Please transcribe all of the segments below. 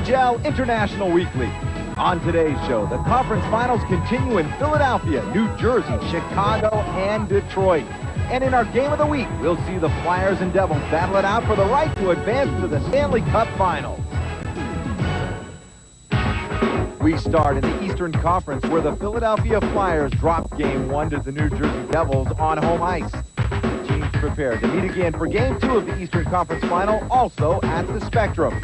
NHL International Weekly. On today's show, the conference finals continue in Philadelphia, New Jersey, Chicago, and Detroit. And in our game of the week, we'll see the Flyers and Devils battle it out for the right to advance to the Stanley Cup Finals. We start in the Eastern Conference, where the Philadelphia Flyers dropped Game 1 to the New Jersey Devils on home ice. The teams prepared to meet again for Game 2 of the Eastern Conference Final, also at the Spectrum.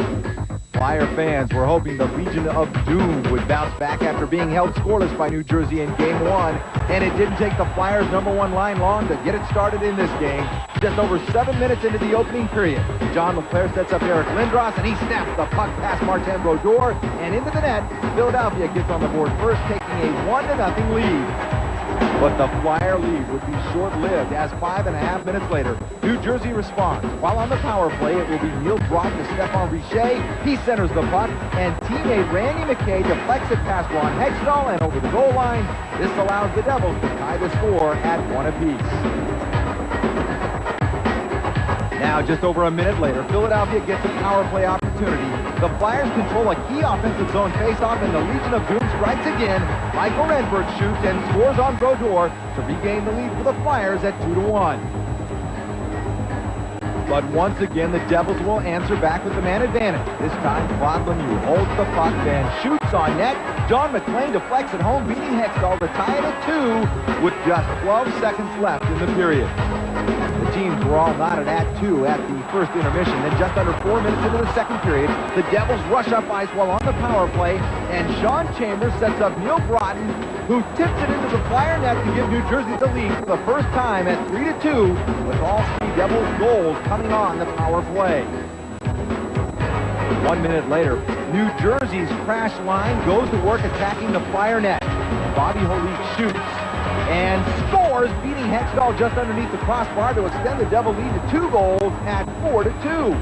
Flyer fans were hoping the Legion of Doom would bounce back after being held scoreless by New Jersey in Game 1, and it didn't take the Flyers' #1 line long to get it started in this game. Just over 7 minutes into the opening period, John LeClaire sets up Eric Lindros, and he snaps the puck past Martin Brodeur and into the net. Philadelphia gets on the board first, taking a 1-0 lead. But the Flyer lead would be short-lived, as 5.5 minutes later, New Jersey responds. While on the power play, it will be Neil Brock to Stephane Richer. He centers the puck, and teammate Randy McKay deflects it past Ron Hextall and over the goal line. This allows the Devils to tie the score at 1 apiece. Now, just over a minute later, Philadelphia gets a power play opportunity. The Flyers control a key offensive zone faceoff, and the Legion of Doom strikes again. Michael Redberg shoots and scores on Brodeur to regain the lead for the Flyers at 2-1. But once again, the Devils will answer back with the man advantage. This time, Claude Lemieux holds the puck, then shoots on net. John McClain deflects it home, beating Hextall to tie it at 2 with just 12 seconds left in the period. The teams were all knotted at 2 at the first intermission. Then just under 4 minutes into the second period, the Devils rush up ice while on the power play, and Sean Chambers sets up Neil Broughton, who tips it into the Flyer net to give New Jersey the lead for the first time at 3-2, with all 3 Devils goals coming on the power play. 1 minute later, New Jersey's crash line goes to work attacking the Flyer net. Bobby Holik shoots and scores, beating Hextall just underneath the crossbar to extend the Devil lead to 2 goals at 4-2.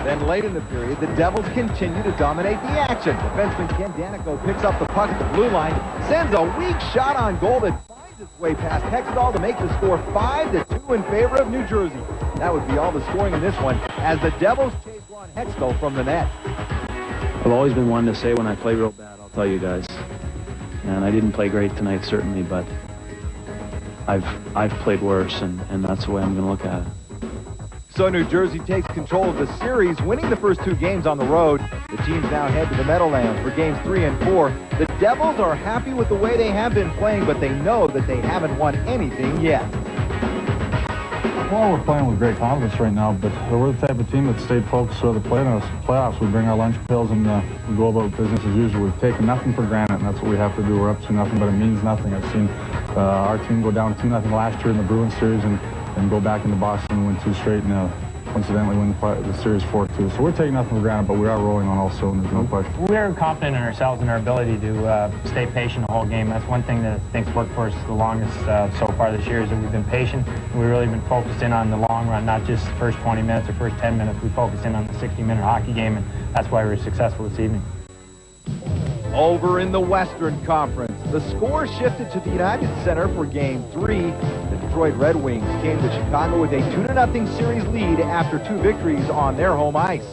Then late in the period, the Devils continue to dominate the action. Defenseman Ken Danico picks up the puck at the blue line, sends a weak shot on goal that finds its way past Hextall to make the score 5-2 in favor of New Jersey. That would be all the scoring in this one, as the Devils chase Ron Hextall from the net. I've always been one to say when I play real bad, I'll tell you guys. And I didn't play great tonight, certainly, but I've played worse, and that's the way I'm going to look at it. So New Jersey takes control of the series, winning the first 2 games on the road. The teams now head to the Meadowlands for games 3 and 4. The Devils are happy with the way they have been playing, but they know that they haven't won anything yet. Well, we're playing with great confidence right now, but we're the type of team that stayed focused through the playoffs. We bring our lunch pills and we go about business as usual. We've taken nothing for granted, and that's what we have to do. We're up to nothing, but it means nothing. I've seen our team go down 2-0 last year in the Bruins series and go back into Boston and win 2 straight, and coincidentally win the series 4-2. So we're taking nothing for granted, but we are rolling on all cylinders, no question. We're confident in ourselves and our ability to stay patient the whole game. That's one thing that I think's worked for us the longest so far this year, is that we've been patient. We've really been focused in on the long run, not just the first 20 minutes or first 10 minutes. We focused in on the 60-minute hockey game, and that's why we were successful this evening. Over in the Western Conference, the score shifted to the United Center for Game 3. The Detroit Red Wings came to Chicago with a 2-0 series lead after 2 victories on their home ice.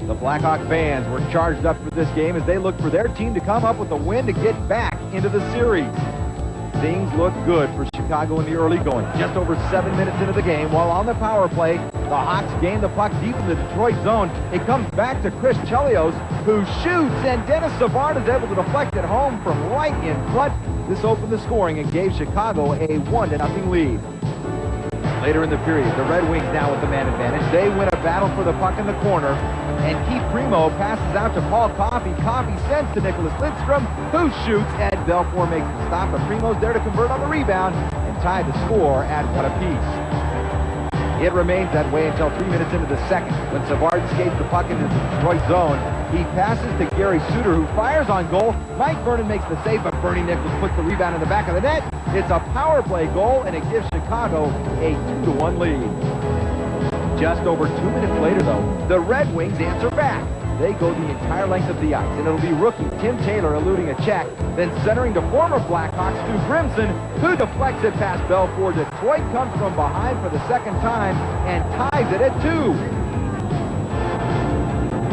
The Blackhawk fans were charged up for this game as they looked for their team to come up with a win to get back into the series. Things look good for Chicago in the early going. Just over 7 minutes into the game, while on the power play, the Hawks gain the puck deep in the Detroit zone. It comes back to Chris Chelios, who shoots, and Dennis Savard is able to deflect it home from right in front. This opened the scoring and gave Chicago a 1-0 lead. Later in the period, the Red Wings now with the man advantage. They win a battle for the puck in the corner, and Keith Primo passes out to Paul Coffey. Coffey sends to Nicholas Lidstrom, who shoots. Ed Belfour makes the stop, but Primo's there to convert on the rebound and tie the score at 1 apiece. It remains that way until 3 minutes into the second, when Savard skates the puck into the Detroit zone. He passes to Gary Suter, who fires on goal. Mike Vernon makes the save, but Bernie Nichols puts the rebound in the back of the net. It's a power play goal, and it gives Chicago a 2-1 lead. Just over 2 minutes later, though, the Red Wings answer back. They go the entire length of the ice, and it'll be rookie Tim Taylor eluding a check, then centering to former Blackhawks Stu Grimson, who deflects it past Belfour. Detroit comes from behind for the second time and ties it at 2.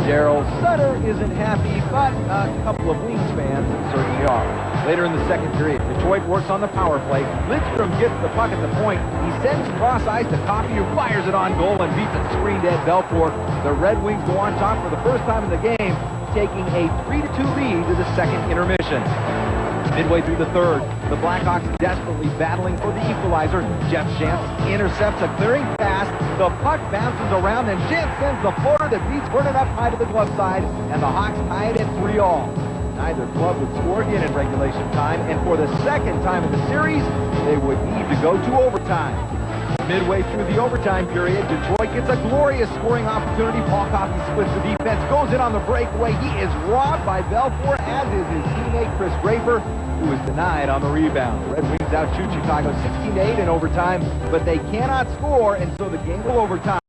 Daryl Sutter isn't happy, but a couple of Wings fans certainly are. Later in the second period, Detroit works on the power play. Lidstrom gets the puck at the point. He sends cross ice to Coffey, who fires it on goal and beats it screened at Belfour. The Red Wings go on top for the first time in the game, taking a 3-2 lead to the second intermission. Midway through the third, the Blackhawks desperately battling for the equalizer. Jeff Jantz intercepts a clearing pass. The puck bounces around, and Jantz sends the floater that beats Vernon up high to the glove side, and the Hawks tie it at 3-all. Neither club would score again in regulation time, and for the second time in the series, they would need to go to overtime. Midway through the overtime period, Detroit gets a glorious scoring opportunity. Paul Coffey splits the defense, goes in on the breakaway. He is robbed by Belfour, as is his teammate Chris Draper, who is denied on the rebound. The Red Wings outshoot Chicago 16-8 in overtime, but they cannot score, and so the game will overtime.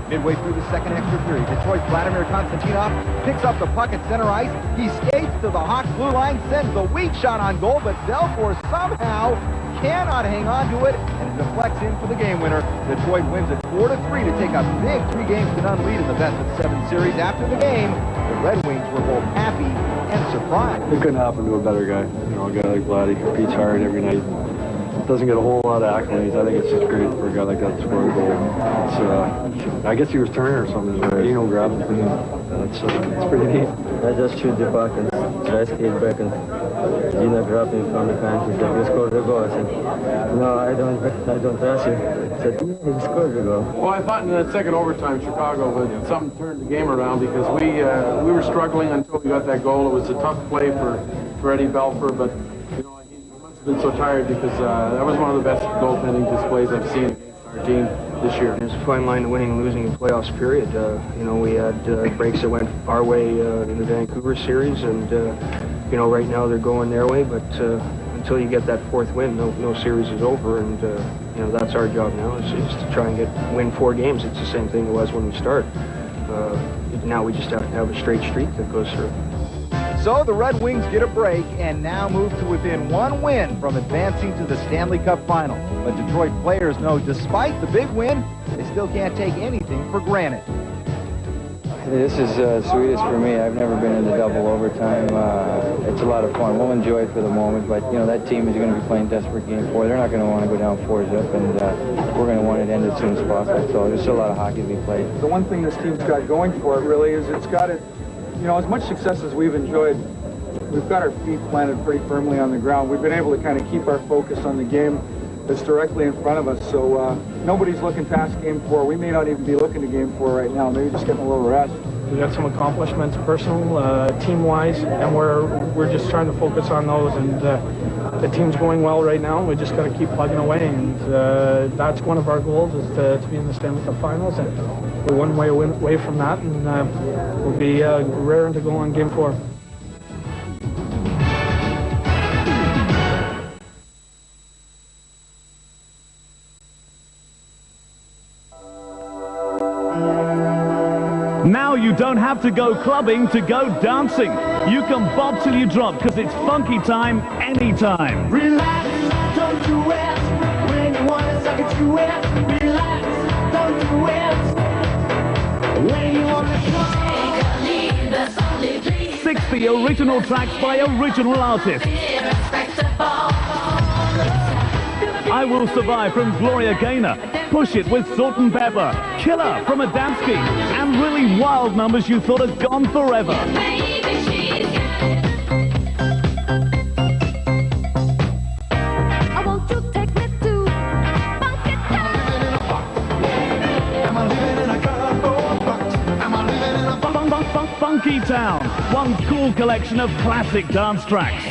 Midway through the second extra period, Detroit's Vladimir Konstantinov picks up the puck at center ice. He skates to the Hawks blue line, sends the weak shot on goal, but Belfour somehow cannot hang on to it, and it deflects in for the game winner. Detroit wins it 4-3 to take a big 3-games-to-none lead in the best-of-7 series. After the game, the Red Wings were both happy and surprised. It couldn't happen to a better guy. You know, a guy like Vladdy competes hard every night. Doesn't get a whole lot of accolades. I think it's just great for a guy like that to score a goal. It's, I guess he was turning or something. Dino grabbed it. It's pretty neat. I just shoot the puck and try to skate back, and Dino grabbed me from behind. He said, "You scored the goal." I said, "No, I don't trust you." He said, "Yeah, you scored the goal." Well, I thought in that second overtime, Chicago would something turned the game around, because we were struggling until we got that goal. It was a tough play for Eddie Belfour, but you know, he must have been so tired, because that was one of the best goaltending displays I've seen against our team this year. It's a fine line to winning and losing in playoffs, period. You know, we had breaks that went our way in the Vancouver series, and you know, right now they're going their way, but until you get that fourth win, no series is over, and you know, that's our job now, is to try and win 4 games. It's the same thing it was when we start. Now we just have to have a straight streak that goes through. So the Red Wings get a break and now move to within 1 win from advancing to the Stanley Cup final. But Detroit players know despite the big win, they still can't take anything for granted. This is sweetest for me. I've never been in the double overtime. It's a lot of fun. We'll enjoy it for the moment, but you know, that team is going to be playing desperate game 4. They're not going to want to go down 4-zip, and we're going to want it ended as soon as possible. So there's still a lot of hockey to be played. The one thing this team's got going for it really is it's got it, you know, as much success as we've enjoyed, we've got our feet planted pretty firmly on the ground. We've been able to kind of keep our focus on the game that's directly in front of us. So nobody's looking past game 4. We may not even be looking to game 4 right now. Maybe just getting a little rest. We got some accomplishments, personal, team-wise, and we're just trying to focus on those. And the team's going well right now. We just got to keep plugging away, and that's one of our goals, is to be in the Stanley Cup Finals. And we're one way away from that, and we'll be raring to go on Game 4. Now you don't have to go clubbing to go dancing. You can bob till you drop, because it's funky time anytime. Relax, don't do it. When you want to suck it, do it. Relax, don't do it. When you want to take a lead, that's only please. 60 original tracks by original artists. I Will Survive from Gloria Gaynor, Push It with Salt and Pepper, Killer from Adamski, and really wild numbers you thought had gone forever. I want you to take me to Funky Town. Funky Town, one cool collection of classic dance tracks.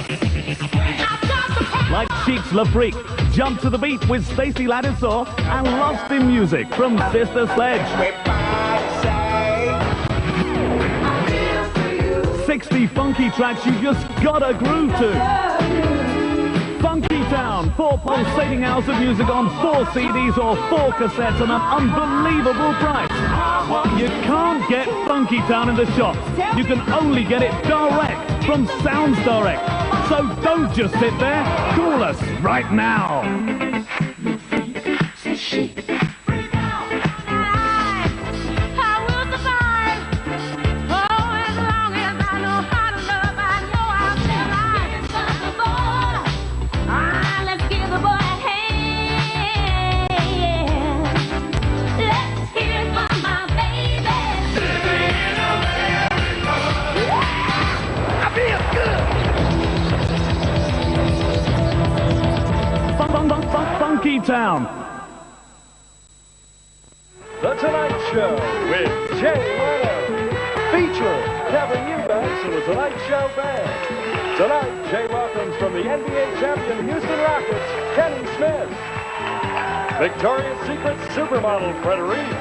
Like Chic's La Freak, Jump to the Beat with Stacey Ladisor, and Lost in Music from Sister Sledge. 60 funky tracks you just gotta groove to. Funky Town, 4 pulsating hours of music on 4 CDs or 4 cassettes at an unbelievable price. You can't get Funky Town in the shops. You can only get it direct from Sounds Direct. So don't just sit there, call us right now. Town. The Tonight Show with Jay Leno, featuring Kevin Eubanks and the Tonight Show Band. Tonight, Jay welcomes from the NBA champion Houston Rockets, Kenny Smith. Victoria's Secret supermodel Frederique.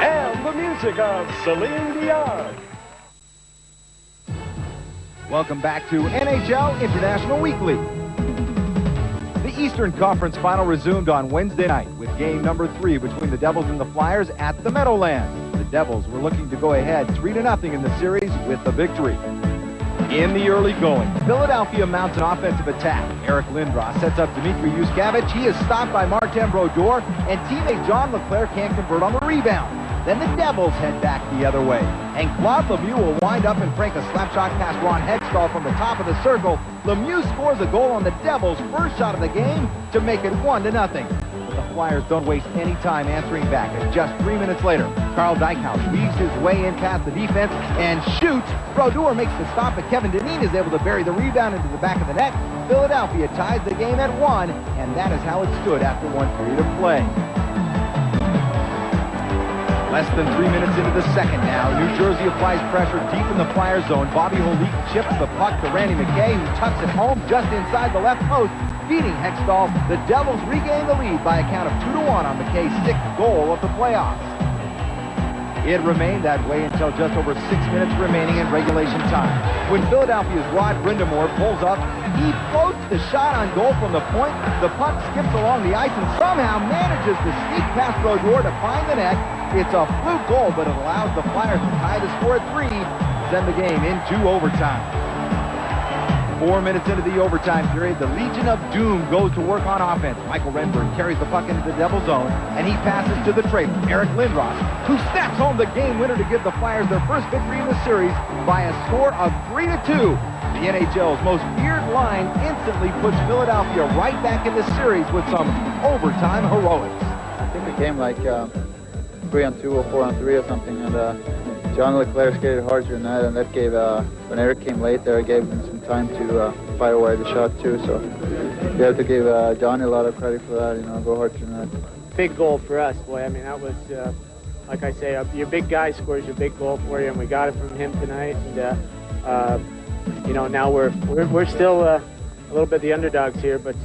And the music of Celine Dion. Welcome back to NHL International Weekly. The Eastern Conference Final resumed on Wednesday night with game number 3 between the Devils and the Flyers at the Meadowlands. The Devils were looking to go ahead 3-0 in the series with the victory. In the early going, Philadelphia mounts an offensive attack. Eric Lindros sets up Dmitry Yuskavich. He is stopped by Martin Brodeur, and teammate John Leclerc can't convert on the rebound. Then the Devils head back the other way, and Claude Lemieux will wind up and crank a slap shot past Ron Hextall from the top of the circle. Lemieux scores a goal on the Devils' first shot of the game to make it 1-0. But the Flyers don't waste any time answering back, as just 3 minutes later, Carl Dykhouse weaves his way in past the defense and shoots. Brodeur makes the stop, but Kevin Dineen is able to bury the rebound into the back of the net. Philadelphia ties the game at 1, and that is how it stood after 1 period of play. Less than 3 minutes into the second now. New Jersey applies pressure deep in the Flyers zone. Bobby Holik chips the puck to Randy McKay, who tucks it home just inside the left post, beating Hextall. The Devils regain the lead by a count of 2-1 on McKay's 6th goal of the playoffs. It remained that way until just over 6 minutes remaining in regulation time. When Philadelphia's Rod Brindamore pulls up, he floats the shot on goal from the point. The puck skips along the ice and somehow manages to sneak past Brodeur to find the net. It's a fluke goal, but it allows the Flyers to tie the score at 3, send the game into overtime. 4 minutes into the overtime period, the Legion of Doom goes to work on offense. Michael Renberg carries the puck into the Devil zone, and he passes to the trailer, Eric Lindros, who snaps home the game winner to give the Flyers their first victory in the series by a score of 3-2. The NHL's most feared line instantly puts Philadelphia right back in the series with some overtime heroics. I think it came like 3-on-2 or 4-on-3 or something, and John Leclerc skated harder than that, and that gave, when Eric came late there, it gave him some time to fire away the shot too, so you have to give Johnny a lot of credit for that, go harder than that. Big goal for us, boy. I mean, that was, like I say, your big guy scores your big goal for you, and we got it from him tonight, and, now we're still a little bit the underdogs here, but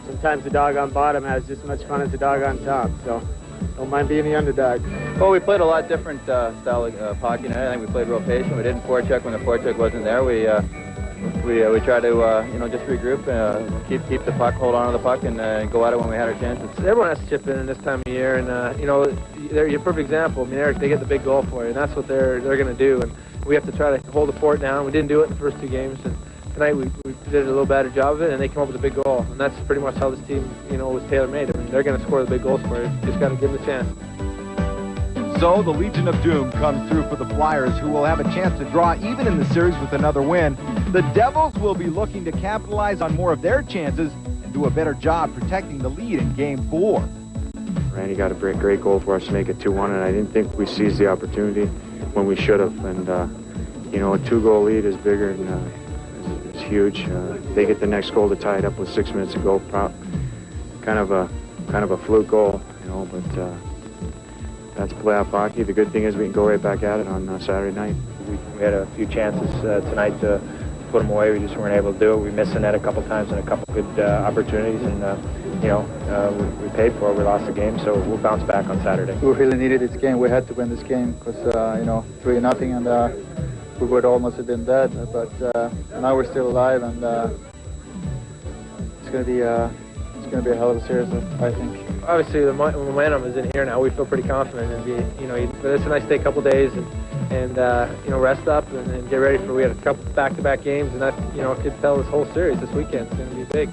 sometimes the dog on bottom has just as much fun as the dog on top, so don't mind being the underdog. Well, we played a lot different style of hockey tonight. I think we played real patient. We didn't forecheck when the forecheck wasn't there. We tried to just regroup, keep the puck, hold on to the puck, and go at it when we had our chances. Everyone has to chip in this time of year, and they're your perfect example. I mean, Eric, they get the big goal for you, and that's what they're going to do. And we have to try to hold the fort down. We didn't do it in the first 2 games, and tonight we did a little better job of it, and they came up with a big goal. And that's pretty much how this team, was tailor-made. I mean, they're going to score the big goals for you. Just got to give them the chance. So the Legion of Doom comes through for the Flyers, who will have a chance to draw even in the series with another win. The Devils will be looking to capitalize on more of their chances and do a better job protecting the lead in Game 4. Randy got a great goal for us to make it 2-1, and I didn't think we seized the opportunity when we should have. And, a 2-goal lead is bigger and is huge. They get the next goal to tie it up with 6 minutes to go. Kind of a fluke goal, but that's playoff hockey. The good thing is we can go right back at it on Saturday night. We had a few chances tonight to put them away. We just weren't able to do it. We missed the net a couple times and a couple good opportunities, and we paid for it. We lost the game, so we'll bounce back on Saturday. We really needed this game. We had to win this game because 3-0, and we would almost have been dead. But now we're still alive, and it's going to be a hell of a series, I think. Obviously, the momentum is in here now. We feel pretty confident, and but it's a nice to take a couple days and rest up and get ready for. We had a couple back-to-back games, and that could tell this whole series this weekend. It's going to be big.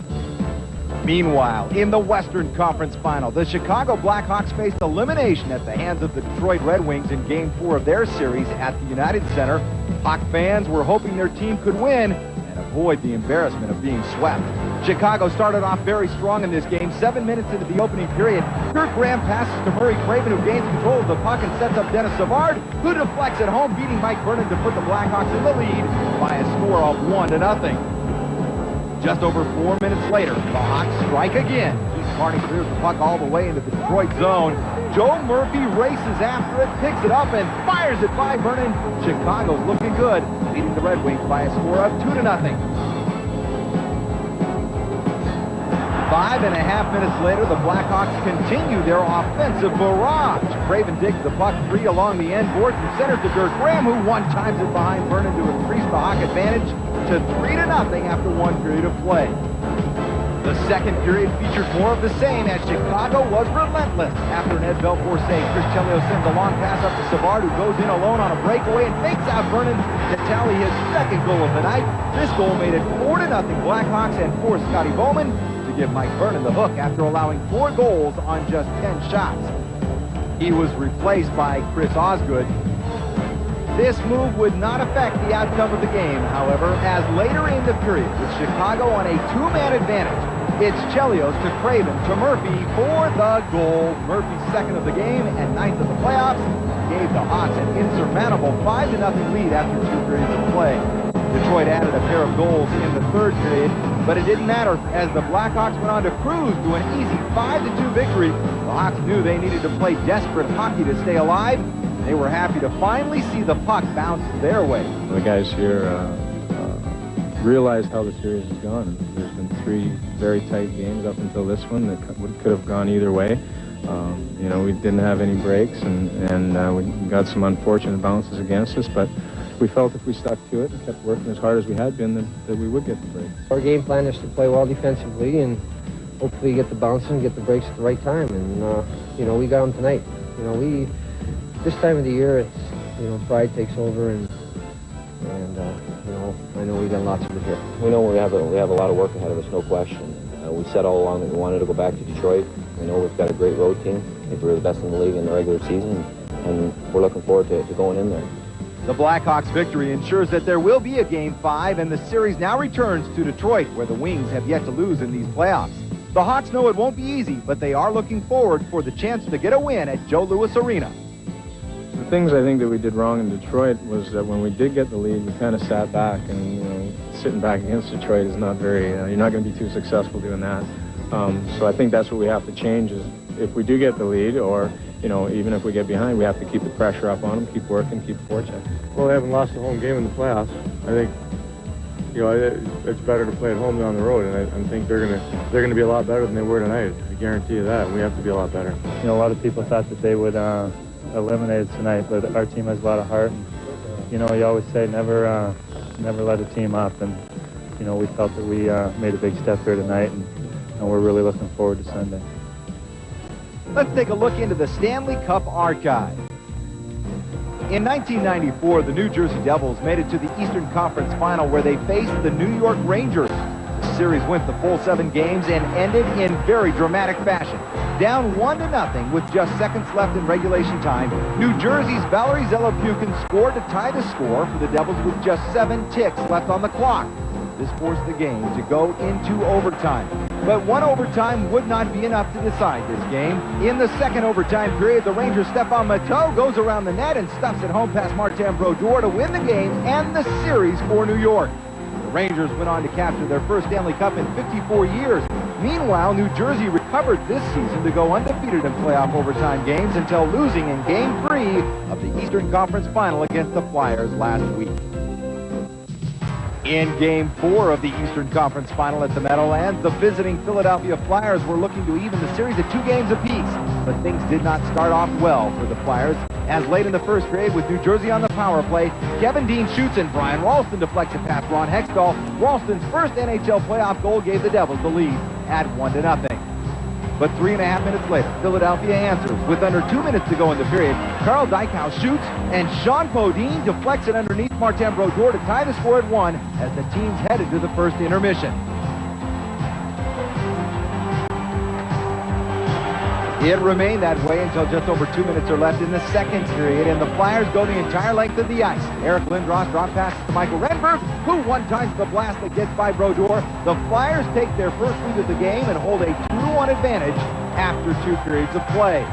Meanwhile, in the Western Conference Final, the Chicago Blackhawks faced elimination at the hands of the Detroit Red Wings in Game 4 of their series at the United Center. Hawk fans were hoping their team could win and avoid the embarrassment of being swept. Chicago started off very strong in this game. 7 minutes into the opening period, Kurt Graham passes to Murray Craven, who gains control of the puck and sets up Dennis Savard, who deflects at home, beating Mike Vernon to put the Blackhawks in the lead by a score of 1-0. Just over 4 minutes later, the Hawks strike again. Keith Carney clears the puck all the way into the Detroit zone. Joe Murphy races after it, picks it up, and fires it by Vernon. Chicago's looking good, leading the Red Wings by a score of 2-0. 5.5 minutes later, the Blackhawks continue their offensive barrage. Craven digs the puck free along the end board from center to Dirk Graham, who one-times it behind Vernon to increase the Hawk advantage to 3-0 after 1 period of play. The second period featured more of the same as Chicago was relentless. After an Ed Belfour save, Chris Chelios sends a long pass up to Savard, who goes in alone on a breakaway and fakes out Vernon to tally his second goal of the night. This goal made it 4-0 Blackhawks and forced Scotty Bowman to give Mike Vernon the hook after allowing 4 goals on just 10 shots. He was replaced by Chris Osgood. This move would not affect the outcome of the game, however, as later in the period, with Chicago on a 2-man advantage, it's Chelios to Craven to Murphy for the goal. Murphy's second of the game and 9th of the playoffs gave the Hawks an insurmountable 5-0 lead after 2 periods of play. Detroit added a pair of goals in the third period, but it didn't matter as the Blackhawks went on to cruise to an easy 5-2 victory. The Hawks knew they needed to play desperate hockey to stay alive. They were happy to finally see the puck bounce their way. The guys here realized how the series has gone. There's been 3 very tight games up until this one that could have gone either way. You know, we didn't have any breaks, and we got some unfortunate bounces against us, but we felt if we stuck to it and kept working as hard as we had been, that we would get the breaks. Our game plan is to play well defensively and hopefully get the bounces and get the breaks at the right time. And, you know, we got them tonight. You know, this time of the year, it's, you know, pride takes over, and you know, I know we got lots of it here. We know we have a lot of work ahead of us, no question. We said all along that we wanted to go back to Detroit. We know we've got a great road team. I think we're the best in the league in the regular season, and we're looking forward to going in there. The Blackhawks' victory ensures that there will be a Game 5, and the series now returns to Detroit, where the Wings have yet to lose in these playoffs. The Hawks know it won't be easy, but they are looking forward for the chance to get a win at Joe Louis Arena. The things I think that we did wrong in Detroit was that when we did get the lead, we kind of sat back, and, you know, sitting back against Detroit is not very, you're not going to be too successful doing that. So I think that's what we have to change is if we do get the lead, or, you know, even if we get behind, we have to keep the pressure up on them, keep working, keep forechecking. Well, they haven't lost a home game in the playoffs. I think, you know, it's better to play at home than on the road, and I think they're gonna be a lot better than they were tonight. I guarantee you that. And we have to be a lot better. You know, a lot of people thought that they would eliminate us tonight, but our team has a lot of heart. And, you know, you always say never let a team up, and, you know, we felt that we made a big step here tonight, and we're really looking forward to Sunday. Let's take a look into the Stanley Cup archive. In 1994, the New Jersey Devils made it to the Eastern Conference Final, where they faced the New York Rangers. The series went the full 7 games and ended in very dramatic fashion. Down 1-0 with just seconds left in regulation time, New Jersey's Valerie Zelepukin scored to tie the score for the Devils with just 7 ticks left on the clock. This forced the game to go into overtime. But one overtime would not be enough to decide this game. In the second overtime period, the Rangers' Stephane Matteau goes around the net and stuffs it home past Martin Brodeur to win the game and the series for New York. The Rangers went on to capture their first Stanley Cup in 54 years. Meanwhile, New Jersey recovered this season to go undefeated in playoff overtime games until losing in Game 3 of the Eastern Conference Final against the Flyers last week. In Game 4 of the Eastern Conference Final at the Meadowlands, the visiting Philadelphia Flyers were looking to even the series at 2 games apiece. But things did not start off well for the Flyers, as late in the first period with New Jersey on the power play, Kevin Dean shoots and Brian Ralston deflects it past Ron Hextall. Ralston's first NHL playoff goal gave the Devils the lead at 1-0. But 3.5 minutes later, Philadelphia answers. With under 2 minutes to go in the period, Carl Dykhouse shoots, and Sean Bodine deflects it underneath Martin Brodeur to tie the score at 1 as the teams headed to the first intermission. It remained that way until just over 2 minutes are left in the second period, and the Flyers go the entire length of the ice. Eric Lindros drop passes to Michael Renberg, who one-times the blast that gets by Brodeur. The Flyers take their first lead of the game and hold a 2-1 advantage after 2 periods of play.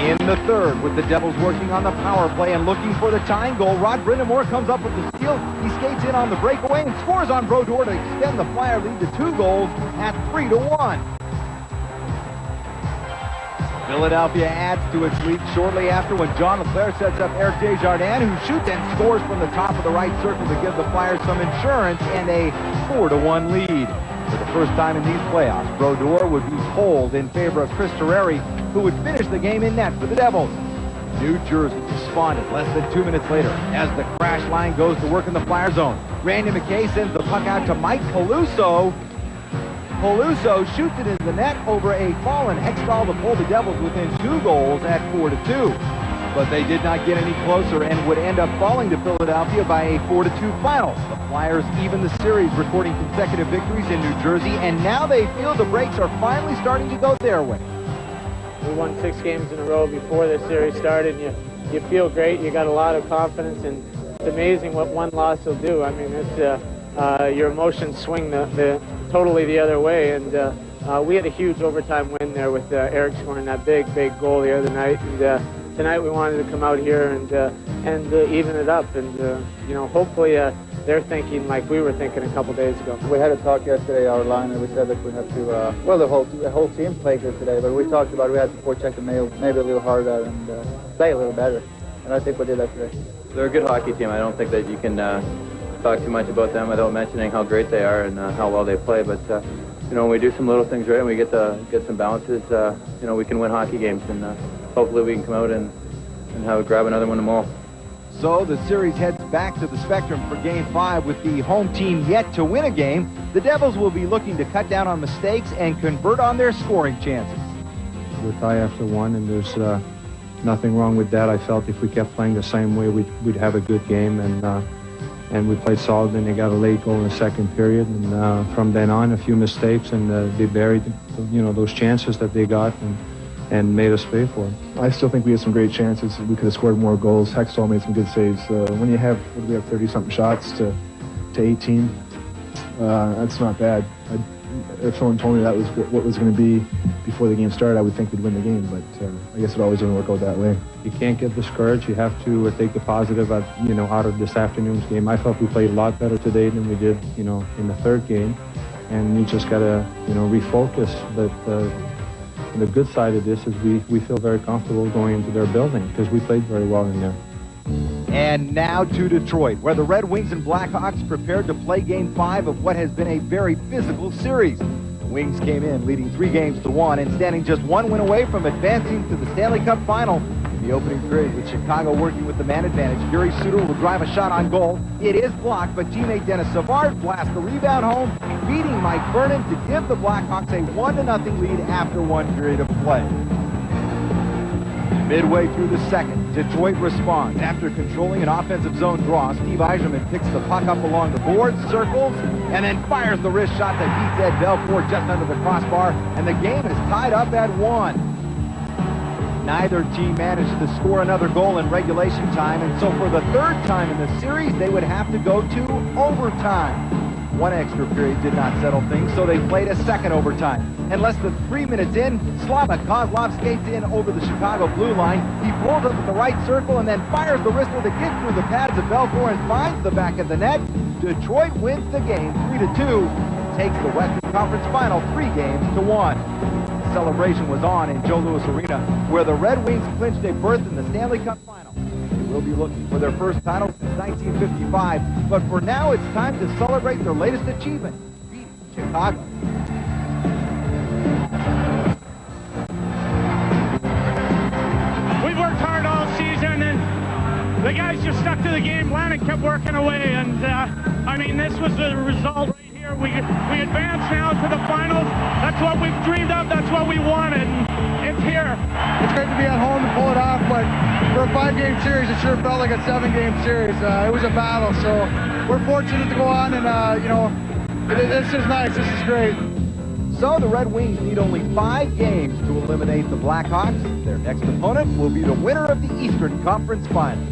In the third, with the Devils working on the power play and looking for the tying goal, Rod Brindamore comes up with the steal. He skates in on the breakaway and scores on Brodeur to extend the Flyer lead to 2 goals at 3-1. Philadelphia adds to its lead shortly after when John LeClaire sets up Eric Desjardins, who shoots and scores from the top of the right circle to give the Flyers some insurance and a 4-1 lead. For the first time in these playoffs, Brodeur would be pulled in favor of Chris Terreri, who would finish the game in net for the Devils. New Jersey responded less than 2 minutes later as the crash line goes to work in the Flyer zone. Randy McKay sends the puck out to Mike Peluso. Peluso shoots it into the net over a fallen Hextall to pull the Devils within 2 goals at 4-2. But they did not get any closer and would end up falling to Philadelphia by a 4-2 final. The Flyers even the series, recording consecutive victories in New Jersey, and now they feel the breaks are finally starting to go their way. We won 6 games in a row before this series started. You feel great. You got a lot of confidence, and it's amazing what one loss will do. I mean, it's your emotions swing totally the other way, and we had a huge overtime win there with Eric scoring that big goal the other night. And tonight we wanted to come out here and even it up, and hopefully they're thinking like we were thinking a couple days ago. We had a talk yesterday, our line, and we said that we have to, well, the whole team played good today, but we talked about we had to forecheck the mail maybe a little harder and play a little better, and I think we did that today. They're a good hockey team. I don't think that you can talk too much about them without mentioning how great they are and how well they play, but when we do some little things right and we get some bounces, we can win hockey games, and hopefully we can come out and grab another one tomorrow. So the series heads back to the Spectrum for Game 5 with the home team yet to win a game. The Devils will be looking to cut down on mistakes and convert on their scoring chances. We're tied after 1, and there's nothing wrong with that. I felt if we kept playing the same way, we'd have a good game, and we played solid, and they got a late goal in the second period, and from then on, a few mistakes, and they buried, those chances that they got, and made us pay for it. I still think we had some great chances. We could have scored more goals. Hextall made some good saves. When you have, 30-something shots to 18, that's not bad. If someone told me that was what was going to be before the game started, I would think we'd win the game, but I guess it always doesn't work out that way. You can't get discouraged. You have to take the positive out of this afternoon's game. I felt we played a lot better today than we did, in the third game, and you just got to, refocus. But the good side of this is we feel very comfortable going into their building because we played very well in there. And now to Detroit, where the Red Wings and Blackhawks prepared to play Game 5 of what has been a very physical series. The Wings came in leading 3-1 and standing just 1 win away from advancing to the Stanley Cup final. In the opening period, with Chicago working with the man advantage, Yuri Suter will drive a shot on goal. It is blocked, but teammate Dennis Savard blasts the rebound home, beating Mike Vernon to give the Blackhawks a 1-0 lead after 1 period of play. Midway through the second, Detroit responds. After controlling an offensive zone draw, Steve Yzerman picks the puck up along the boards, circles, and then fires the wrist shot that beats Ed Belfour just under the crossbar, and the game is tied up at 1. Neither team managed to score another goal in regulation time, and so for the third time in the series, they would have to go to overtime. 1 extra period did not settle things, so they played a second overtime. And less than 3 minutes in, Slava Kozlov skates in over the Chicago blue line. He pulls up at the right circle and then fires the wristler to get through the pads of Belfour and finds the back of the net. Detroit wins the game 3-2, takes the Western Conference Final 3-1. The celebration was on in Joe Louis Arena, where the Red Wings clinched a berth in the Stanley Cup Final. They will be looking for their first title since 1955, but for now it's time to celebrate their latest achievement, beating Chicago. We've worked hard all season, and the guys just stuck to the game plan and kept working away, and this was the result right here. We advance now to the finals. That's what we've dreamed of. That's what we wanted, and it's here. It's great to be at home and pull it off, but for a 5-game series, it sure felt like a 7-game series. It was a battle, so we're fortunate to go on, and this is nice. This is great. So the Red Wings need only 5 games to eliminate the Blackhawks. Their next opponent will be the winner of the Eastern Conference Final.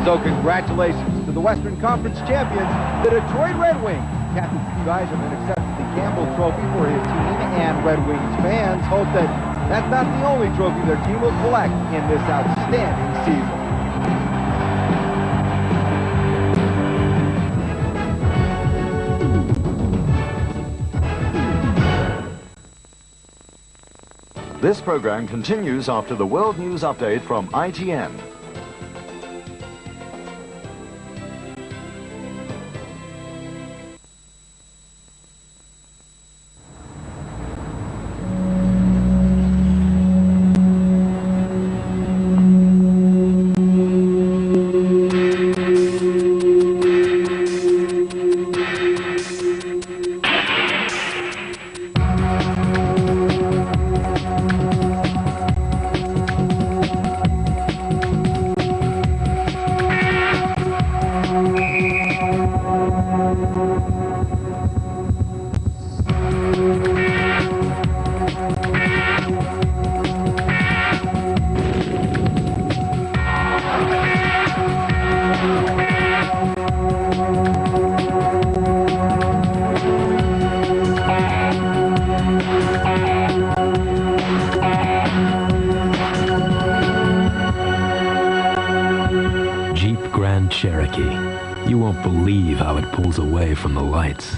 So congratulations to the Western Conference champions, the Detroit Red Wings. Captain Steve Yzerman accepts the Campbell Trophy for his team, and Red Wings fans hope that that's not the only trophy their team will collect in this outstanding season. This program continues after the World News Update from ITN. Cherokee. You won't believe how it pulls away from the lights.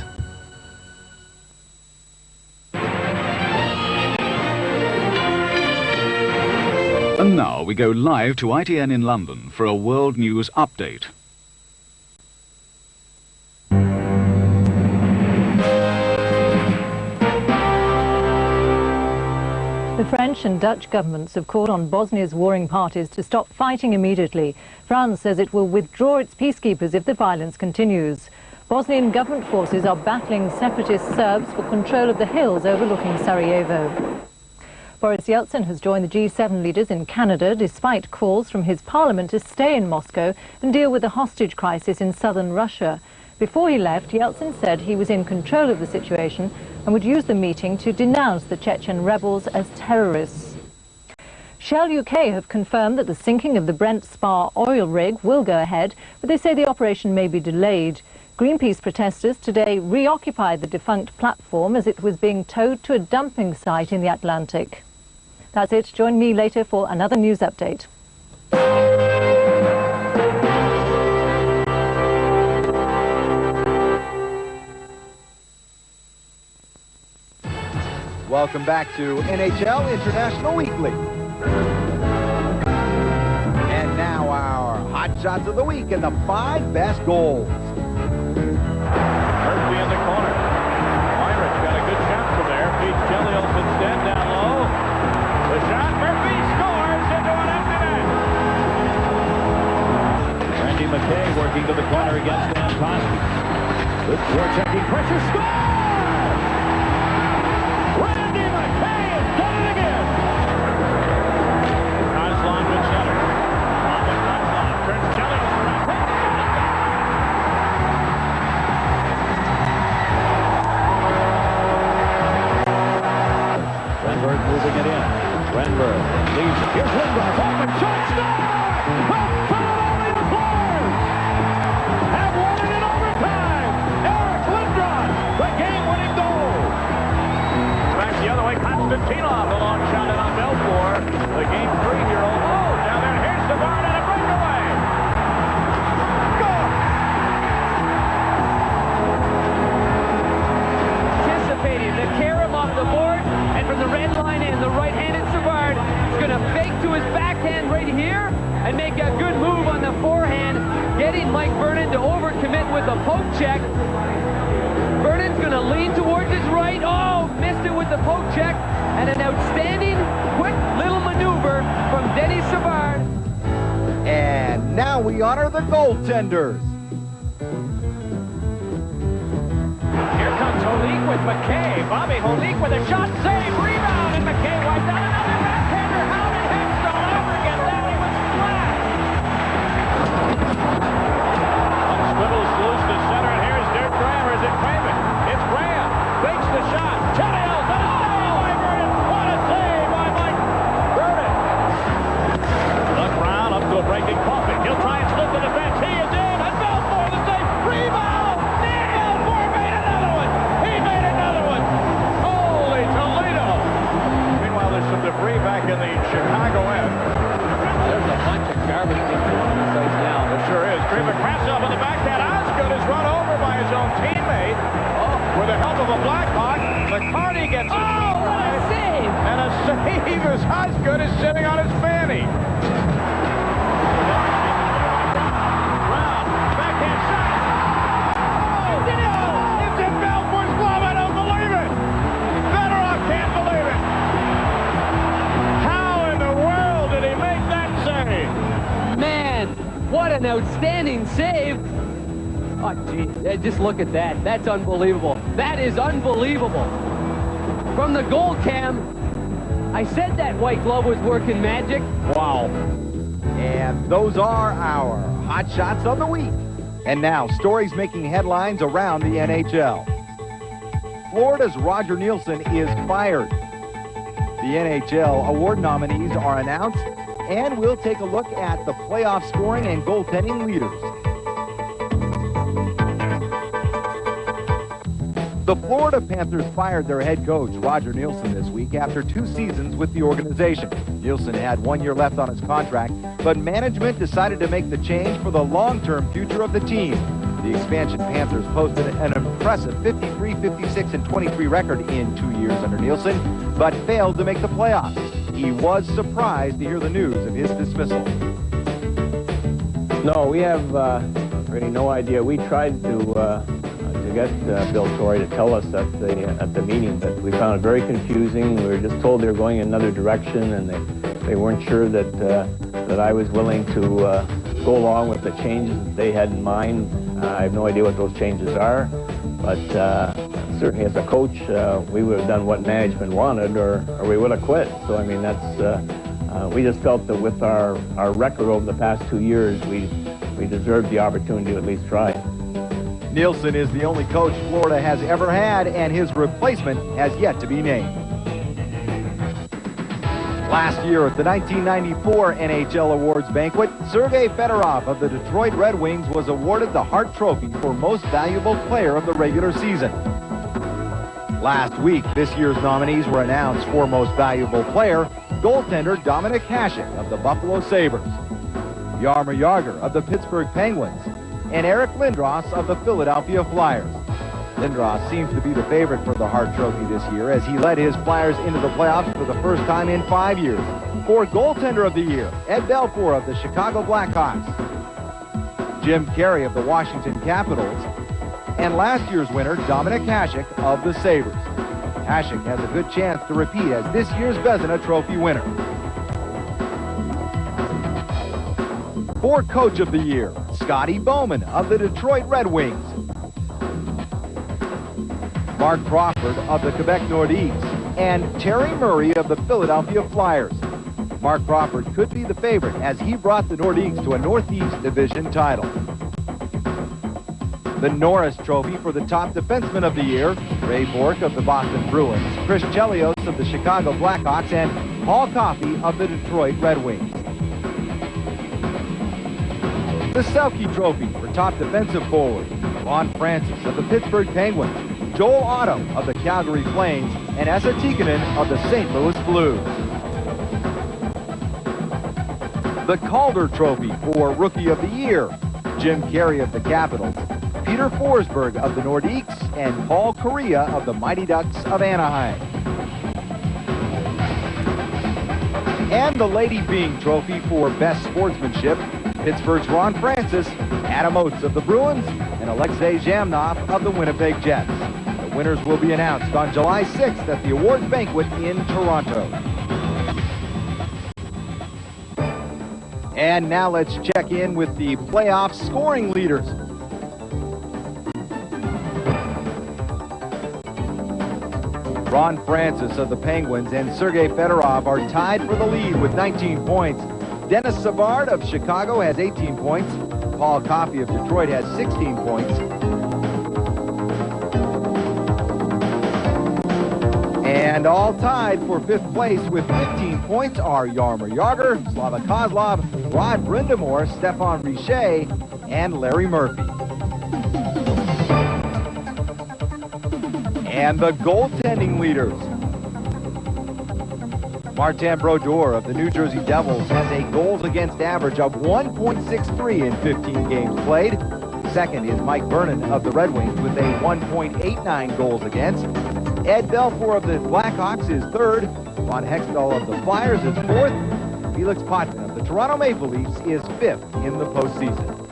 And now we go live to ITN in London for a World News Update. The French and Dutch governments have called on Bosnia's warring parties to stop fighting immediately. France says it will withdraw its peacekeepers if the violence continues. Bosnian government forces are battling separatist Serbs for control of the hills overlooking Sarajevo. Boris Yeltsin has joined the G7 leaders in Canada despite calls from his parliament to stay in Moscow and deal with the hostage crisis in southern Russia. Before he left, Yeltsin said he was in control of the situation and would use the meeting to denounce the Chechen rebels as terrorists. Shell UK have confirmed that the sinking of the Brent Spar oil rig will go ahead, but they say the operation may be delayed. Greenpeace protesters today reoccupied the defunct platform as it was being towed to a dumping site in the Atlantic. That's it. Join me later for another news update. Welcome back to NHL International Weekly. And now our hot shots of the week and the 5 best goals. Murphy in the corner. Myrick got a good shot from there. Pete Chelios instead down low. The shot, Murphy scores into an empty net. Randy McKay working to the corner against Dan Cosby. Good forechecking pressure, score! Randy McKay has done it again. Kozlov with Sutter. On with Kozlov. Turns Chelios around. Renberg moving it in. Renberg leaves it. Here's Lindros. Open shot. Score! Only the Flyers have won it in overtime. Eric Lindros, the game-winning goal. Back the other way. Konstantinov, the long shot in on Belfour. The game 3-year-old. Oh, down there. Here's Savard and a breakaway. Goal! Anticipating the carom off the board, and from the red line in, the right-handed Savard is going to fake to his backhand right here and make a good move on the forehand, getting Mike Vernon to overcommit with a poke check. Vernon's going to lean towards his right. Oh, missed it with the poke check, and an outstanding, quick little maneuver from Denny Savard. And now we honor the goaltenders. Here comes Holik with McKay. Bobby Holik with a shot, save, rebound, and McKay wiped out another backhander. How did Hextall ever get that? He was flat. Squibbles loose to center, and here's Dirk Graham, or is it Craven? It's Graham. Fakes the shot. Chelios, and a save by Vernon. What a save by Mike Vernon. Look round, up to a breaking Coffey. He'll try and slip the defense. He is in. And Belfour the save. Rebound. Nick Belfour made another one. He made another one. with the help of a Blackhawk. McCarty gets it. Oh, what a save! And a save as Osgood is sitting on his fanny. Well, backhand shot. Oh, it's in Belfour's glove. I don't believe it. Fedorov can't believe it. How in the world did he make that save? Man, what an outstanding save. Oh, gee, just look at that. That's unbelievable. That is unbelievable. From the goal cam, I said that white glove was working magic. Wow. And those are our hot shots of the week. And now, stories making headlines around the NHL. Florida's Roger Nielsen is fired. The NHL award nominees are announced, and we'll take a look at the playoff scoring and goaltending leaders. The Florida Panthers fired their head coach, Roger Nielsen, this week after 2 seasons with the organization. Nielsen had 1 year left on his contract, but management decided to make the change for the long-term future of the team. The expansion Panthers posted an impressive 53, 56, and 23 record in 2 years under Nielsen, but failed to make the playoffs. He was surprised to hear the news of his dismissal. No, we have really no idea. We tried to get Bill Torrey to tell us at the meeting, but we found it very confusing. We were just told they were going in another direction, and they weren't sure that I was willing to go along with the changes that they had in mind. I have no idea what those changes are, but certainly as a coach, we would have done what management wanted, or we would have quit. So I mean, that's we just felt that with our record over the past 2 years, we deserved the opportunity to at least try. Nielsen is the only coach Florida has ever had, and his replacement has yet to be named. Last year at the 1994 NHL Awards banquet, Sergei Fedorov of the Detroit Red Wings was awarded the Hart Trophy for Most Valuable Player of the regular season. Last week, this year's nominees were announced for Most Valuable Player: goaltender Dominik Hasek of the Buffalo Sabres, Jaromir Jagr of the Pittsburgh Penguins, and Eric Lindros of the Philadelphia Flyers. Lindros seems to be the favorite for the Hart Trophy this year, as he led his Flyers into the playoffs for the first time in 5 years. For Goaltender of the Year, Ed Belfour of the Chicago Blackhawks, Jim Carey of the Washington Capitals, and last year's winner, Dominik Hasek of the Sabres. Hasek has a good chance to repeat as this year's Vezina Trophy winner. For Coach of the Year, Scotty Bowman of the Detroit Red Wings, Mark Crawford of the Quebec Nordiques, and Terry Murray of the Philadelphia Flyers. Mark Crawford could be the favorite as he brought the Nordiques to a Northeast Division title. The Norris Trophy for the top defenseman of the year, Ray Bourque of the Boston Bruins, Chris Chelios of the Chicago Blackhawks, and Paul Coffey of the Detroit Red Wings. The Selke Trophy for top defensive forward, Ron Francis of the Pittsburgh Penguins, Joel Otto of the Calgary Flames, and Esa Tikkanen of the St. Louis Blues. The Calder Trophy for Rookie of the Year, Jim Carey of the Capitals, Peter Forsberg of the Nordiques, and Paul Correa of the Mighty Ducks of Anaheim. And the Lady Byng Trophy for Best Sportsmanship, Pittsburgh's Ron Francis, Adam Oates of the Bruins, and Alexei Zhamnov of the Winnipeg Jets. The winners will be announced on July 6th at the awards banquet in Toronto. And now let's check in with the playoff scoring leaders. Ron Francis of the Penguins and Sergei Fedorov are tied for the lead with 19 points. Dennis Savard of Chicago has 18 points. Paul Coffey of Detroit has 16 points. And all tied for 5th place with 15 points are Jaromir Jagr, Slava Kozlov, Rod Brindamore, Stefan Richer, and Larry Murphy. And the goaltending leaders. Martin Brodeur of the New Jersey Devils has a goals against average of 1.63 in 15 games played. Second is Mike Vernon of the Red Wings with a 1.89 goals against. Ed Belfour of the Blackhawks is third. Ron Hextall of the Flyers is fourth. Felix Potvin of the Toronto Maple Leafs is fifth in the postseason.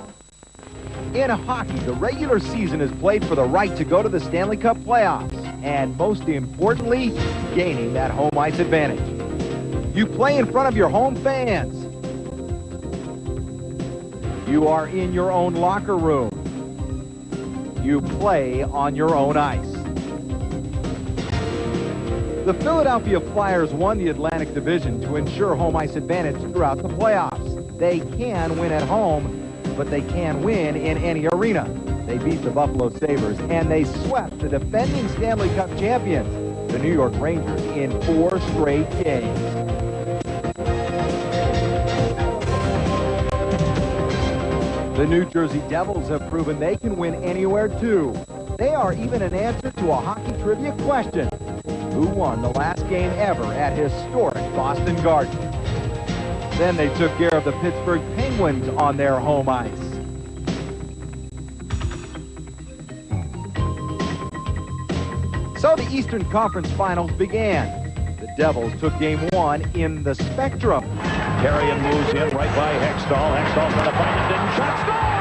In hockey, the regular season is played for the right to go to the Stanley Cup playoffs, and most importantly, gaining that home ice advantage. You play in front of your home fans. You are in your own locker room. You play on your own ice. The Philadelphia Flyers won the Atlantic Division to ensure home ice advantage throughout the playoffs. They can win at home, but they can win in any arena. They beat the Buffalo Sabres, and they swept the defending Stanley Cup champions, the New York Rangers, in 4 straight games. The New Jersey Devils have proven they can win anywhere, too. They are even an answer to a hockey trivia question. Who won the last game ever at historic Boston Garden? Then they took care of the Pittsburgh Penguins on their home ice. So the Eastern Conference Finals began. The Devils took game 1 in the Spectrum. Carrion moves in right by Hextall. Hextall for the fight and didn't shot. Score!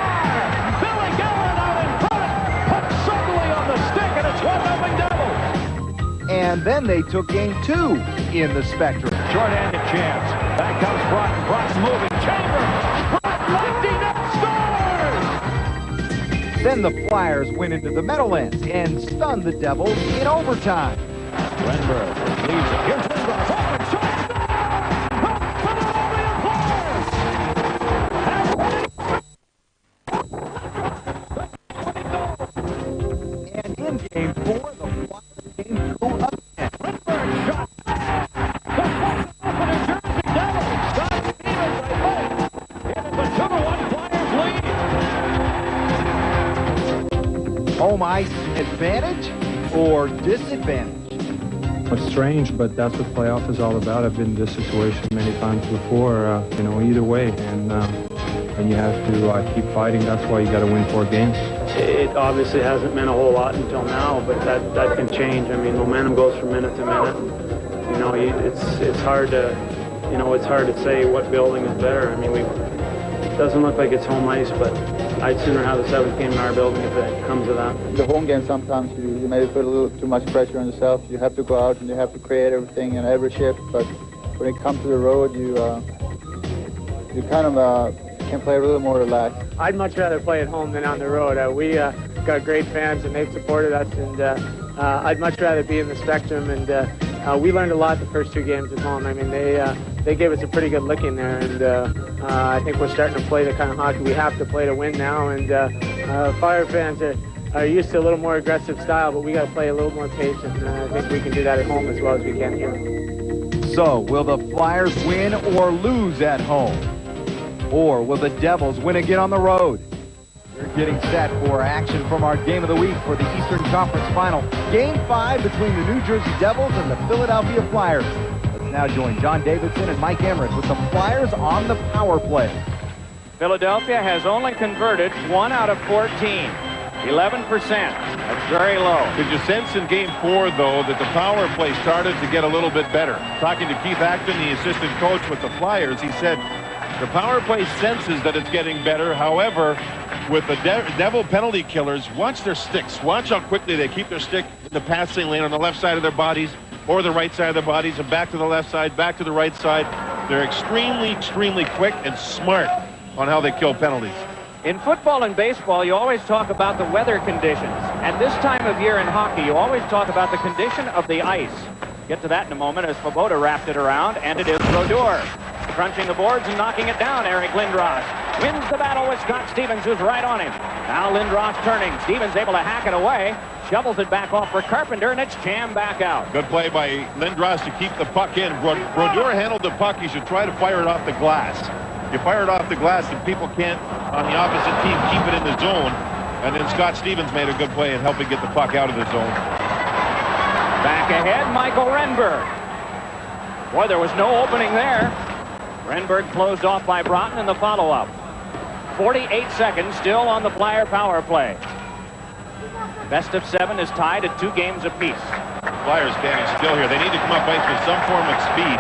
Billy Gillen out in front. Puck suddenly on the stick, and it's 1-0 Devils. And then they took game 2 in the Spectrum. Short-handed chance. Back comes Broughton. Broughton moving. Chambers. Broughton lefty net scores! Then the Flyers went into the Meadowlands and stunned the Devils in overtime. Renberg leaves it. Here's Lindros. Open shot. And in game 4, the Flyers came through again. Renberg shot. The puck off the New Jersey Devils. Scott Stevens right back. And it's a 2-1 Flyers lead. Home ice advantage or disadvantage? It's strange, but that's what playoff is all about. I've been in this situation many times before, either way. And you have to keep fighting. That's why you got to win 4 games. It obviously hasn't meant a whole lot until now, but that can change. I mean, momentum goes from minute to minute. It's hard to, it's hard to say what building is better. I mean, it doesn't look like it's home ice, but I'd sooner have the 7th game in our building if it comes to that. The home game, sometimes you maybe put a little too much pressure on yourself. You have to go out and you have to create everything in every shift. But when it comes to the road, you kind of can play a little more relaxed. I'd much rather play at home than on the road. We got great fans and they've supported us, and I'd much rather be in the Spectrum. And we learned a lot the first 2 games at home. I mean, they gave us a pretty good licking there, and I think we're starting to play the kind of hockey we have to play to win now. And Fire fans are used to a little more aggressive style, but we got to play a little more patient. And I think we can do that at home as well as we can here. So, will the Flyers win or lose at home? Or will the Devils win again on the road? We're getting set for action from our game of the week for the Eastern Conference Final. Game 5 between the New Jersey Devils and the Philadelphia Flyers. Let's now join John Davidson and Mike Emmerich with the Flyers on the power play. Philadelphia has only converted 1 out of 14. 11%. That's very low. Did you sense in game 4, though, that the power play started to get a little bit better? Talking to Keith Acton, the assistant coach with the Flyers, he said the power play senses that it's getting better. However, with the Devil penalty killers, watch their sticks. Watch how quickly they keep their stick in the passing lane on the left side of their bodies or the right side of their bodies, and back to the left side, back to the right side. They're extremely, extremely quick and smart on how they kill penalties. In football and baseball, you always talk about the weather conditions. And this time of year in hockey, you always talk about the condition of the ice. Get to that in a moment as Svoboda wrapped it around, and it is Brodeur. Crunching the boards and knocking it down, Eric Lindros wins the battle with Scott Stevens, who's right on him. Now Lindros turning. Stevens able to hack it away. Shovels it back off for Carpenter, and it's jammed back out. Good play by Lindros to keep the puck in. Brodeur handled the puck. He should try to fire it off the glass. You fire it off the glass, and people can't, on the opposite team, keep it in the zone. And then Scott Stevens made a good play in helping get the puck out of the zone. Back ahead, Michael Renberg. Boy, there was no opening there. Renberg closed off by Broughton in the follow-up. 48 seconds still on the Flyer power play. Best of 7 is tied at 2 games apiece. Flyers standing still here. They need to come up ice with some form of speed.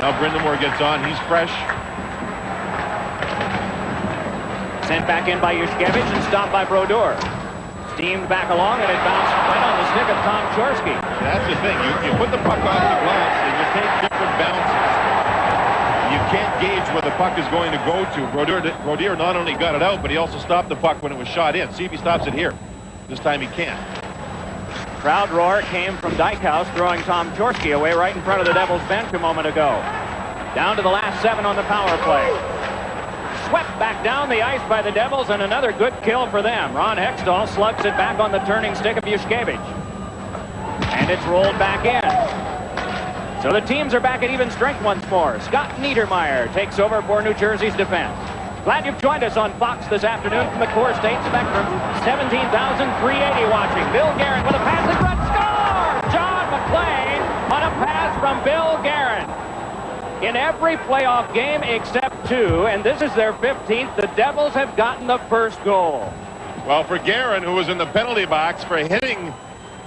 Now Brindamore gets on. He's fresh. Sent back in by Yushkevich and stopped by Brodeur. Steamed back along, and it bounced right on the stick of Tom Chorsky. That's the thing. You put the puck off the glass, and you take different bounces. You can't gauge where the puck is going to go to. Brodeur not only got it out, but he also stopped the puck when it was shot in. See if he stops it here. This time he can't. Crowd roar came from Dykhouse, throwing Tom Chorsky away right in front of the Devils bench a moment ago. Down to the last 7 on the power play. Swept back down the ice by the Devils, and another good kill for them. Ron Hextall slugs it back on the turning stick of Yushkevich. And it's rolled back in. So the teams are back at even strength once more. Scott Niedermayer takes over for New Jersey's defense. Glad you've joined us on Fox this afternoon from the Core State Spectrum. 17,380 watching. Bill Guerin with a pass in front. Score! John McClain on a pass from Bill Guerin. In every playoff game except 2, and this is their 15th, the Devils have gotten the first goal. Well, for Guerin, who was in the penalty box for hitting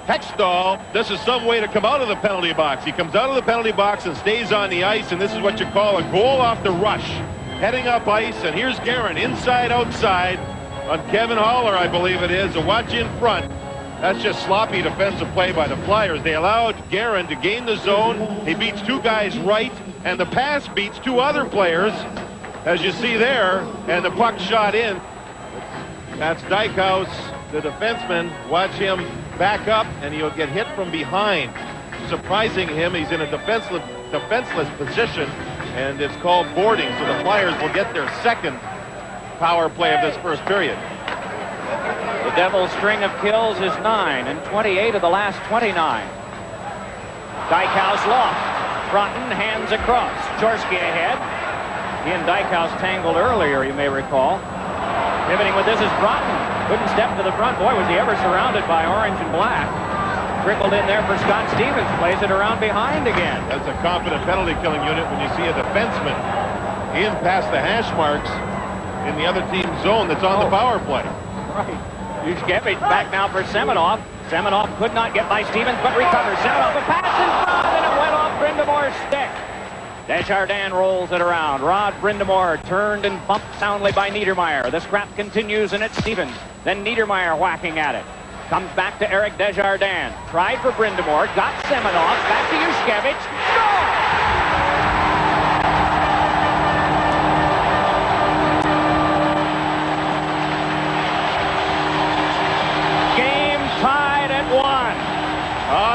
Hextall, this is some way to come out of the penalty box. He comes out of the penalty box and stays on the ice, and this is what you call a goal off the rush. Heading up ice, and here's Guerin inside, outside on Kevin Haller, I believe it is. A watch in front. That's just sloppy defensive play by the Flyers. They allowed Guerin to gain the zone. He beats 2 guys right, and the pass beats 2 other players, as you see there, and the puck shot in. That's Dykhouse, the defenseman. Watch him back up, and he'll get hit from behind. Surprising him, he's in a defenseless position, and it's called boarding, so the Flyers will get their second power play of this first period. The Devils' string of kills is 9 and 28 of the last 29. Dykhouse lost. Broughton hands across. Chorsky ahead. He and Dykhouse tangled earlier, you may recall. Pivoting with this is Broughton. Couldn't step to the front. Boy, was he ever surrounded by orange and black. Trickled in there for Scott Stevens. Plays it around behind again. That's a confident penalty killing unit when you see a defenseman in past the hash marks in the other team's zone that's on the power play. Right. Yushkevich back now for Semenoff. Semenoff could not get by Stevens, but recovers. Semenoff a pass in front, and it went off Brindamore's stick. Desjardins rolls it around. Rod Brindamore turned and bumped soundly by Niedermayer. The scrap continues, and it's Stevens. Then Niedermayer whacking at it. Comes back to Eric Desjardins. Tried for Brindamore. Got Semenoff. Back to Yushkevich. Score!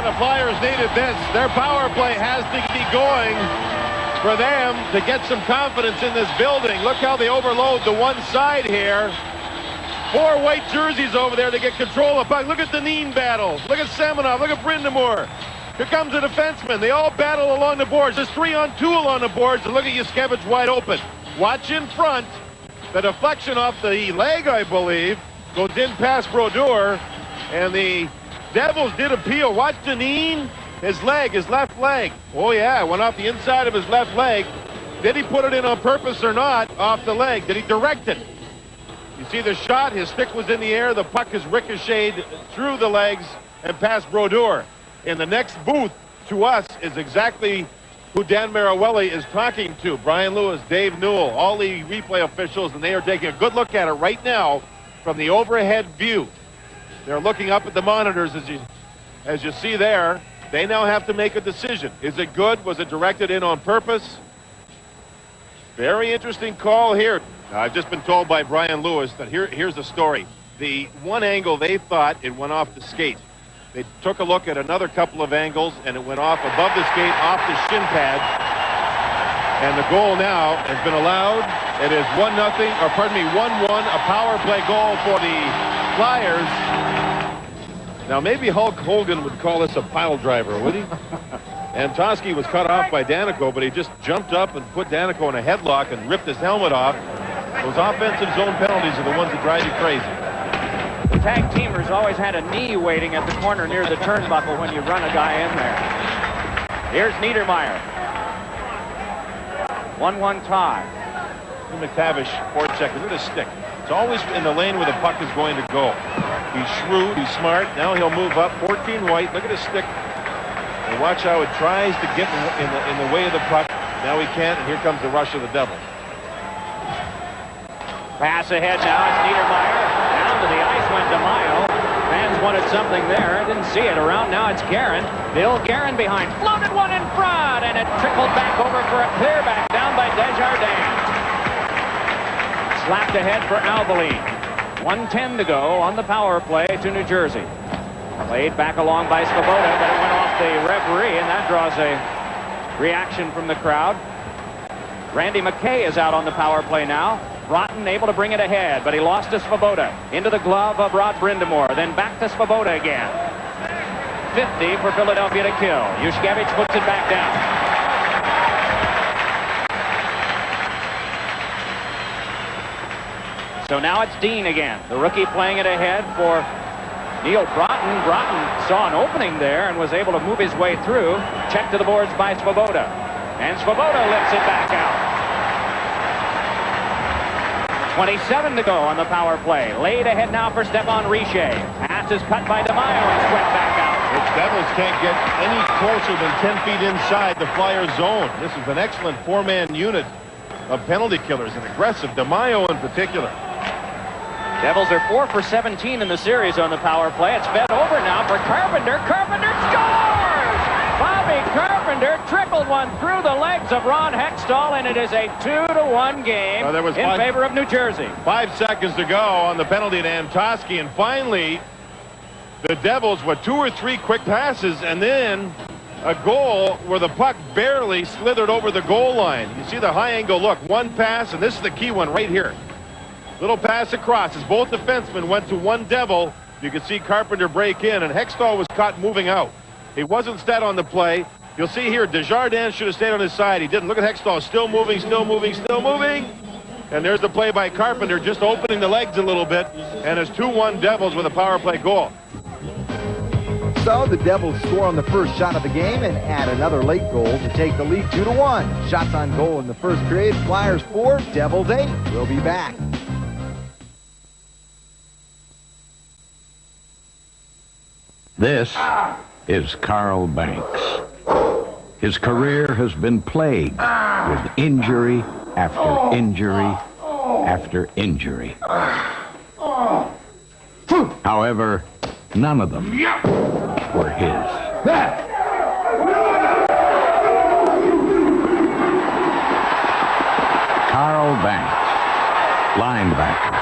The Flyers needed this. Their power play has to be going for them to get some confidence in this building. Look how they overload the one side here. 4 white jerseys over there to get control of the puck. Look at the Neen battle. Look at Semenoff. Look at Brindamore. Here comes a defenseman. They all battle along the boards. There's 3-on-2 along the boards. And look at Yushkevich wide open. Watch in front. The deflection off the leg, I believe, goes in past Brodeur. And the Devils did appeal. Watch Deneen. His left leg. Oh, yeah, it went off the inside of his left leg. Did he put it in on purpose or not? Off the leg. Did he direct it? You see the shot. His stick was in the air. The puck is ricocheted through the legs and past Brodeur. In the next booth to us is exactly who Dan Marawelli is talking to. Brian Lewis, Dave Newell, all the replay officials, and they are taking a good look at it right now from the overhead view. They're looking up at the monitors as you see there. They now have to make a decision. Is it good? Was it directed in on purpose? Very interesting call here. I've just been told by Brian Lewis that here's the story. The one angle they thought it went off the skate. They took a look at another couple of angles, and it went off above the skate, off the shin pad. And the goal now has been allowed. It is 1-1, a power play goal for the Flyers. Now, maybe Hulk Hogan would call this a pile driver, would he? And Toski was cut off by Danico, but he just jumped up and put Danico in a headlock and ripped his helmet off. Those offensive zone penalties are the ones that drive you crazy. The tag teamers always had a knee waiting at the corner near the turnbuckle when you run a guy in there. Here's Niedermayer. 1-1 tie. McTavish, forecheck. Look at his stick. It's always in the lane where the puck is going to go. He's shrewd. He's smart. Now he'll move up. 14 White. Look at his stick. And watch how it tries to get in the way of the puck. Now he can't, and here comes the rush of the Devils. Pass ahead now. It's Niedermeyer. Down to the ice went DeMaio. Fans wanted something there. Didn't see it around. Now it's Guerin. Bill Guerin behind. Floated one in front, and it trickled back over for a clear back down by Desjardins. Slapped ahead for Albaline. 1:10 to go on the power play to New Jersey. Played back along by Svoboda, but it went off the referee, and that draws a reaction from the crowd. Randy McKay is out on the power play now. Broughton able to bring it ahead, but he lost to Svoboda. Into the glove of Rod Brindamore, then back to Svoboda again. 50 for Philadelphia to kill. Yushkevich puts it back down. So now it's Dean again. The rookie playing it ahead for Neil Broughton. Broughton saw an opening there and was able to move his way through. Checked to the boards by Svoboda. And Svoboda lifts it back out. 27 to go on the power play. Laid ahead now for Stephane Richer. Pass is cut by DeMaio and swept back out. The Devils can't get any closer than 10 feet inside the Flyers' zone. This is an excellent four-man unit of penalty killers, and aggressive. DeMaio in particular. Devils are 4 for 17 in the series on the power play. It's fed over now for Carpenter. Carpenter scores! Bobby Carpenter trickled one through the legs of Ron Hextall, and it is a 2-1 game in favor of New Jersey. 5 seconds to go on the penalty to Antosky, and finally the Devils with 2 or 3 quick passes, and then a goal where the puck barely slithered over the goal line. You see the high angle look. One pass, and this is the key one right here. Little pass across as both defensemen went to one Devil. You could see Carpenter break in, and Hextall was caught moving out. He wasn't stead on the play. You'll see here, Desjardins should have stayed on his side. He didn't. Look at Hextall, still moving, still moving, still moving. And there's the play by Carpenter, just opening the legs a little bit. And it's 2-1 Devils with a power play goal. So the Devils score on the first shot of the game and add another late goal to take the lead 2-1. Shots on goal in the first period. Flyers 4, Devils 8. We'll be back. This is Carl Banks. His career has been plagued with injury after injury after injury. However, none of them were his. Carl Banks, linebacker,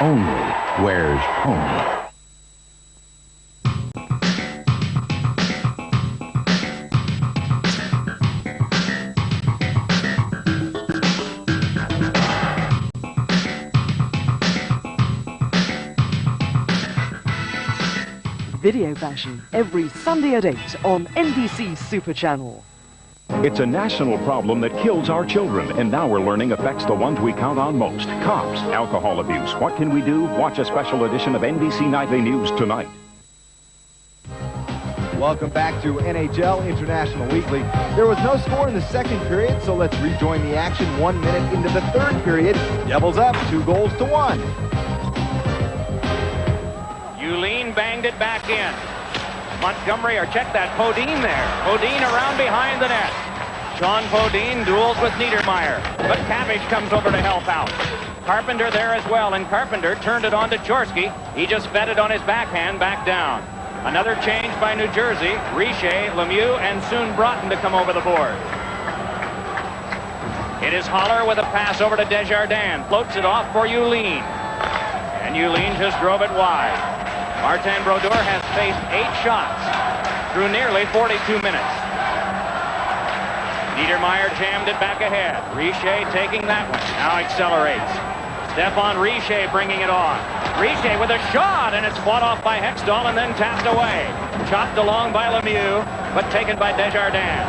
only wears pony. Video Fashion, every Sunday at 8 on NBC Super Channel. It's a national problem that kills our children, and now we're learning affects the ones we count on most. Cops, alcohol abuse. What can we do? Watch a special edition of NBC Nightly News tonight. Welcome back to NHL International Weekly. There was no score in the second period, so let's rejoin the action 1 minute into the third period. Devils up 2-1. Uline banged it back in. Montgomery, or check that, Podine there. Podine around behind the net. Sean Podine duels with Niedermeyer, but Cabbage comes over to help out. Carpenter there as well, and Carpenter turned it on to Chorsky. He just fed it on his backhand back down. Another change by New Jersey. Richer, Lemieux, and soon Broughton to come over the board. It is Holler with a pass over to Desjardins. Floats it off for Uline. And Uline just drove it wide. Martin Brodeur has faced 8 shots through nearly 42 minutes. Niedermeyer jammed it back ahead. Richer taking that one. Now accelerates. Stephane Richer bringing it on. Richer with a shot, and it's fought off by Hextall and then tapped away. Chopped along by Lemieux, but taken by Desjardins.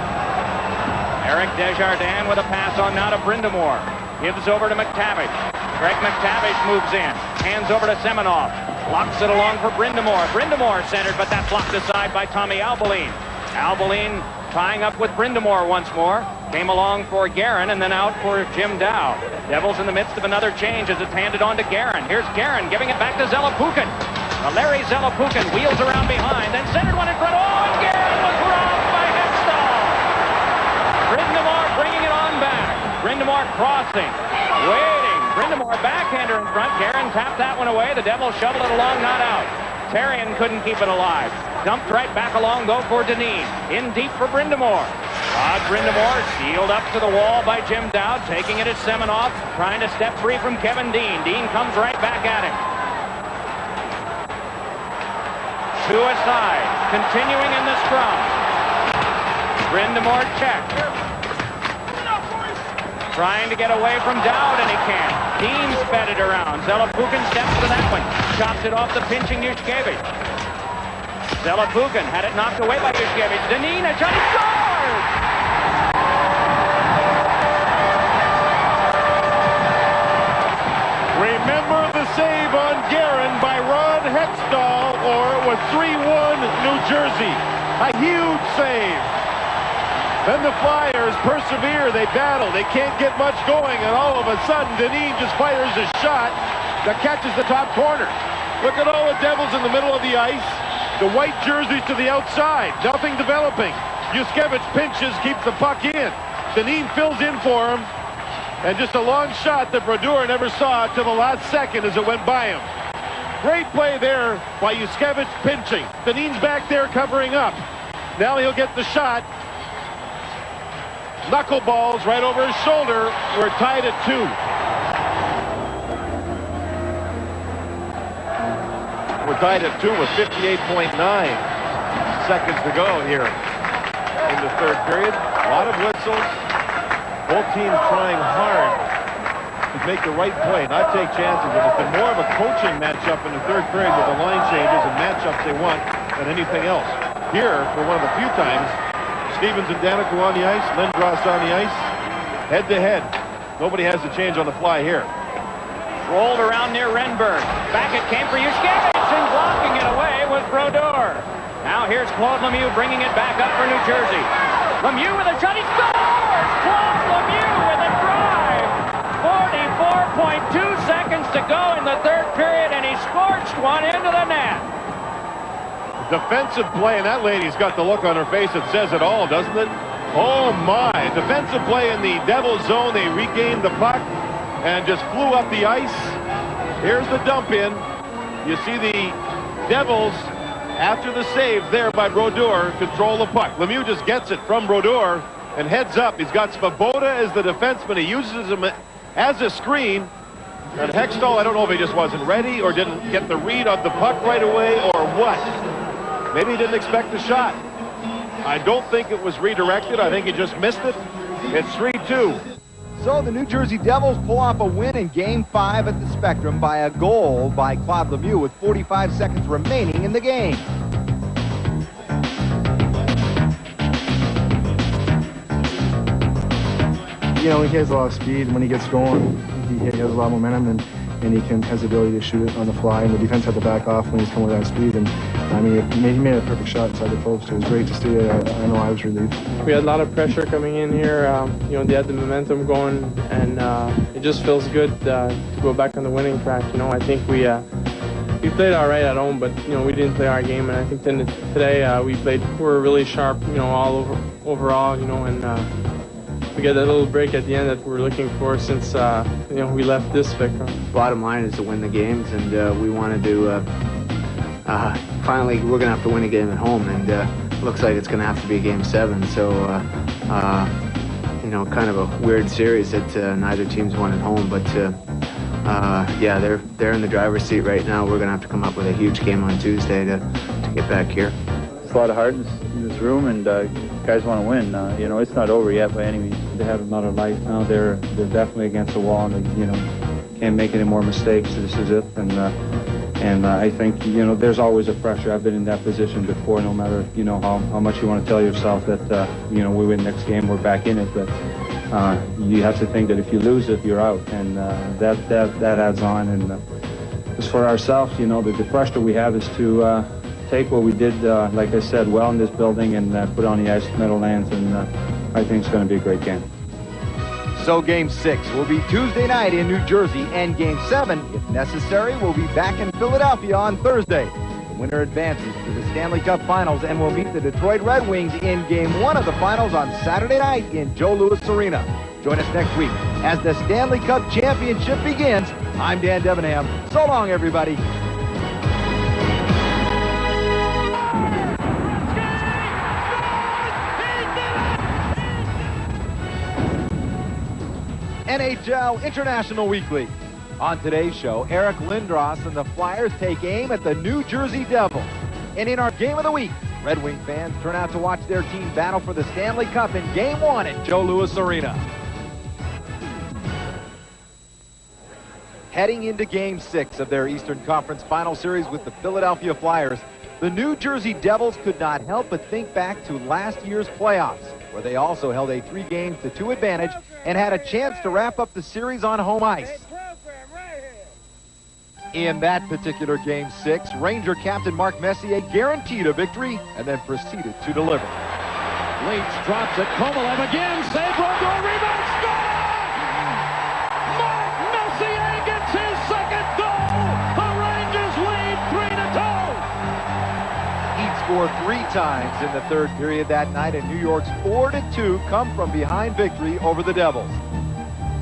Eric Desjardins with a pass on now to Brindamore. Gives over to McTavish. Greg McTavish moves in. Hands over to Semenoff. Locks it along for Brindamore. Brindamore centered, but that's locked aside by Tommy Albaline. Albaline tying up with Brindamore once more. Came along for Guerin and then out for Jim Dow. Devils in the midst of another change as it's handed on to Guerin. Here's Guerin giving it back to Zelepukin. Larry Zelepukin wheels around behind, then centered one in front. Oh, and Guerin was robbed by Hextall. Brind'Amour bringing it on back. Brind'Amour crossing, waiting. Brind'Amour backhander in front. Guerin tapped that one away. The Devils shovel it along, not out. Therrien couldn't keep it alive. Dumped right back along, go for Dineen. In deep for Brind'Amour. Rod Brind'Amour sealed up to the wall by Jim Dowd, taking it at Semenoff, trying to step free from Kevin Dean. Dean comes right back at him. Two aside, continuing in the scrum. Brind'Amour check. Trying to get away from Dowd, and he can't. Dean sped it around. Zelepukin steps to that one. Chops it off the pinching Yushkevich. Zelepukin had it knocked away by Yushkevich. Dineen, a shot, he scores! Remember the save on Guerin by Ron Hextall, or it was 3-1 New Jersey. A huge save. Then the Flyers persevere, they battle, they can't get much going, and all of a sudden Dineen just fires a shot that catches the top corner. Look at all the Devils in the middle of the ice, the white jerseys to the outside, nothing developing. Yushkevich pinches, keeps the puck in. Dineen fills in for him, and just a long shot that Brodeur never saw till the last second as it went by him. Great play there by Yushkevich pinching. Dineen's back there covering up. Now he'll get the shot. Knuckleballs right over his shoulder. We're tied at 2. We're tied at 2 with 58.9 seconds to go here in the third period. A lot of whistles. Both teams trying hard to make the right play, not take chances. And it's been more of a coaching matchup in the third period with the line changes and matchups they want than anything else. Here, for one of the few times, Stevens and Danica on the ice, Lindros on the ice, head-to-head. Nobody has to change on the fly here. Rolled around near Renberg. Back it came for Yushkevich, and blocking it away was Brodeur. Now here's Claude Lemieux bringing it back up for New Jersey. Lemieux with a shot, he scores! Claude Lemieux with a drive! 44.2 seconds to go in the third period, and he scorched one into the net. Defensive play, and that lady's got the look on her face that says it all, doesn't it? Oh my, defensive play in the Devils zone. They regained the puck and just flew up the ice. Here's the dump in. You see the Devils, after the save there by Brodeur, control the puck. Lemieux just gets it from Brodeur and heads up. He's got Svoboda as the defenseman. He uses him as a screen. And Hextall, I don't know if he just wasn't ready or didn't get the read on the puck right away or what. Maybe he didn't expect the shot. I don't think it was redirected. I think he just missed it. It's 3-2. So the New Jersey Devils pull off a win in Game 5 at the Spectrum by a goal by Claude Lemieux with 45 seconds remaining in the game. You know, he has a lot of speed. When he gets going, he has a lot of momentum, and he has the ability to shoot it on the fly, and the defense had to back off when he's coming with that speed. And I mean, he made a perfect shot inside the post. It was great to see it. I know I was relieved. We had a lot of pressure coming in here. You know, they had the momentum going, and it just feels good to go back on the winning track. You know, I think we played all right at home, but you know, we didn't play our game. And I think today we were really sharp. You know, all overall. You know, and we got that little break at the end that we were looking for since you know, we left this Spectrum. Bottom line is to win the games, and we wanted to. Finally, we're going to have to win a game at home, and looks like it's going to have to be Game 7. So, you know, kind of a weird series that neither team's won at home. But yeah, they're in the driver's seat right now. We're going to have to come up with a huge game on Tuesday to get back here. There's a lot of heart in this room, and guys want to win. You know, it's not over yet by any means. They have another life now. They're definitely against the wall, and they, you know, can't make any more mistakes. This is it, and I think, you know, there's always a pressure. I've been in that position before. No matter, you know, how much you want to tell yourself that you know, we win next game, we're back in it, but you have to think that if you lose it, you're out, and that adds on. And as for ourselves, you know, the pressure we have is to take what we did, like I said, well in this building, and put on the ice at Meadowlands, and I think it's going to be a great game. So Game 6 will be Tuesday night in New Jersey, and Game 7, if necessary, will be back in Philadelphia on Thursday. The winner advances to the Stanley Cup Finals and will meet the Detroit Red Wings in Game 1 of the Finals on Saturday night in Joe Louis Arena. Join us next week as the Stanley Cup Championship begins. I'm Dan Debenham. So long, everybody. NHL International Weekly. On today's show, Eric Lindros and the Flyers take aim at the New Jersey Devils. And in our Game of the Week, Red Wing fans turn out to watch their team battle for the Stanley Cup in Game 1 at Joe Louis Arena. Heading into Game 6 of their Eastern Conference Final Series with the Philadelphia Flyers, the New Jersey Devils could not help but think back to last year's playoffs, where they also held a 3-2 advantage and had a chance to wrap up the series on home ice. In that particular Game 6, Ranger captain Mark Messier guaranteed a victory and then proceeded to deliver. Leach drops it. Kovalev again. Save. Brodeur. Rebound. Score! Mark Messier gets his second goal. The Rangers lead 3-2. He'd scored 3 times in the third period that night, and New York's 4-2 come from behind victory over the Devils.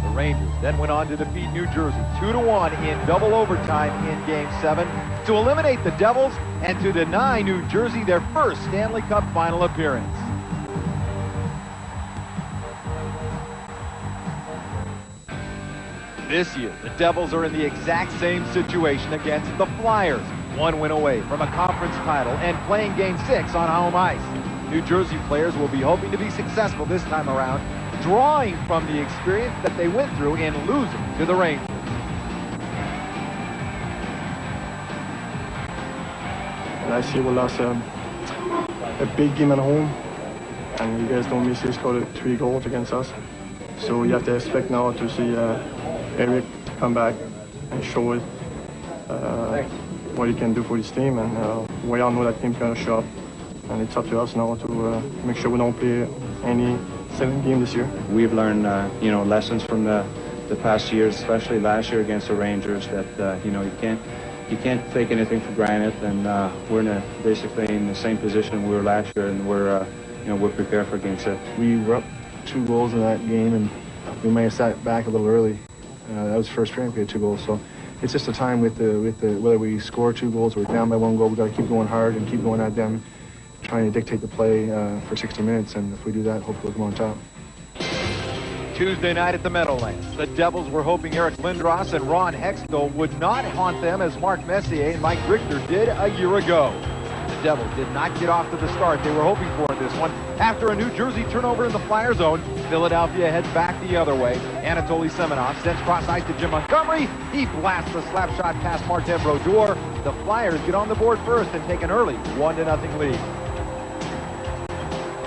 The Rangers then went on to defeat New Jersey 2-1 in double overtime in Game 7 to eliminate the Devils and to deny New Jersey their first Stanley Cup final appearance. This year, the Devils are in the exact same situation against the Flyers. 1 win away from a conference title and playing Game 6 on home ice. New Jersey players will be hoping to be successful this time around, drawing from the experience that they went through in losing to the Rangers. Last year we lost a big game at home, and you guys don't miss, he scored 3 goals against us. So you have to expect now to see Eric come back and show it, what he can do for his team, and we all know that team's going to show up, and it's up to us now to make sure we don't play any 7th game this year. We've learned, lessons from the past years, especially last year against the Rangers, that you can't take anything for granted, and we're basically in the same position we were last year, and we're prepared for Game 6. We were up 2 goals in that game, and we may have sat back a little early. That was the first period we had 2 goals, so it's just a time with the whether we score 2 goals or we're down by 1 goal, we got to keep going hard and keep going at them, trying to dictate the play for 60 minutes, and if we do that, hopefully we'll come on top. Tuesday night at the Meadowlands, the Devils were hoping Eric Lindros and Ron Hextall would not haunt them as Mark Messier and Mike Richter did a year ago. The Devils did not get off to the start they were hoping for in this one. After a New Jersey turnover in the Flyer zone, Philadelphia heads back the other way. Anatoly Semenov sends cross ice to Jim Montgomery. He blasts the slap shot past Martin Brodeur. The Flyers get on the board first and take an early 1-0 lead.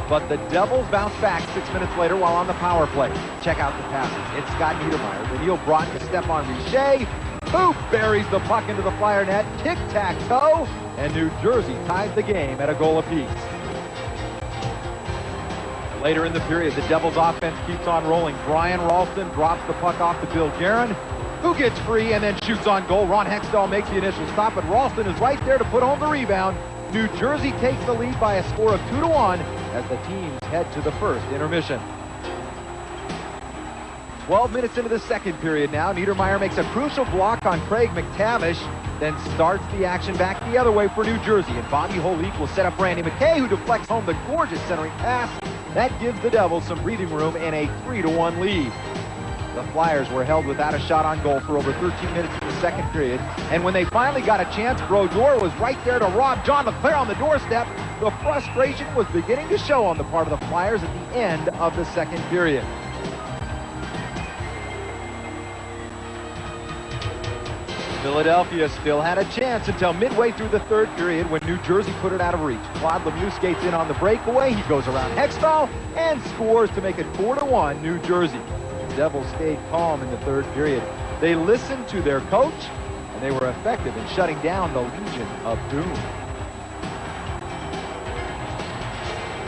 But the Devils bounce back 6 minutes later while on the power play. Check out the passes. It's Scott Niedermayer, Daniil Broughton to Stephane Richer, who buries the puck into the Flyer net. Tic-tac-toe, and New Jersey ties the game at a goal apiece. Later in the period, the Devils' offense keeps on rolling. Brian Ralston drops the puck off to Bill Guerin, who gets free and then shoots on goal. Ron Hextall makes the initial stop, but Ralston is right there to put home the rebound. New Jersey takes the lead by a score of 2-1 as the teams head to the first intermission. 12 minutes into the second period now, Niedermayer makes a crucial block on Craig McTavish, then starts the action back the other way for New Jersey. And Bobby Holik will set up Randy McKay, who deflects home the gorgeous centering pass. That gives the Devils some breathing room and a 3-1 lead. The Flyers were held without a shot on goal for over 13 minutes in the second period. And when they finally got a chance, Brodeur was right there to rob John LeClaire on the doorstep. The frustration was beginning to show on the part of the Flyers at the end of the second period. Philadelphia still had a chance until midway through the third period when New Jersey put it out of reach. Claude Lemieux skates in on the breakaway. He goes around Hextall and scores to make it 4-1 New Jersey. The Devils stayed calm in the third period. They listened to their coach, and they were effective in shutting down the Legion of Doom.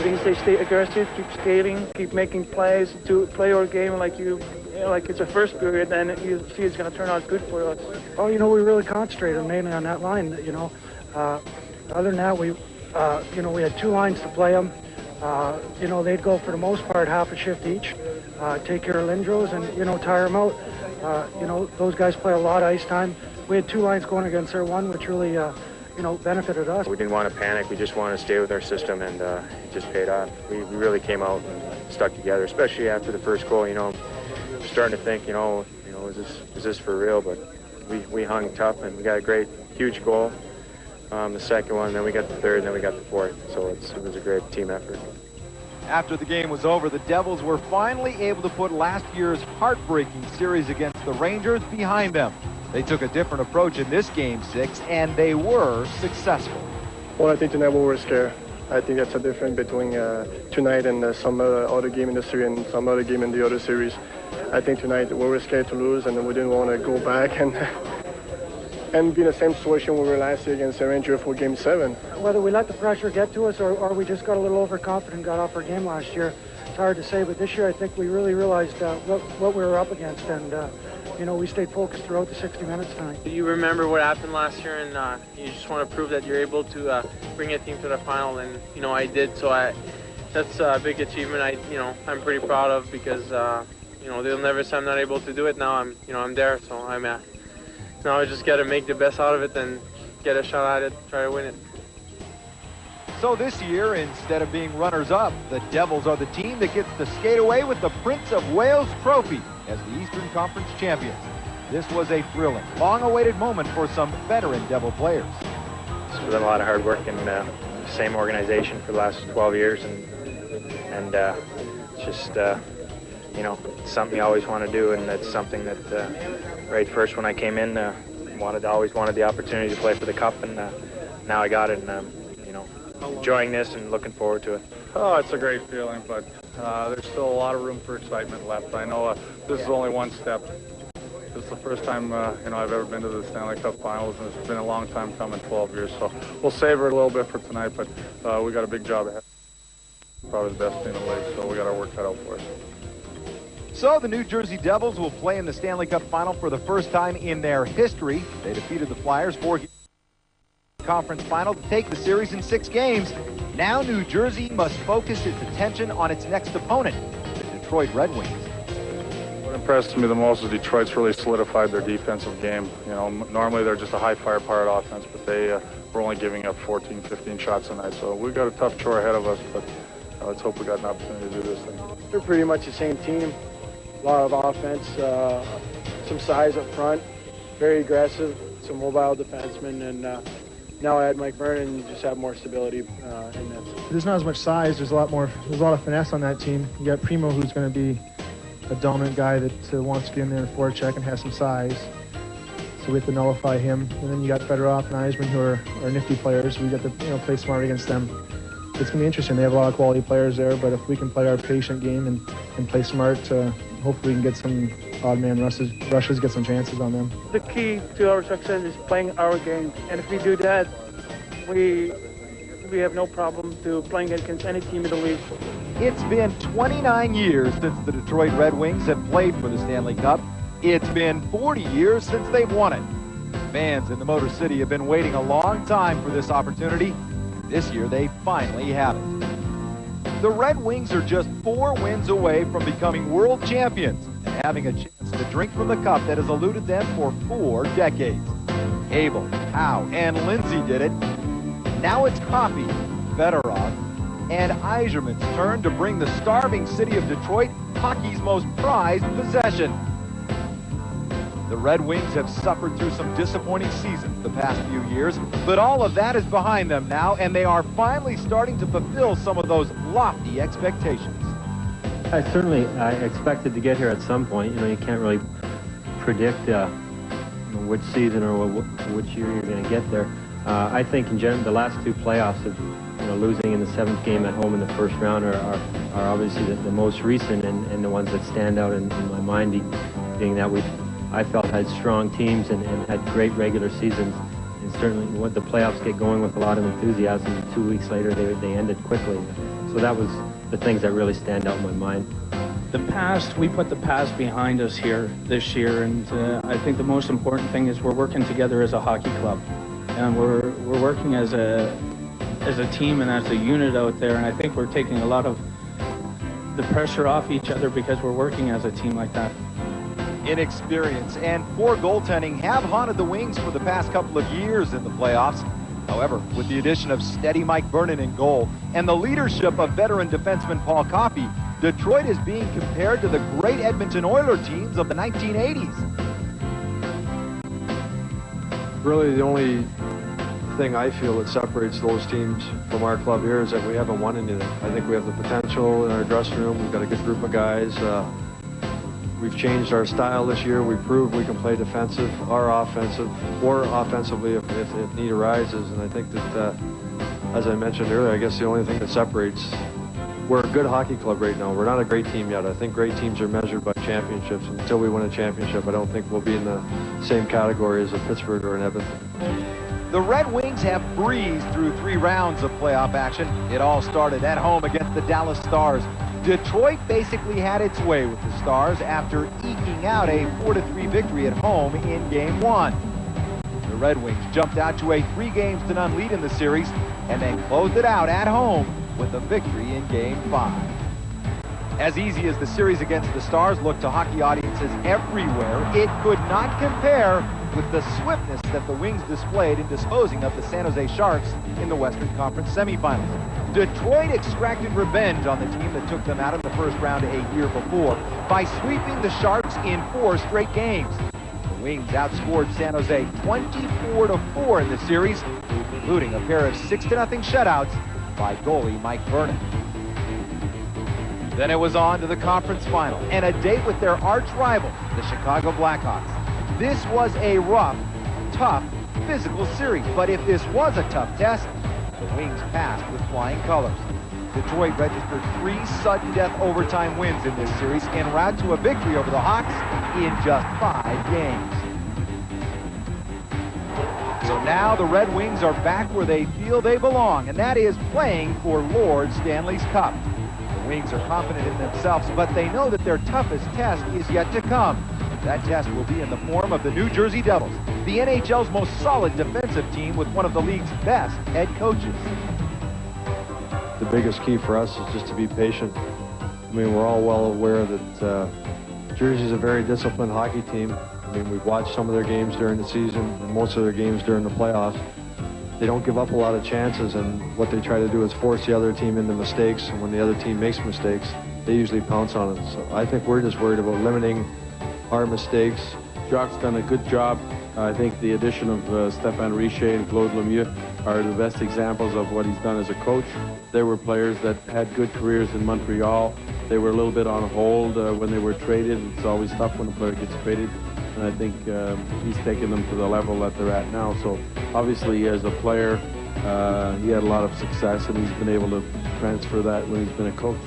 We say stay aggressive, keep skating, keep making plays, to play our game like like it's a first period, then you see it's going to turn out good for us. Oh, we really concentrated mainly on that line. Other than that, we had 2 lines to play them. They'd go for the most part half a shift each, take care of Lindros and tire them out. Those guys play a lot of ice time. We had 2 lines going against their one, which really benefited us. We didn't want to panic. We just wanted to stay with our system, and it just paid off. We really came out and stuck together, especially after the first goal. Starting to think, is this for real? But we hung tough, and we got a great, huge goal. The second one, then we got the third, and then we got the fourth. So it was a great team effort. After the game was over, the Devils were finally able to put last year's heartbreaking series against the Rangers behind them. They took a different approach in this Game 6, and they were successful. Well, I think tonight we were scared. I think that's a difference between tonight and some other game in the series and some other game in the other series. I think tonight we were scared to lose, and we didn't want to go back and be in the same situation we were last year against the Rangers for Game 7. Whether we let the pressure get to us or we just got a little overconfident and got off our game last year, it's hard to say. But this year I think we really realized what we were up against, and we stayed focused throughout the 60 minutes tonight. You remember what happened last year, and you just want to prove that you're able to bring a team to the final, and I did. So that's a big achievement. I'm pretty proud of, because they'll never say I'm not able to do it. Now I'm there, so now I just got to make the best out of it and get a shot at it, try to win it. So this year, instead of being runners-up, the Devils are the team that gets to skate away with the Prince of Wales trophy as the Eastern Conference champions. This was a thrilling, long-awaited moment for some veteran Devil players. It's been a lot of hard work in the same organization for the last 12 years, and it's just it's something you always want to do, and it's something that right first when I came in, always wanted the opportunity to play for the Cup, and now I got it, and enjoying this and looking forward to it. Oh, it's a great feeling, but there's still a lot of room for excitement left. I know this is only one step. This is the first time I've ever been to the Stanley Cup Finals, and it's been a long time coming, 12 years. So we'll savor it a little bit for tonight, but we got a big job ahead. Probably the best team in the league, so we got our work cut out for us. So the New Jersey Devils will play in the Stanley Cup Final for the first time in their history. They defeated the Flyers 4 conference final to take the series in 6 games. Now New Jersey must focus its attention on its next opponent, the Detroit Red Wings. What impressed me the most is Detroit's really solidified their defensive game. Normally they're just a high firepower offense, but they were only giving up 14, 15 shots a night. So we've got a tough chore ahead of us, but let's hope we got an opportunity to do this thing. They're pretty much the same team. A lot of offense, some size up front, very aggressive, some mobile defensemen, and now I had Mike Vernon, you just have more stability in this. There's not as much size. There's a lot of finesse on that team. You got Primo, who's going to be a dominant guy that wants to get in there and forecheck and has some size. So we have to nullify him. And then you got Fedorov and Eisman, who are nifty players. We got to play smart against them. It's going to be interesting. They have a lot of quality players there, but if we can play our patient game and play smart, hopefully we can get some odd man rushes, get some chances on them. The key to our success is playing our game, and if we do that, we have no problem to playing against any team in the league. It's been 29 years since the Detroit Red Wings have played for the Stanley Cup. It's been 40 years since they've won it. Fans in the Motor City have been waiting a long time for this opportunity. This year, they finally have it. The Red Wings are just 4 wins away from becoming world champions and having a chance to drink from the cup that has eluded them for 4 decades. Abel, Howe, and Lindsay did it. Now it's Coffey, Fedorov, and Yzerman's turn to bring the starving city of Detroit hockey's most prized possession. The Red Wings have suffered through some disappointing seasons the past few years, but all of that is behind them now, and they are finally starting to fulfill some of those lofty expectations. I expected to get here at some point. You can't really predict which season or which year you're going to get there. I think in general, the last 2 playoffs of losing in the 7th game at home in the first round are obviously the most recent and the ones that stand out in my mind, being that I felt had strong teams and had great regular seasons, and certainly when the playoffs get going with a lot of enthusiasm, 2 weeks later they ended quickly. So that was the things that really stand out in my mind. The past, we put the past behind us here this year, and I think the most important thing is we're working together as a hockey club, and we're working as a team and as a unit out there, and I think we're taking a lot of the pressure off each other because we're working as a team like that. Inexperience and poor goaltending have haunted the Wings for the past couple of years in the playoffs. However, with the addition of steady Mike Vernon in goal and the leadership of veteran defenseman Paul Coffey, Detroit is being compared to the great Edmonton Oilers teams of the 1980s. Really, the only thing I feel that separates those teams from our club here is that we haven't won anything. I think we have the potential in our dressing room. We've got a good group of guys. We've changed our style this year. We proved we can play defensive or offensive, or offensively if need arises. And I think that, as I mentioned earlier, I guess the only thing that separates, we're a good hockey club right now. We're not a great team yet. I think great teams are measured by championships. Until we win a championship, I don't think we'll be in the same category as a Pittsburgh or an Edmonton. The Red Wings have breezed through 3 rounds of playoff action. It all started at home against the Dallas Stars. Detroit basically had its way with the Stars after eking out a 4-3 victory at home in Game 1. The Red Wings jumped out to a 3-0 lead in the series and then closed it out at home with a victory in Game 5. As easy as the series against the Stars looked to hockey audiences everywhere, it could not compare with the swiftness that the Wings displayed in disposing of the San Jose Sharks in the Western Conference semifinals. Detroit extracted revenge on the team that took them out of the first round a year before by sweeping the Sharks in 4 straight games. The Wings outscored San Jose 24-4 in the series, including a pair of 6-0 shutouts by goalie Mike Vernon. Then it was on to the conference final and a date with their arch rival, the Chicago Blackhawks. This was a rough, tough, physical series, but if this was a tough test, the Wings passed with flying colors. Detroit registered 3 sudden death overtime wins in this series en route to a victory over the Hawks in just 5 games. So now the Red Wings are back where they feel they belong, and that is playing for Lord Stanley's Cup. The Wings are confident in themselves, but they know that their toughest test is yet to come. That test will be in the form of the New Jersey Devils, the NHL's most solid defensive team with one of the league's best head coaches. The biggest key for us is just to be patient. I mean, we're all well aware that Jersey's a very disciplined hockey team. I mean, we've watched some of their games during the season and most of their games during the playoffs. They don't give up a lot of chances, and what they try to do is force the other team into mistakes, and when the other team makes mistakes, they usually pounce on it. So I think we're just worried about limiting our mistakes. Jacques done a good job. I think the addition of Stéphane Richer and Claude Lemieux are the best examples of what he's done as a coach. They were players that had good careers in Montreal. They were a little bit on hold when they were traded. It's always tough when a player gets traded. And I think he's taken them to the level that they're at now. So obviously as a player, he had a lot of success, and he's been able to transfer that when he's been a coach.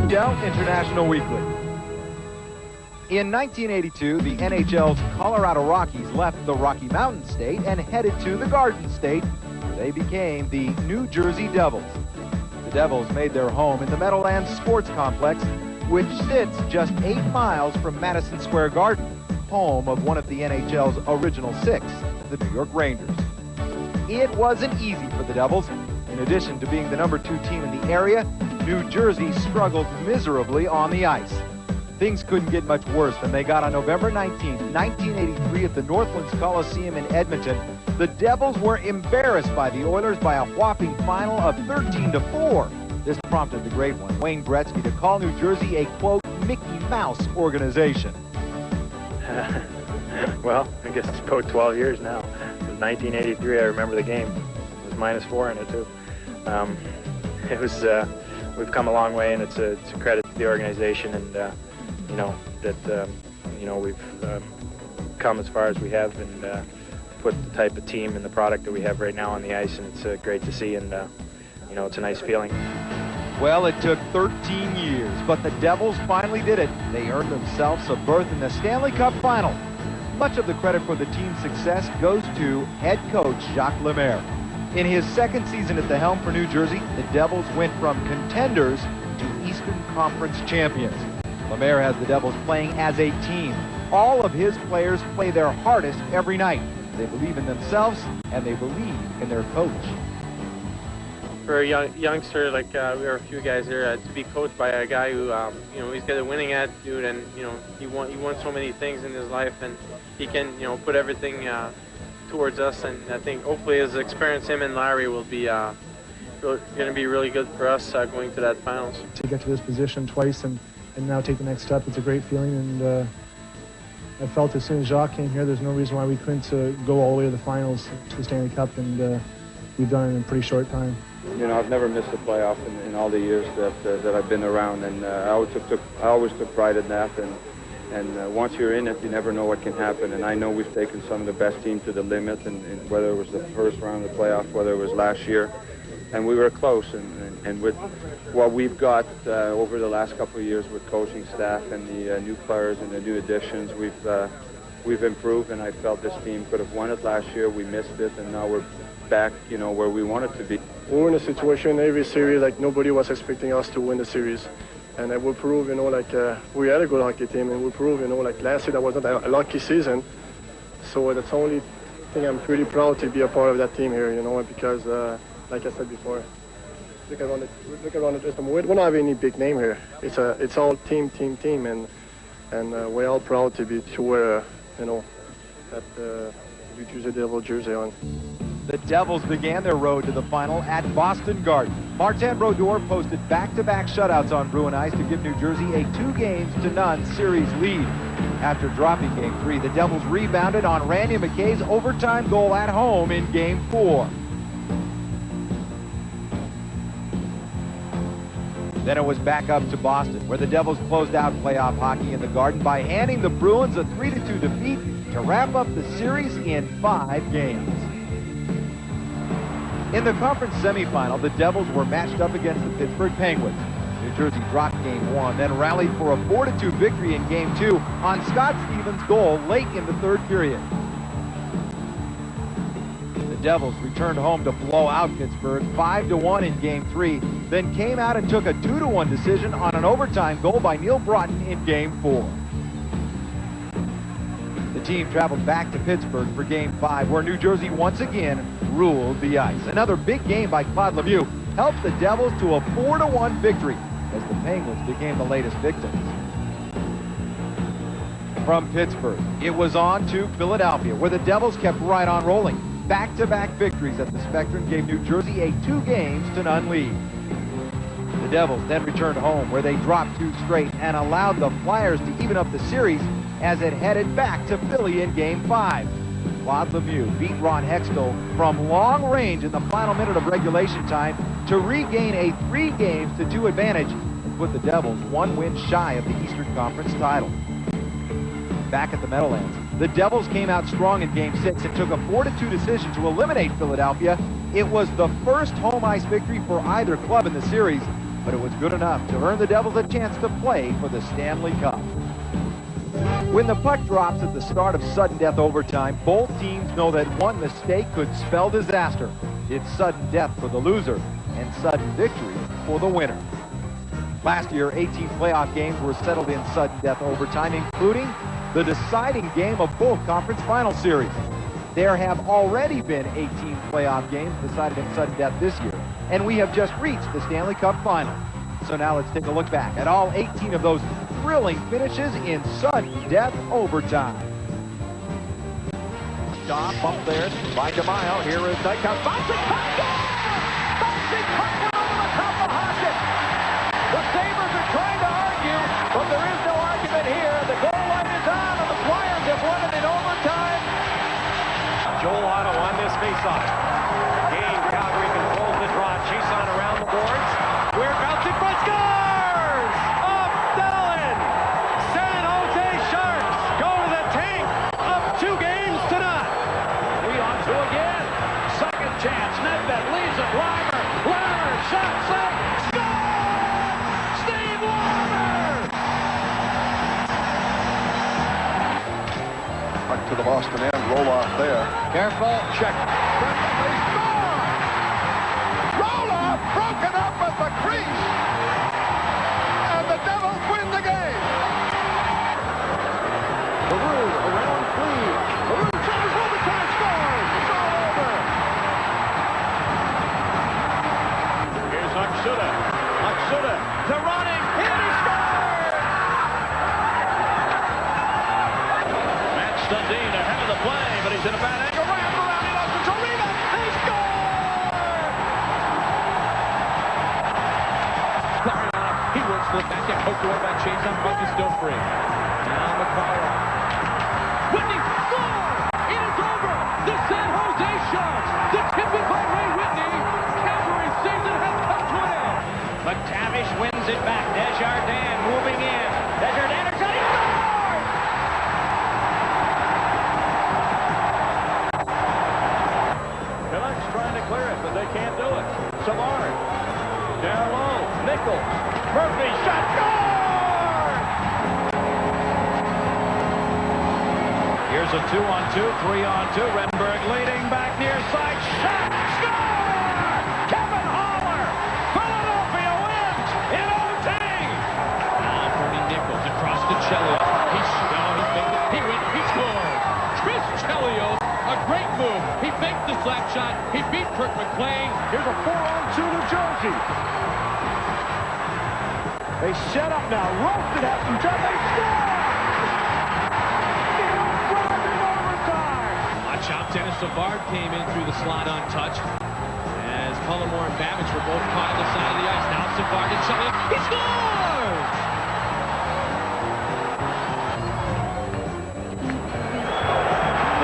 Down International Weekly. In 1982, the NHL's Colorado Rockies left the Rocky Mountain State and headed to the Garden State, where they became the New Jersey Devils. The Devils made their home in the Meadowlands Sports Complex, which sits just 8 miles from Madison Square Garden, home of one of the NHL's original 6, the New York Rangers. It wasn't easy for the Devils. In addition to being the #2 team in the area, New Jersey struggled miserably on the ice. Things couldn't get much worse than they got on November 19, 1983 at the Northlands Coliseum in Edmonton. The Devils were embarrassed by the Oilers by a whopping final of 13-4. This prompted the great one, Wayne Gretzky, to call New Jersey a, quote, Mickey Mouse organization. Well, I guess it's about 12 years now. It was 1983, I remember the game. It was -4 in it, too. It was, we've come a long way, and it's a credit to the organization, and, you know, that, you know, we've come as far as we have, and put the type of team and the product that we have right now on the ice, and it's great to see, and, you know, it's a nice feeling. Well, it took 13 years, but the Devils finally did it. They earned themselves a berth in the Stanley Cup final. much of the credit for the team's success goes to head coach Jacques Lemaire. In his second season at the helm for New Jersey, the Devils went from contenders to Eastern Conference champions. Lemaire has the Devils playing as a team. All of his players play their hardest every night. They believe in themselves, and they believe in their coach. For a youngster like we are a few guys here, to be coached by a guy who, you know, he's got a winning attitude, and you know, he won so many things in his life, and he can, you know, put everything towards us. And I think hopefully his experience, him and Larry, will be going to be really good for us going to that finals. To get to this position twice and now take the next step, it's a great feeling. And I felt as soon as Jacques came here, there's no reason why we couldn't go all the way to the finals, to the Stanley Cup, and we've done it in a pretty short time. You know, I've never missed a playoff in all the years that I've been around, and I always took pride in that. And once you're in it, you never know what can happen. And I know we've taken some of the best teams to the limit, and whether it was the first round of the playoff, whether it was last year, and we were close. And with what we've got over the last couple of years with coaching staff and the new players and the new additions, we've improved. And I felt this team could have won it last year. We missed it, and now we're back, you know, where we wanted to be. We were in a situation every series like nobody was expecting us to win the series, and we proved, you know, like we had a good hockey team, and we proved, you know, like last year that was not a lucky season. So that's the only thing I'm pretty proud to be a part of that team here, you know, because like I said before, look around it. We don't have any big name here. It's all team, and we're all proud to wear, you know, that New Jersey Devil jersey on. The Devils began their road to the final at Boston Garden. Martin Brodeur posted back-to-back shutouts on Bruin ice to give New Jersey a 2-0 series lead. After dropping Game 3, the Devils rebounded on Randy McKay's overtime goal at home in Game 4. Then it was back up to Boston, where the Devils closed out playoff hockey in the Garden by handing the Bruins a 3-2 defeat to wrap up the series in 5 games. In the conference semifinal, the Devils were matched up against the Pittsburgh Penguins. New Jersey dropped Game 1, then rallied for a 4-2 victory in Game 2 on Scott Stevens' goal late in the third period. The Devils returned home to blow out Pittsburgh 5-1 in Game 3, then came out and took a 2-1 decision on an overtime goal by Neil Broughton in Game 4. The team traveled back to Pittsburgh for Game 5, where New Jersey once again ruled the ice. Another big game by Claude Lemieux helped the Devils to a 4-1 victory as the Penguins became the latest victims. From Pittsburgh, it was on to Philadelphia, where the Devils kept right on rolling. Back-to-back victories at the Spectrum gave New Jersey a 2-0 lead. The Devils then returned home, where they dropped 2 straight and allowed the Flyers to even up the series as it headed back to Philly in Game 5. Claude Lemieux beat Ron Hextall from long range in the final minute of regulation time to regain a 3-2 advantage and put the Devils 1 win shy of the Eastern Conference title. Back at the Meadowlands, the Devils came out strong in Game 6 and took a 4-2 decision to eliminate Philadelphia. It was the first home ice victory for either club in the series, but it was good enough to earn the Devils a chance to play for the Stanley Cup. When the puck drops at the start of sudden death overtime, both teams know that one mistake could spell disaster. It's sudden death for the loser and sudden victory for the winner. Last year, 18 playoff games were settled in sudden death overtime, including the deciding game of both conference final series. There have already been 18 playoff games decided in sudden death this year, and we have just reached the Stanley Cup final. So now let's take a look back at all 18 of those thrilling finishes in sudden death overtime. Stop up there by DeMaio. Here is Dyke. Bouncing puck, goal! Bouncing puck went over the top of Hockett. The Sabres are trying to argue, but there is no argument here. The goal line is on, and the Flyers have won it in overtime. Joel Otto on this faceoff. Again, Calgary controls the draw. Chase on around the boards. We're bouncing front, scores! Up Dallin! San Jose Sharks go to the tank, up 2 games to none. 3-on-2 again. Second chance. Nedved leads Careful, check. They score! Roloff broken up at the crease! And the Devils win the game! Leroux around Cleve. Leroux tries overtime, scores! It's all over! Here's Aksuda. Aksuda to running. And he scores! Matt Stundin ahead of the play, but he's in a bad angle. Wrap around, he lost control. Rebound. They score! He works the back and poked away by Chase on puck is still free. Now McCarroll. Whitney scores! It is over! The San Jose Sharks, defeated by Ray Whitney. Calgary season has come to an end. McTavish wins it back. Desjardins moving in. Desjardins are shot. He scores! Canucks trying to clear it, but they can't do it. Savard. Down low. Nichols. Murphy. Shot. Score! Here's a 2-on-2, 3-on-2. Renberg leading back near side. Shot. Score! Kevin Haller. Philadelphia wins in OT. Now Bernie Nichols across to Chelios. He scored. Chris Chelios, a great move. He faked the slap shot. He beat Kirk McLean. Here's a 4-on-2 to Jersey. They set up now. Roasted at some time. They score! Watch out, Dennis Savard came in through the slot untouched. As Cullimore and Babbage were both caught on the side of the ice. Now Savard and Chelios. He scores!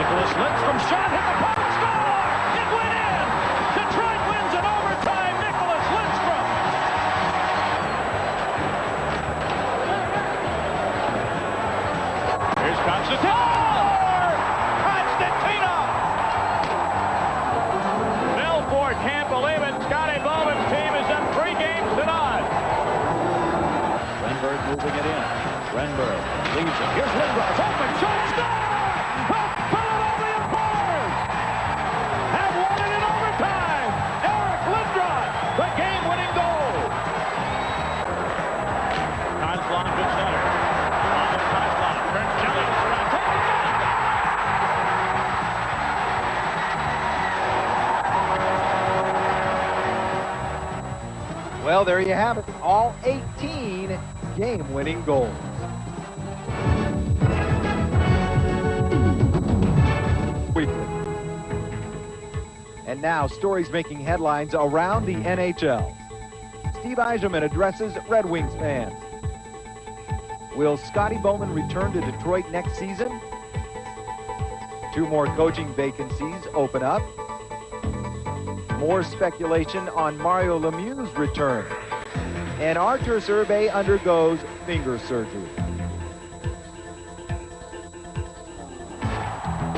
Nicholas Lentz from shot. Hit the post. Score! It went in! Detroit wins in overtime. Nicholas Lindstrom. Here's Constantine. Constantino! Melford can't believe it. Scotty Bowman's team is up 3 games to none. Renberg moving it in. Renberg leaves it. Here's Lindros. Open shot. Score! The Philadelphia Flyers have won it in overtime. Eric Lindros, the game-winning goal. Kozlov to center. Kozlov turns Chelios around. Well, there you have it. All 18 game-winning goals. And now, stories making headlines around the NHL. Steve Yzerman addresses Red Wings fans. Will Scotty Bowman return to Detroit next season? 2 more coaching vacancies open up. More speculation on Mario Lemieux's return. And Artur Serbe undergoes finger surgery.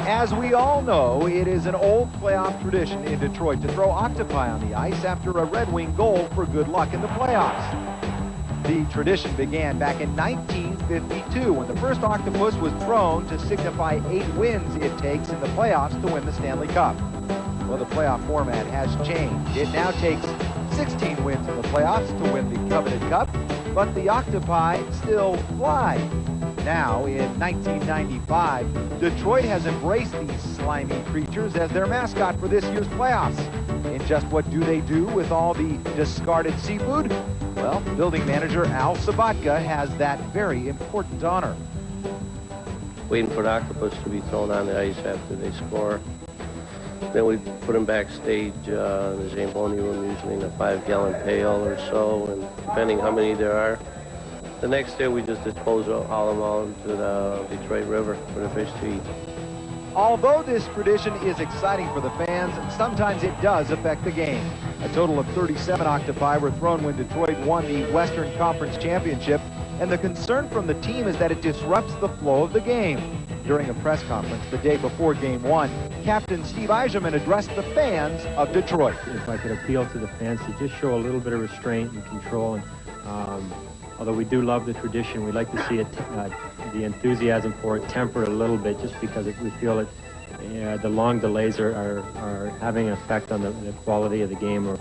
As we all know, it is an old playoff tradition in Detroit to throw octopi on the ice after a Red Wing goal for good luck in the playoffs. The tradition began back in 1952 when the first octopus was thrown to signify 8 wins it takes in the playoffs to win the Stanley Cup. Well, the playoff format has changed. It now takes 16 wins in the playoffs to win the coveted cup, but the octopi still fly. Now, in 1995, Detroit has embraced these slimy creatures as their mascot for this year's playoffs. And just what do they do with all the discarded seafood? Well, building manager Al Sabatka has that very important honor. Waiting for the octopus to be thrown on the ice after they score. Then we put them backstage in the Zamboni room, usually in a 5-gallon pail or so, and depending how many there are. The next day we just dispose of all of them out into the Detroit River for the fish to eat. Although this tradition is exciting for the fans, sometimes it does affect the game. A total of 37 octopi were thrown when Detroit won the Western Conference Championship, and the concern from the team is that it disrupts the flow of the game. During a press conference the day before Game 1, Captain Steve Yzerman addressed the fans of Detroit. If I could appeal to the fans to just show a little bit of restraint and control, and although we do love the tradition, we like to see it, the enthusiasm for it tempered a little bit, just because we feel the long delays are having an effect on the quality of the game, or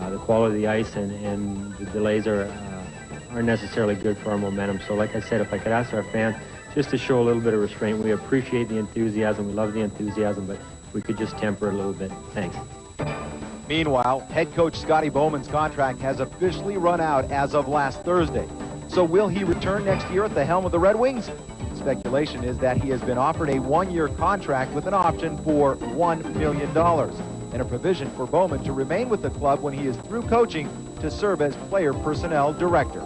the quality of the ice, and the delays aren't necessarily good for our momentum. So like I said, if I could ask our fans just to show a little bit of restraint. We appreciate the enthusiasm, we love the enthusiasm, but we could just temper it a little bit. Thanks. Meanwhile, head coach Scotty Bowman's contract has officially run out as of last Thursday. So will he return next year at the helm of the Red Wings? Speculation is that he has been offered a one-year contract with an option for $1 million and a provision for Bowman to remain with the club when he is through coaching to serve as player personnel director.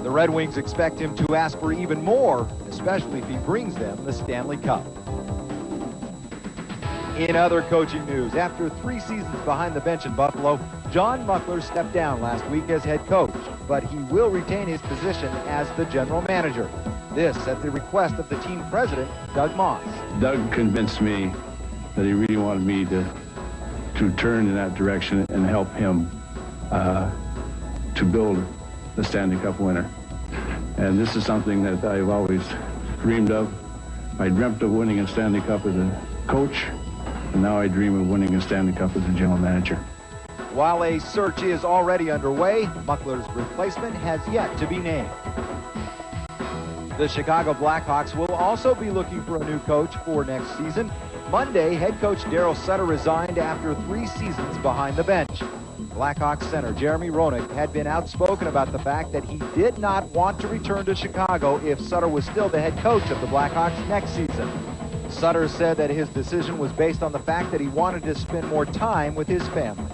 The Red Wings expect him to ask for even more, especially if he brings them the Stanley Cup. In other coaching news, after 3 seasons behind the bench in Buffalo, John Muckler stepped down last week as head coach, but he will retain his position as the general manager. This at the request of the team president, Doug Moss. Doug convinced me that he really wanted me to turn in that direction and help him to build the Stanley Cup winner. And this is something that I've always dreamed of. I dreamt of winning a Stanley Cup as a coach, and now I dream of winning a Stanley Cup as a general manager. While a search is already underway, Muckler's replacement has yet to be named. The Chicago Blackhawks will also be looking for a new coach for next season. Monday, head coach Daryl Sutter resigned after 3 seasons behind the bench. Blackhawks center Jeremy Roenick had been outspoken about the fact that he did not want to return to Chicago if Sutter was still the head coach of the Blackhawks next season. Sutter said that his decision was based on the fact that he wanted to spend more time with his family.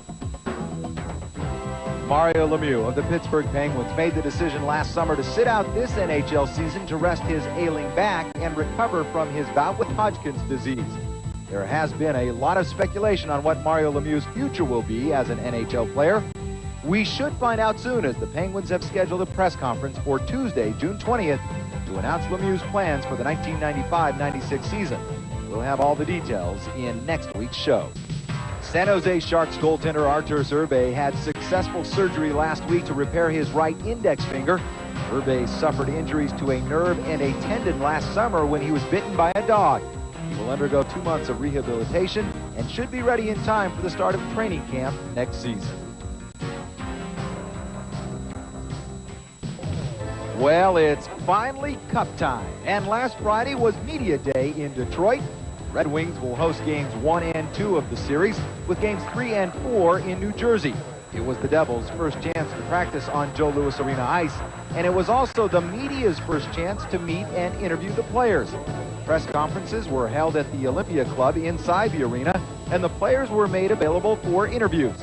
Mario Lemieux of the Pittsburgh Penguins made the decision last summer to sit out this NHL season to rest his ailing back and recover from his bout with Hodgkin's disease. There has been a lot of speculation on what Mario Lemieux's future will be as an NHL player. We should find out soon, as the Penguins have scheduled a press conference for Tuesday, June 20th, to announce Lemieux's plans for the 1995-96 season. We'll have all the details in next week's show. San Jose Sharks goaltender Artur Zerbe had successful surgery last week to repair his right index finger. Zerbe suffered injuries to a nerve and a tendon last summer when he was bitten by a dog. He will undergo 2 months of rehabilitation and should be ready in time for the start of training camp next season. Well, it's finally Cup time, and last Friday was Media Day in Detroit. Red Wings will host games 1 and 2 of the series, with games 3 and 4 in New Jersey. It was the Devils' first chance to practice on Joe Louis Arena ice, and it was also the media's first chance to meet and interview the players. Press conferences were held at the Olympia Club inside the arena, and the players were made available for interviews.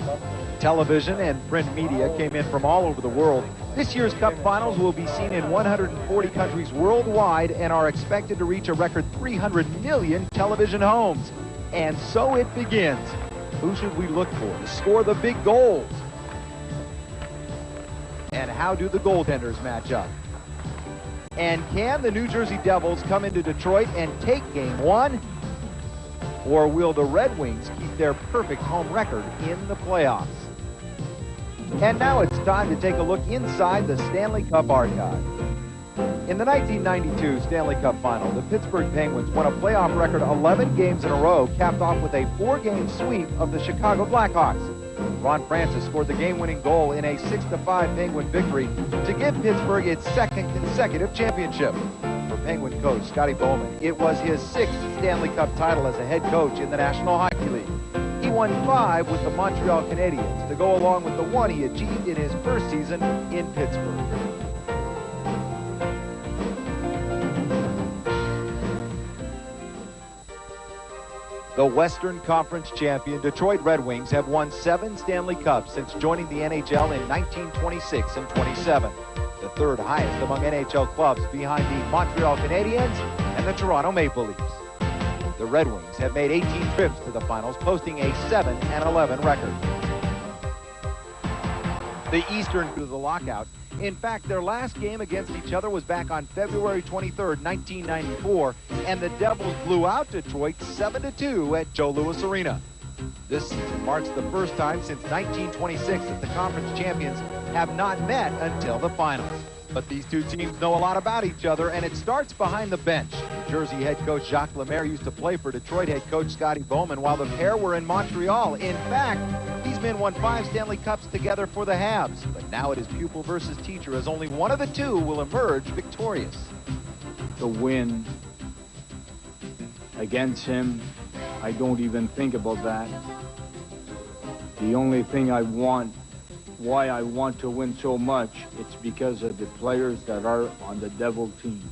Television and print media came in from all over the world. This year's Cup Finals will be seen in 140 countries worldwide and are expected to reach a record 300 million television homes. And so it begins. Who should we look for to score the big goals? And how do the goaltenders match up? And can the New Jersey Devils come into Detroit and take Game 1? Or will the Red Wings keep their perfect home record in the playoffs? And now it's time to take a look inside the Stanley Cup archive. In the 1992 Stanley Cup Final, the Pittsburgh Penguins won a playoff record 11 games in a row, capped off with a 4-game sweep of the Chicago Blackhawks. Ron Francis scored the game-winning goal in a 6-5 Penguin victory to give Pittsburgh its 2nd consecutive championship. For Penguin coach Scotty Bowman, it was his 6th Stanley Cup title as a head coach in the National Hockey League. He won 5 with the Montreal Canadiens to go along with the 1 he achieved in his first season in Pittsburgh. The Western Conference champion Detroit Red Wings have won 7 Stanley Cups since joining the NHL in 1926 and 27, the 3rd highest among NHL clubs behind the Montreal Canadiens and the Toronto Maple Leafs. The Red Wings have made 18 trips to the finals, posting a 7-11 record. The Eastern to the lockout. In fact, their last game against each other was back on February 23rd, 1994, and the Devils blew out Detroit 7-2 at Joe Louis Arena. This season marks the first time since 1926 that the conference champions have not met until the finals. But these two teams know a lot about each other, and it starts behind the bench. New Jersey head coach Jacques Lemaire used to play for Detroit head coach Scotty Bowman while the pair were in Montreal. In fact, these men won 5 Stanley Cups together for the Habs. But now it is pupil versus teacher, as only one of the two will emerge victorious. The win against him, I don't even think about that. The only thing I want, why I want to win so much, it's because of the players that are on the Devil team.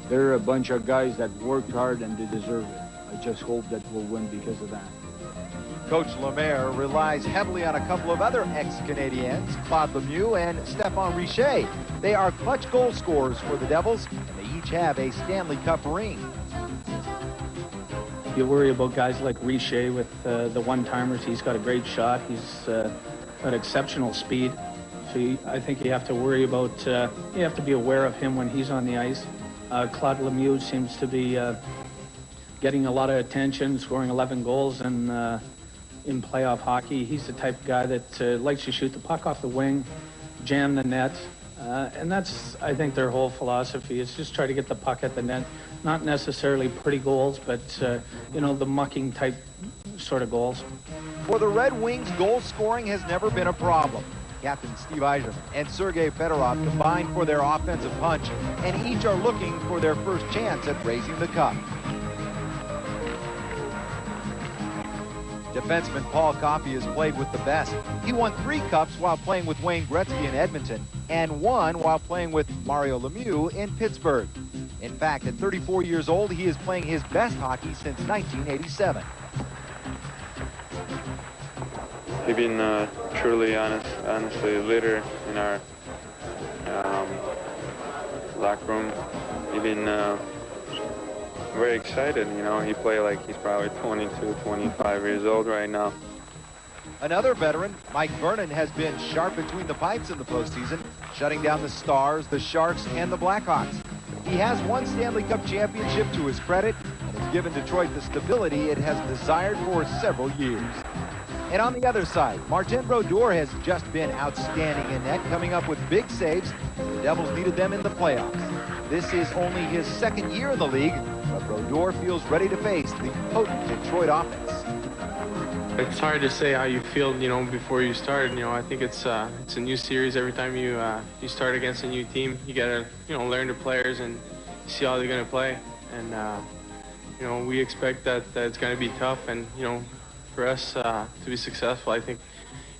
They're a bunch of guys that worked hard and they deserve it. I just hope that we'll win because of that. Coach Lemaire relies heavily on a couple of other ex-Canadiens, Claude Lemieux and Stéphane Richer. They are clutch goal scorers for the Devils, and they each have a Stanley Cup ring. You worry about guys like Richer with the one-timers. He's got a great shot. He's got exceptional speed. So I think you have to worry about, you have to be aware of him when he's on the ice. Claude Lemieux seems to be getting a lot of attention, scoring 11 goals in playoff hockey. He's the type of guy that likes to shoot the puck off the wing, jam the net. And that's, I think, their whole philosophy is just try to get the puck at the net. Not necessarily pretty goals, but, you know, the mucking type sort of goals. For the Red Wings, goal scoring has never been a problem. Captain Steve Yzerman and Sergei Fedorov combined for their offensive punch, and each are looking for their first chance at raising the cup. Defenseman Paul Coffey has played with the best. He won 3 cups while playing with Wayne Gretzky in Edmonton, and 1 while playing with Mario Lemieux in Pittsburgh. In fact, at 34 years old, he is playing his best hockey since 1987. He's been truly, honestly, a leader in our locker room. He's been very excited, you know. He played like he's probably 22, 25 years old right now. Another veteran, Mike Vernon, has been sharp between the pipes in the postseason, shutting down the Stars, the Sharks, and the Blackhawks. He has one Stanley Cup championship to his credit, and has given Detroit the stability it has desired for several years. And on the other side, Martin Brodeur has just been outstanding in net, coming up with big saves. The Devils needed them in the playoffs. This is only his 2nd year in the league, but Brodeur feels ready to face the potent Detroit offense. It's hard to say how you feel, you know, before you start. You know, I think it's a new series. Every time you start against a new team, you gotta, you know, learn the players and see how they're gonna play. And you know, we expect that it's gonna be tough. And you know, for us to be successful, I think,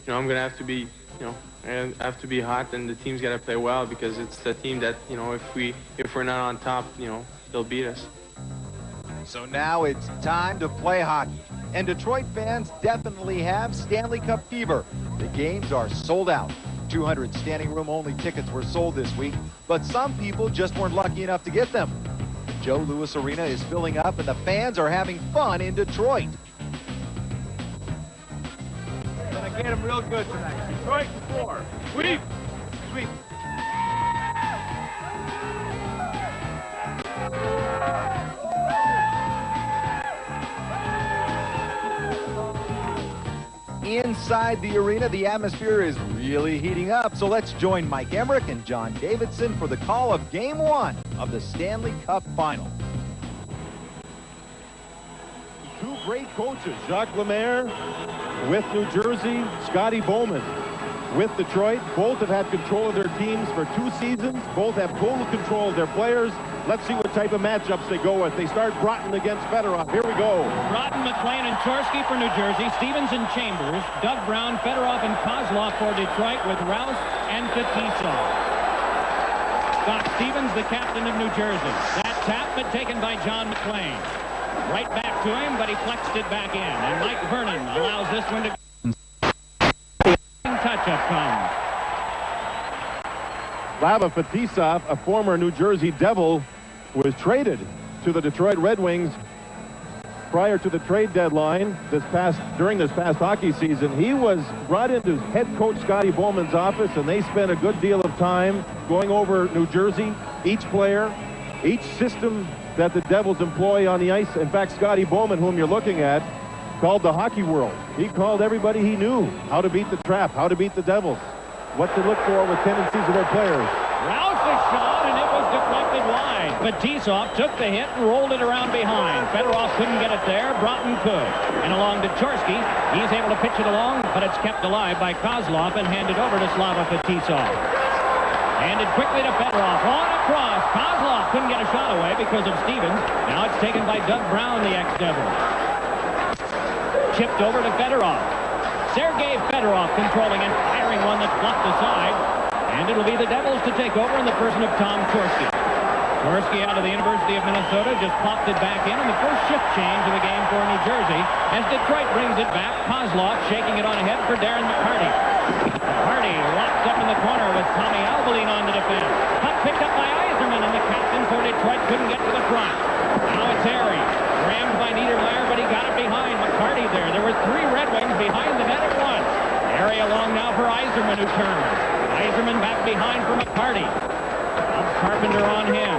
you know, I'm gonna have to be, you know, I have to be hot, and the team's gotta play well, because it's the team that, you know, if we're not on top, you know, they'll beat us. So now it's time to play hockey. And Detroit fans definitely have Stanley Cup fever. The games are sold out. 200 standing room only tickets were sold this week, but some people just weren't lucky enough to get them. The Joe Louis Arena is filling up, and the fans are having fun in Detroit. Gonna get him real good tonight. Detroit 4. Sweep! Sweep! Inside the arena, the atmosphere is really heating up. So let's join Mike Emmerich and John Davidson for the call of Game 1 of the Stanley Cup Final. Two great coaches, Jacques Lemaire with New Jersey, Scotty Bowman with Detroit. Both have had control of their teams for 2 seasons. Both have total control of their players. Let's see what type of matchups they go with. They start Broughton against Fedorov. Here we go. Broughton, McLean, and Chorsky for New Jersey. Stevens and Chambers. Doug Brown, Fedorov, and Kozlov for Detroit, with Rouse and Fetisov. Scott Stevens, the captain of New Jersey. That tap, but taken by John McLean. Right back to him, but he flexed it back in. And Mike Vernon allows this one to... Touch-up comes. Slava Fetisov, a former New Jersey Devil, was traded to the Detroit Red Wings prior to the trade deadline during this past hockey season. He was brought into head coach Scotty Bowman's office, and they spent a good deal of time going over New Jersey, each player, each system that the Devils employ on the ice. In fact, Scotty Bowman, whom you're looking at, called the hockey world. He called everybody he knew how to beat the Trap, how to beat the Devils. what to look for with tendencies of their players. Rouse the shot, and it was deflected wide. But Tisov took the hit and rolled it around behind. Fedorov couldn't get it there. Broughton could. And along to Chorsky. He's able to pitch it along, but it's kept alive by Kozlov and handed over to Slava Fetisov. Handed quickly to Fedorov. On across. Kozlov couldn't get a shot away because of Stevens. Now it's taken by Doug Brown, the ex-Devil. Chipped over to Fedorov. Sergei Fedorov controlling and firing one that's bluffed aside. And it'll be the Devils to take over in the person of Tom Chorsky. Chorsky out of the University of Minnesota just popped it back in the first shift change of the game for New Jersey. As Detroit brings it back, Kozlov shaking it on ahead for Darren McCarty. McCarty locked up in the corner with Tommy Albaline on the defense. Puck picked up by Yzerman, and the captain for Detroit couldn't get to the front. Now it's Harry. Rammed by Niedermeyer, but he got it behind McCarty there. There were 3 Red Wings behind the net at once. Harry along now for Yzerman, who turns. Yzerman back behind for McCarty. Now Carpenter on him.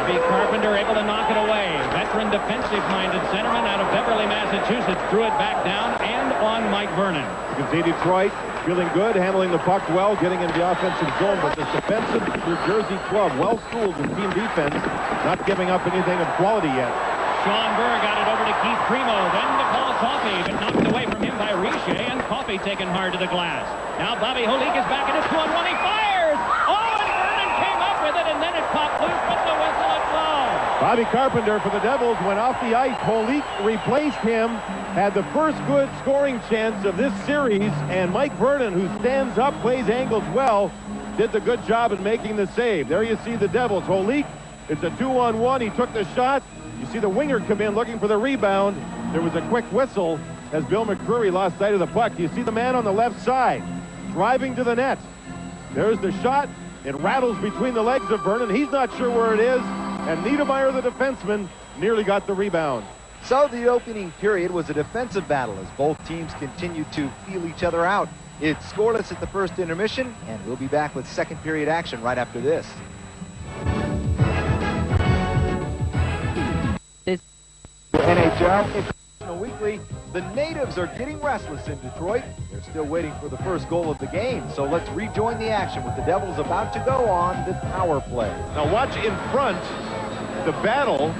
Bobby Carpenter able to knock it away. Veteran defensive-minded centerman out of Beverly, Massachusetts, threw it back down and on Mike Vernon. You can see Detroit feeling good, handling the puck well, getting into the offensive zone, but this defensive New Jersey club, well-schooled in team defense, not giving up anything of quality yet. Sean Burr got it over to Keith Primo, then to Paul Coffey, but knocked away from him by Richer, and Coffey taken hard to the glass. Now Bobby Holik is back, and it's 2-on-1. He fires! Oh, and Vernon came up with it, and then it popped loose with the whistle at low. Bobby Carpenter for the Devils went off the ice. Holik replaced him, had the first good scoring chance of this series, and Mike Vernon, who stands up, plays angles well, did the good job in making the save. There you see the Devils. Holik, it's a 2-on-1. He took the shot. You see the winger come in looking for the rebound. There was a quick whistle as Bill McCreary lost sight of the puck. You see the man on the left side driving to the net. There's the shot. It rattles between the legs of Vernon. He's not sure where it is. And Niedermeyer, the defenseman, nearly got the rebound. So the opening period was a defensive battle as both teams continued to feel each other out. It's scoreless at the first intermission, and we'll be back with second period action right after this. NHL International Weekly. The natives are getting restless in Detroit. They're still waiting for the first goal of the game. So let's rejoin the action with the Devils about to go on the power play. Now watch in front the battle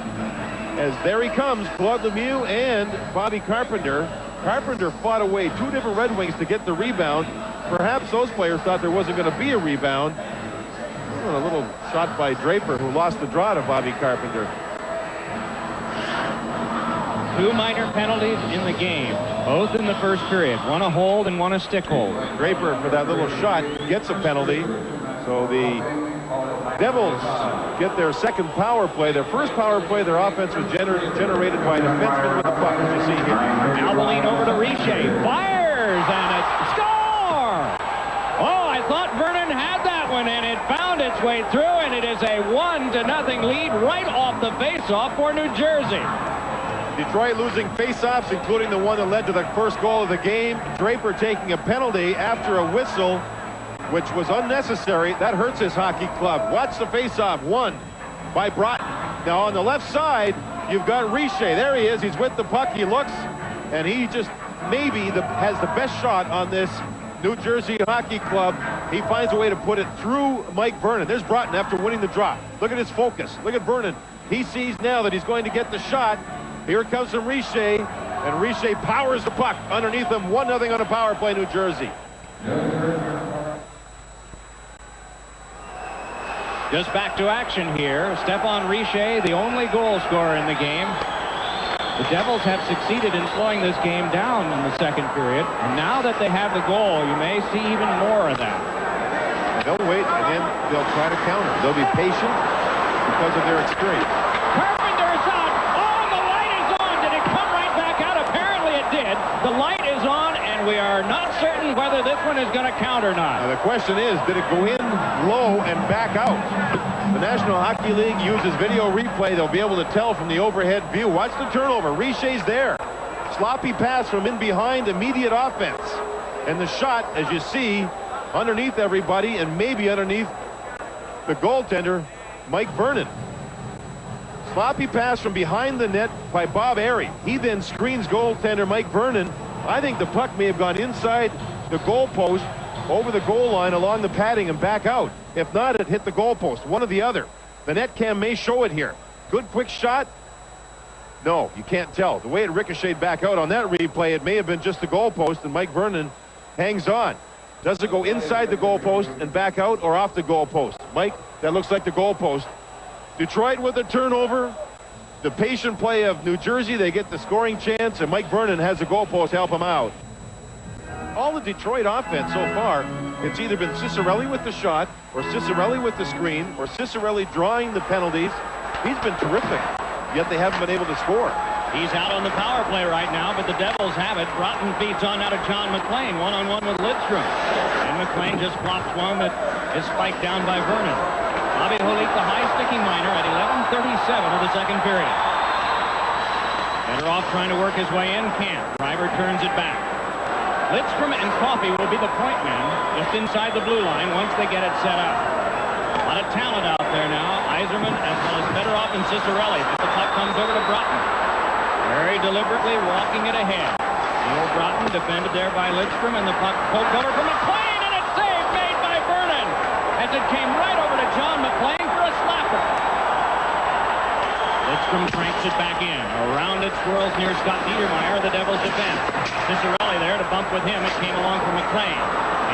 as there he comes, Claude Lemieux and Bobby Carpenter. Carpenter fought away 2 different Red Wings to get the rebound. Perhaps those players thought there wasn't going to be a rebound. A little shot by Draper, who lost the draw to Bobby Carpenter. 2 minor penalties in the game, both in the first period. One a hold and one a stick hold. Draper, for that little shot, gets a penalty. So the Devils get their second power play. Their first power play, their offense was generated by defensemen with the puck, as you see here. Albaline over to Richer. Fires, and it score! Oh, I thought Vernon had that one, and it found its way through, and it is a 1-0 lead right off the faceoff for New Jersey. Detroit losing faceoffs, including the one that led to the first goal of the game. Draper taking a penalty after a whistle, which was unnecessary. That hurts his hockey club. Watch the faceoff, won by Broughton. Now on the left side, you've got Richer. There he is. He's with the puck. He looks, and he just maybe has the best shot on this New Jersey hockey club. He finds a way to put it through Mike Vernon. There's Broughton after winning the draw. Look at his focus. Look at Vernon. He sees now that he's going to get the shot. Here comes from Richer, and Richer powers the puck underneath him. 1-0 on a power play, New Jersey. Just back to action here. Stephane Richer, the only goal scorer in the game. The Devils have succeeded in slowing this game down in the second period. And now that they have the goal, you may see even more of that. They'll wait, and then they'll try to counter. They'll be patient because of their experience. Carpenter's out. Oh, the light is on. Did it come right back out? Apparently it did. The light is on, and we are not certain whether this one is going to count or not. Now the question is, did it go in low and back out? The National Hockey League uses video replay. They'll be able to tell from the overhead view. Watch the turnover. Richer's there. Sloppy pass from in behind, immediate offense. And the shot, as you see, underneath everybody and maybe underneath the goaltender, Mike Vernon. Sloppy pass from behind the net by Bob Airy. He then screens goaltender Mike Vernon. I think the puck may have gone inside the goalpost over the goal line along the padding and back out. If not, it hit the goalpost, one or the other. The net cam may show it here. Good quick shot. No, you can't tell. The way it ricocheted back out on that replay, it may have been just the goalpost, and Mike Vernon hangs on. Does it go inside the goalpost and back out, or off the goalpost? Mike, that looks like the goalpost. Detroit with a turnover. The patient play of New Jersey, they get the scoring chance, and Mike Vernon has the goalpost to help him out. All the Detroit offense so far, it's either been Ciccarelli with the shot, or Ciccarelli with the screen, or Ciccarelli drawing the penalties. He's been terrific, yet they haven't been able to score. He's out on the power play right now, but the Devils have it. Broughton feeds on now to John McLean, one-on-one with Lidstrom. And McLean just flops one that is spiked down by Vernon. Bobby Holik, the high-sticking minor at 11:37 of the second period. Fedorov trying to work his way in, can't. Driver turns it back. Lidstrom and Coffey will be the point men just inside the blue line once they get it set up. A lot of talent out there now. Yzerman as well as Fedorov and Ciccarelli. But the puck comes over to Broughton. Very deliberately walking it ahead. Neil Broughton defended there by Lidstrom, and the puck poked over from McLean, and it's saved made by Vernon as it came right over to John McLean for a slapper. Lidstrom cranks it back in. Around it swirls near Scott Niedermayer, the Devils defense. Ciccarelli there to bump with him. It came along from McLean,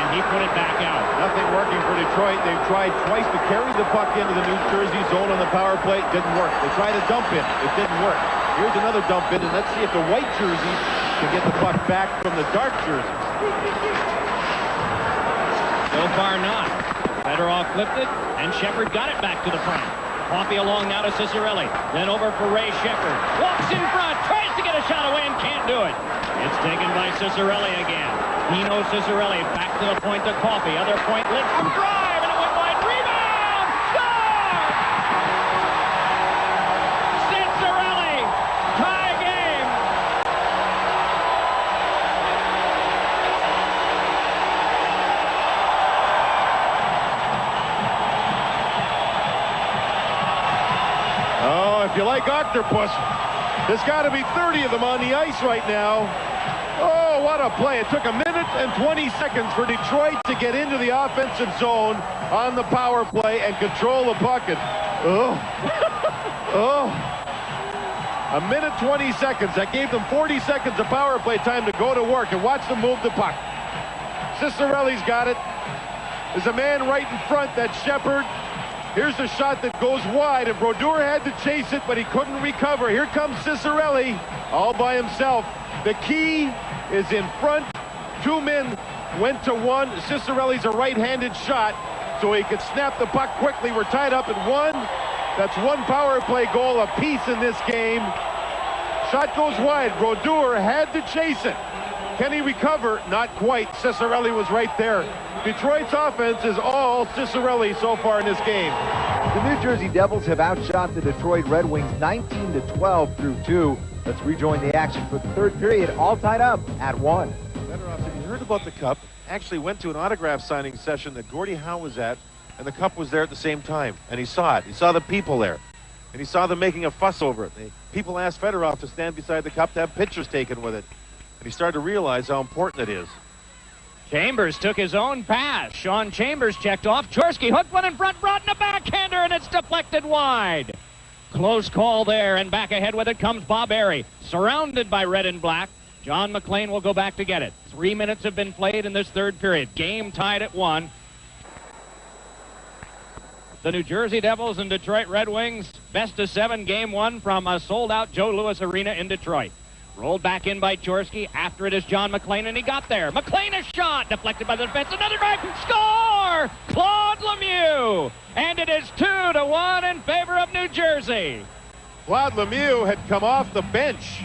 and he put it back out. Nothing working for Detroit. They've tried twice to carry the puck into the New Jersey zone on the power play. It didn't work. They tried to dump it. It didn't work. Here's another dump in, and let's see if the white jerseys can get the puck back from the dark jerseys. So far not. Fedorov flipped it, and Shepard got it back to the front. Coffey along now to Ciccarelli. Then over for Ray Shepard. Walks in front, tries to get a shot away and can't do it. It's taken by Ciccarelli again. Dino Ciccarelli back to the point to Coffey. Other point, Lidstrom drive, and it went wide. Rebound! Score! Ciccarelli! Tie game! Oh, if you like octopus, there's got to be 30 of them on the ice right now. Oh, what a play. It took 1 minute and 20 seconds for Detroit to get into the offensive zone on the power play and control the puck. And, oh, 1 minute 20 seconds. That gave them 40 seconds of power play time to go to work and watch them move the puck. Ciccarelli's got it. There's a man right in front, that's Shepard. Here's the shot that goes wide, and Brodeur had to chase it, but he couldn't recover. Here comes Ciccarelli all by himself. The key is in front. Two men went to one. Ciccarelli's a right-handed shot, so he could snap the puck quickly. We're tied up at 1. That's 1 power play goal apiece in this game. Shot goes wide. Brodeur had to chase it. Can he recover? Not quite. Ciccarelli was right there. Detroit's offense is all Ciccarelli so far in this game. The New Jersey Devils have outshot the Detroit Red Wings 19-12 through 2. Let's rejoin the action for the third period, all tied up at 1. Fedorov said he heard about the Cup, actually went to an autograph signing session that Gordie Howe was at, and the Cup was there at the same time, and he saw it. He saw the people there, and he saw them making a fuss over it. People asked Fedorov to stand beside the Cup to have pictures taken with it, and he started to realize how important it is. Chambers took his own pass. Sean Chambers checked off. Chorsky hooked one in front, brought in a backhander, and it's deflected wide. Close call there, and back ahead with it comes Bob Airy. Surrounded by red and black. John McLean will go back to get it. 3 minutes have been played in this third period. Game tied at 1. The New Jersey Devils and Detroit Red Wings, best of 7, game 1 from a sold-out Joe Louis Arena in Detroit. Rolled back in by Chorsky. After it is John McLean, and he got there. McLean is shot. Deflected by the defense. Another drive. Score! Claude Lemieux. And it is 2-1 in favor of New Jersey. Claude Lemieux had come off the bench.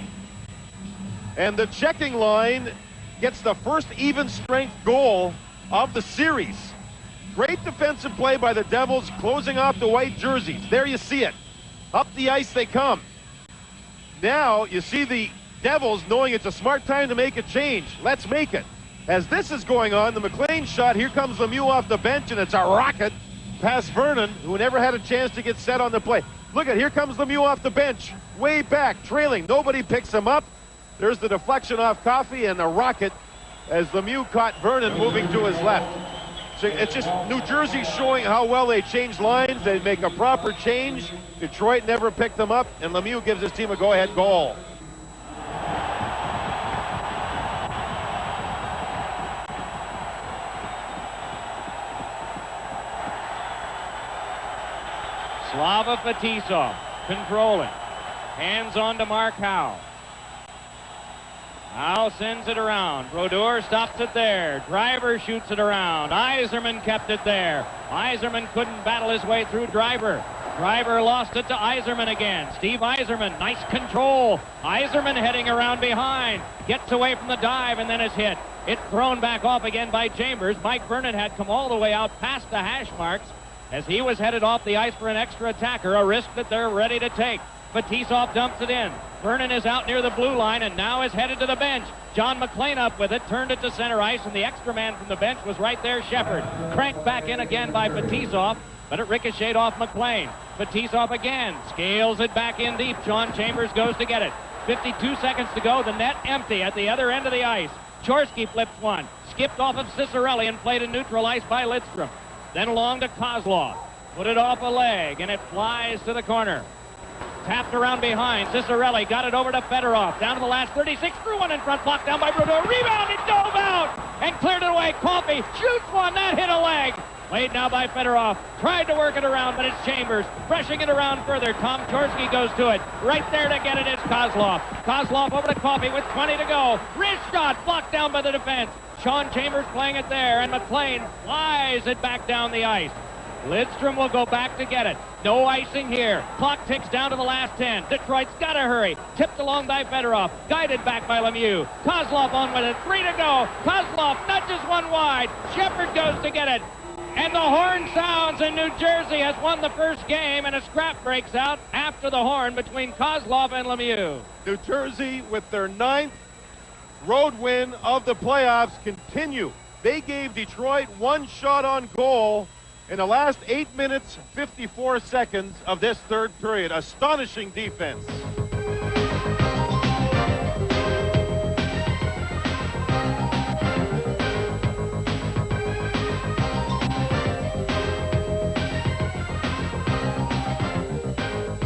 And the checking line gets the first even-strength goal of the series. Great defensive play by the Devils, closing off the white jerseys. There you see it. Up the ice they come. Now you see the Devils knowing it's a smart time to make a change. Let's make it. As this is going on, the McLean shot, here comes Lemieux off the bench, and it's a rocket past Vernon, who never had a chance to get set on the play. Look at, here comes Lemieux off the bench, way back, trailing. Nobody picks him up. There's the deflection off Coffey and the rocket as Lemieux caught Vernon moving to his left. It's just New Jersey showing how well they change lines. They make a proper change. Detroit never picked them up, and Lemieux gives his team a go-ahead goal. Slava Fetisov controlling. Hands on to Mark Howe. Howe sends it around. Brodeur stops it there. Driver shoots it around. Yzerman kept it there. Yzerman couldn't battle his way through Driver. Driver lost it to Yzerman again. Steve Yzerman, nice control. Yzerman heading around behind. Gets away from the dive and then is hit. It's thrown back off again by Chambers. Mike Vernon had come all the way out past the hash marks as he was headed off the ice for an extra attacker, a risk that they're ready to take. Fetisov dumps it in. Vernon is out near the blue line and now is headed to the bench. John McLean up with it, turned it to center ice, and the extra man from the bench was right there, Shepard. Cranked back in again by Fetisov, but it ricocheted off McLean. Fetisov again, scales it back in deep. Sean Chambers goes to get it. 52 seconds to go, the net empty at the other end of the ice. Chorsky flips one, skipped off of Cicerelli and played in neutral ice by Lidstrom. Then along to Kozlov. Put it off a leg, and it flies to the corner. Tapped around behind. Cicerelli got it over to Fedorov. Down to the last 36. Threw one in front. Blocked down by Brodeur. Rebound. It dove out and cleared it away. Coffey shoots one. That hit a leg. Played now by Fedorov. Tried to work it around, but it's Chambers. Brushing it around further. Tom Chorsky goes to it. Right there to get it is Kozlov. Kozlov over to Coffey with 20 to go. Wrist shot. Blocked down by the defense. Sean Chambers playing it there, and McLean flies it back down the ice. Lidstrom will go back to get it. No icing here. Clock ticks down to the last 10. Detroit's got to hurry. Tipped along by Fedorov. Guided back by Lemieux. Kozlov on with it. 3 to go. Kozlov nudges one wide. Shepard goes to get it. And the horn sounds, and New Jersey has won the first game, and a scrap breaks out after the horn between Kozlov and Lemieux. New Jersey, with their 9th road win of the playoffs, continue. They gave Detroit one shot on goal in the last 8 minutes, 54 seconds of this third period. Astonishing defense.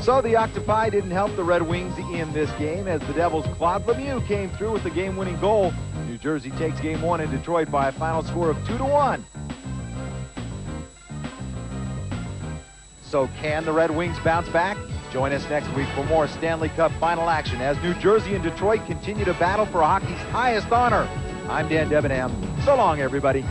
So the Octopi didn't help the Red Wings in this game as the Devils' Claude Lemieux came through with the game-winning goal. New Jersey takes game one in Detroit by a final score of 2-1. So can the Red Wings bounce back? Join us next week for more Stanley Cup final action as New Jersey and Detroit continue to battle for hockey's highest honor. I'm Dan Debenham. So long, everybody.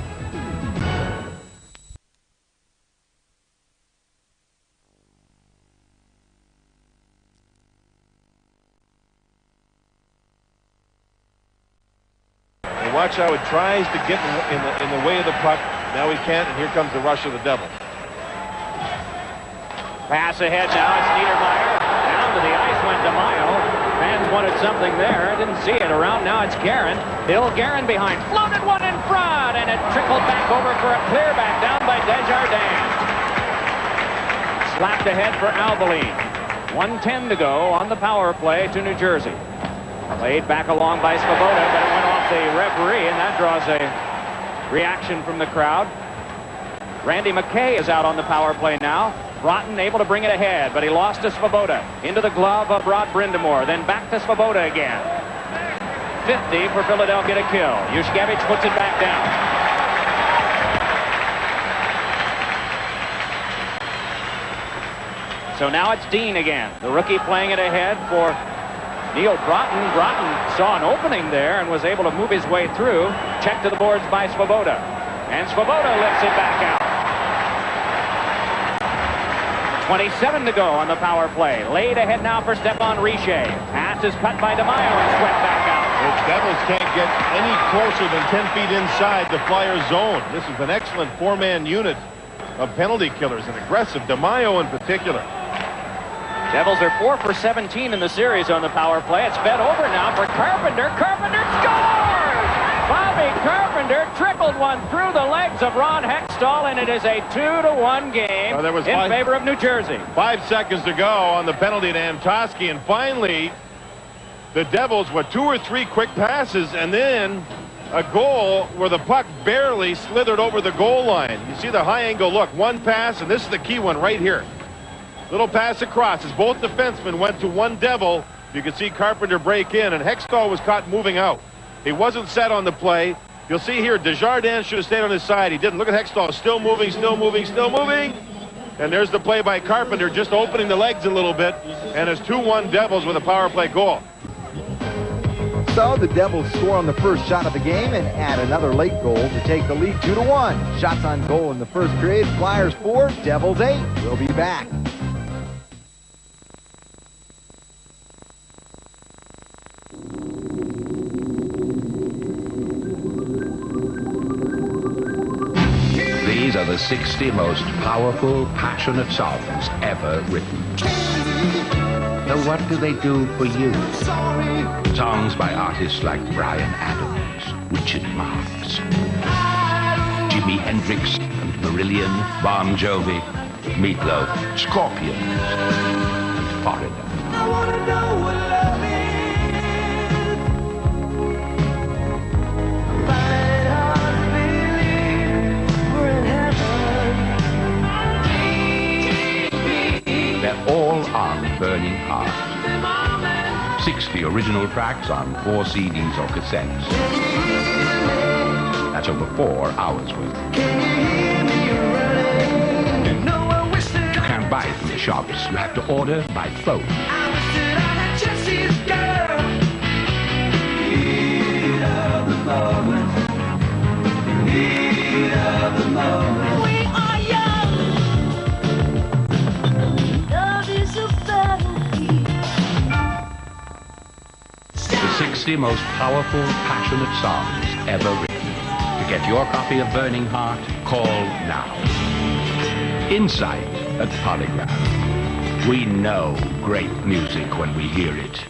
Watch how it tries to get in the way of the puck. Now he can't, and here comes the rush of the Devils. Pass ahead now. It's Niedermeyer. Down to the ice went DeMaio. Fans wanted something there. Didn't see it around. Now it's Guerin. Bill Guerin behind. Floated one in front, and it trickled back over for a clear back down by Desjardins. Slapped ahead for Alvaline. 1:10 to go on the power play to New Jersey. Played back along by Svoboda, but it went off the referee, and that draws a reaction from the crowd. Randy McKay is out on the power play now. Broughton able to bring it ahead, but he lost to Svoboda. Into the glove of Rod Brindamore, then back to Svoboda again. 50 for Philadelphia to kill. Yushkevich puts it back down. So now it's Dean again. The rookie playing it ahead for Neil Broughton. Broughton saw an opening there and was able to move his way through. Checked to the boards by Svoboda. And Svoboda lifts it back out. 27 to go on the power play. Laid ahead now for Stephane Richer. Pass is cut by DeMaio and swept back out. The Devils can't get any closer than 10 feet inside the Flyers' zone. This is an excellent four-man unit of penalty killers, and aggressive. DeMaio in particular. Devils are 4 for 17 in the series on the power play. It's fed over now for Carpenter. Carpenter scores! Bobby Carpenter trickled one through the legs of Ron Hextall, and it is a 2-1 game in favor of New Jersey. 5 seconds to go on the penalty to Antosky, and finally the Devils with 2 or 3 quick passes, and then a goal where the puck barely slithered over the goal line. You see the high angle look. One pass, and this is the key one right here. Little pass across as both defensemen went to one Devil. You can see Carpenter break in, and Hextall was caught moving out. He wasn't set on the play. You'll see here, Desjardins should have stayed on his side. He didn't. Look at Hextall, still moving, still moving, still moving. And there's the play by Carpenter, just opening the legs a little bit. And it's 2-1 Devils with a power play goal. So the Devils score on the first shot of the game and add another late goal to take the lead 2-1. Shots on goal in the first period. Flyers 4, Devils 8. We'll be back. These are the 60 most powerful, passionate songs ever written. So what do they do for you? Songs by artists like Bryan Adams, Richard Marx, Jimi Hendrix and Marillion, Bon Jovi, Meatloaf, Scorpions, and Foreigner. I wanna know what love is. They're all on Burning Heart. 60 original tracks on 4 CDs or cassettes. That's over 4 hours worth. You can't buy it from the shops. You have to order by phone. The 60 most powerful, passionate songs ever written. To get your copy of Burning Heart, call now. Insight at Polygraph. We know great music when we hear it.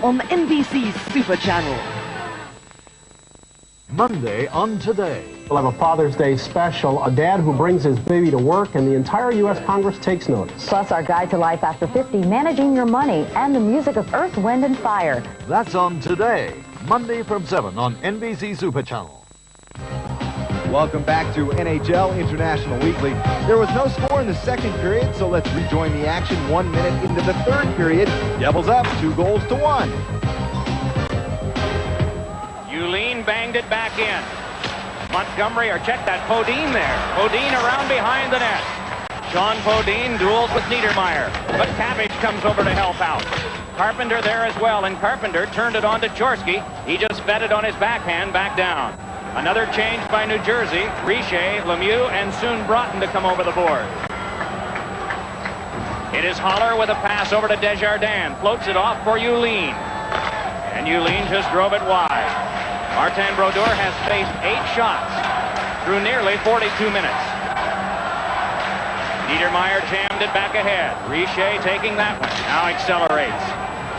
On NBC Super Channel. Monday on Today. We'll have a Father's Day special, a dad who brings his baby to work, and the entire U.S. Congress takes notice. Plus our guide to life after 50, managing your money, and the music of Earth, Wind, and Fire. That's on Today, Monday from 7 on NBC Super Channel. Welcome back to NHL International Weekly. There was no score in the second period, so let's rejoin the action 1 minute into the third period. Devils up 2-1. Yulin banged it back in. Montgomery, or check that, Podine there. Podine around behind the net. Sean Podine duels with Niedermeyer, but Cabbage comes over to help out. Carpenter there as well, and Carpenter turned it on to Chorsky. He just fed it on his backhand back down. Another change by New Jersey. Richer, Lemieux, and soon Broughton to come over the board. It is Holler with a pass over to Desjardins. Floats it off for Yulin. And Yulin just drove it wide. Martin Brodeur has faced 8 shots through nearly 42 minutes. Niedermeyer jammed it back ahead. Richer taking that one. Now accelerates.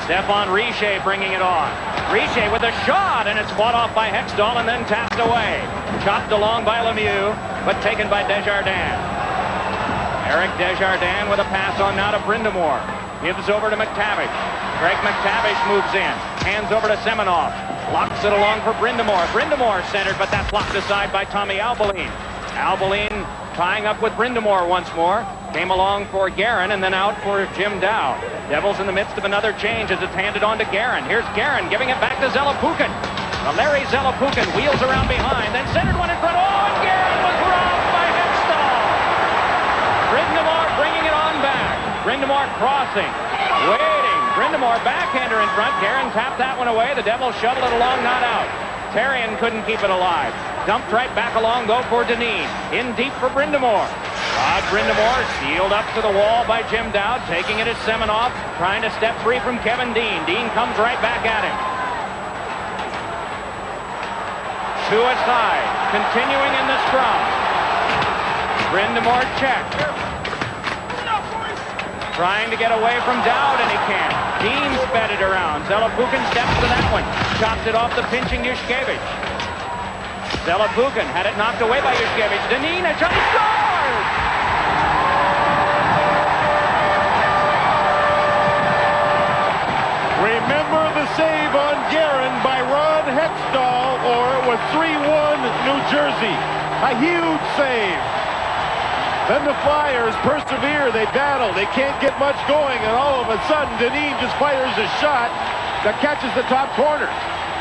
Stephane Richer bringing it on. Richer with a shot, and it's fought off by Hextall and then tapped away. Chopped along by Lemieux, but taken by Desjardins. Eric Desjardins with a pass on now to Brind'Amour. Gives over to McTavish. Greg McTavish moves in. Hands over to Semenov. Locks it along for Brind'Amour. Brind'Amour centered, but that's blocked aside by Tommy Albaline. Albaline tying up with Brind'Amour once more. Came along for Guerin and then out for Jim Dow. Devils in the midst of another change as it's handed on to Guerin. Here's Guerin giving it back to Zelepukin. Larry Zelepukin wheels around behind, then centered one in front. Oh, and Guerin was right. Brind'Amour crossing, waiting. Brind'Amour backhander in front. Guerin tapped that one away. The Devils shovel it along, not out. Therrien couldn't keep it alive. Dumped right back along, though, for Dineen. In deep for Brind'Amour. Rod Brind'Amour sealed up to the wall by Jim Dowd, taking it at Semenoff, trying to step free from Kevin Dean. Dean comes right back at him. Suicide, continuing in the scrum. Brind'Amour check. Trying to get away from Dowd, and he can't. Dean sped it around. Zelepukin steps to that one. Chops it off the pinching Yushkevich. Zelepukin had it knocked away by Yushkevich. Dineen, a shot, he scores! Remember the save on Guerin by Ron Hextall, or it was 3-1 New Jersey. A huge save. Then the Flyers persevere, they battle, they can't get much going, and all of a sudden Dineen just fires a shot that catches the top corner.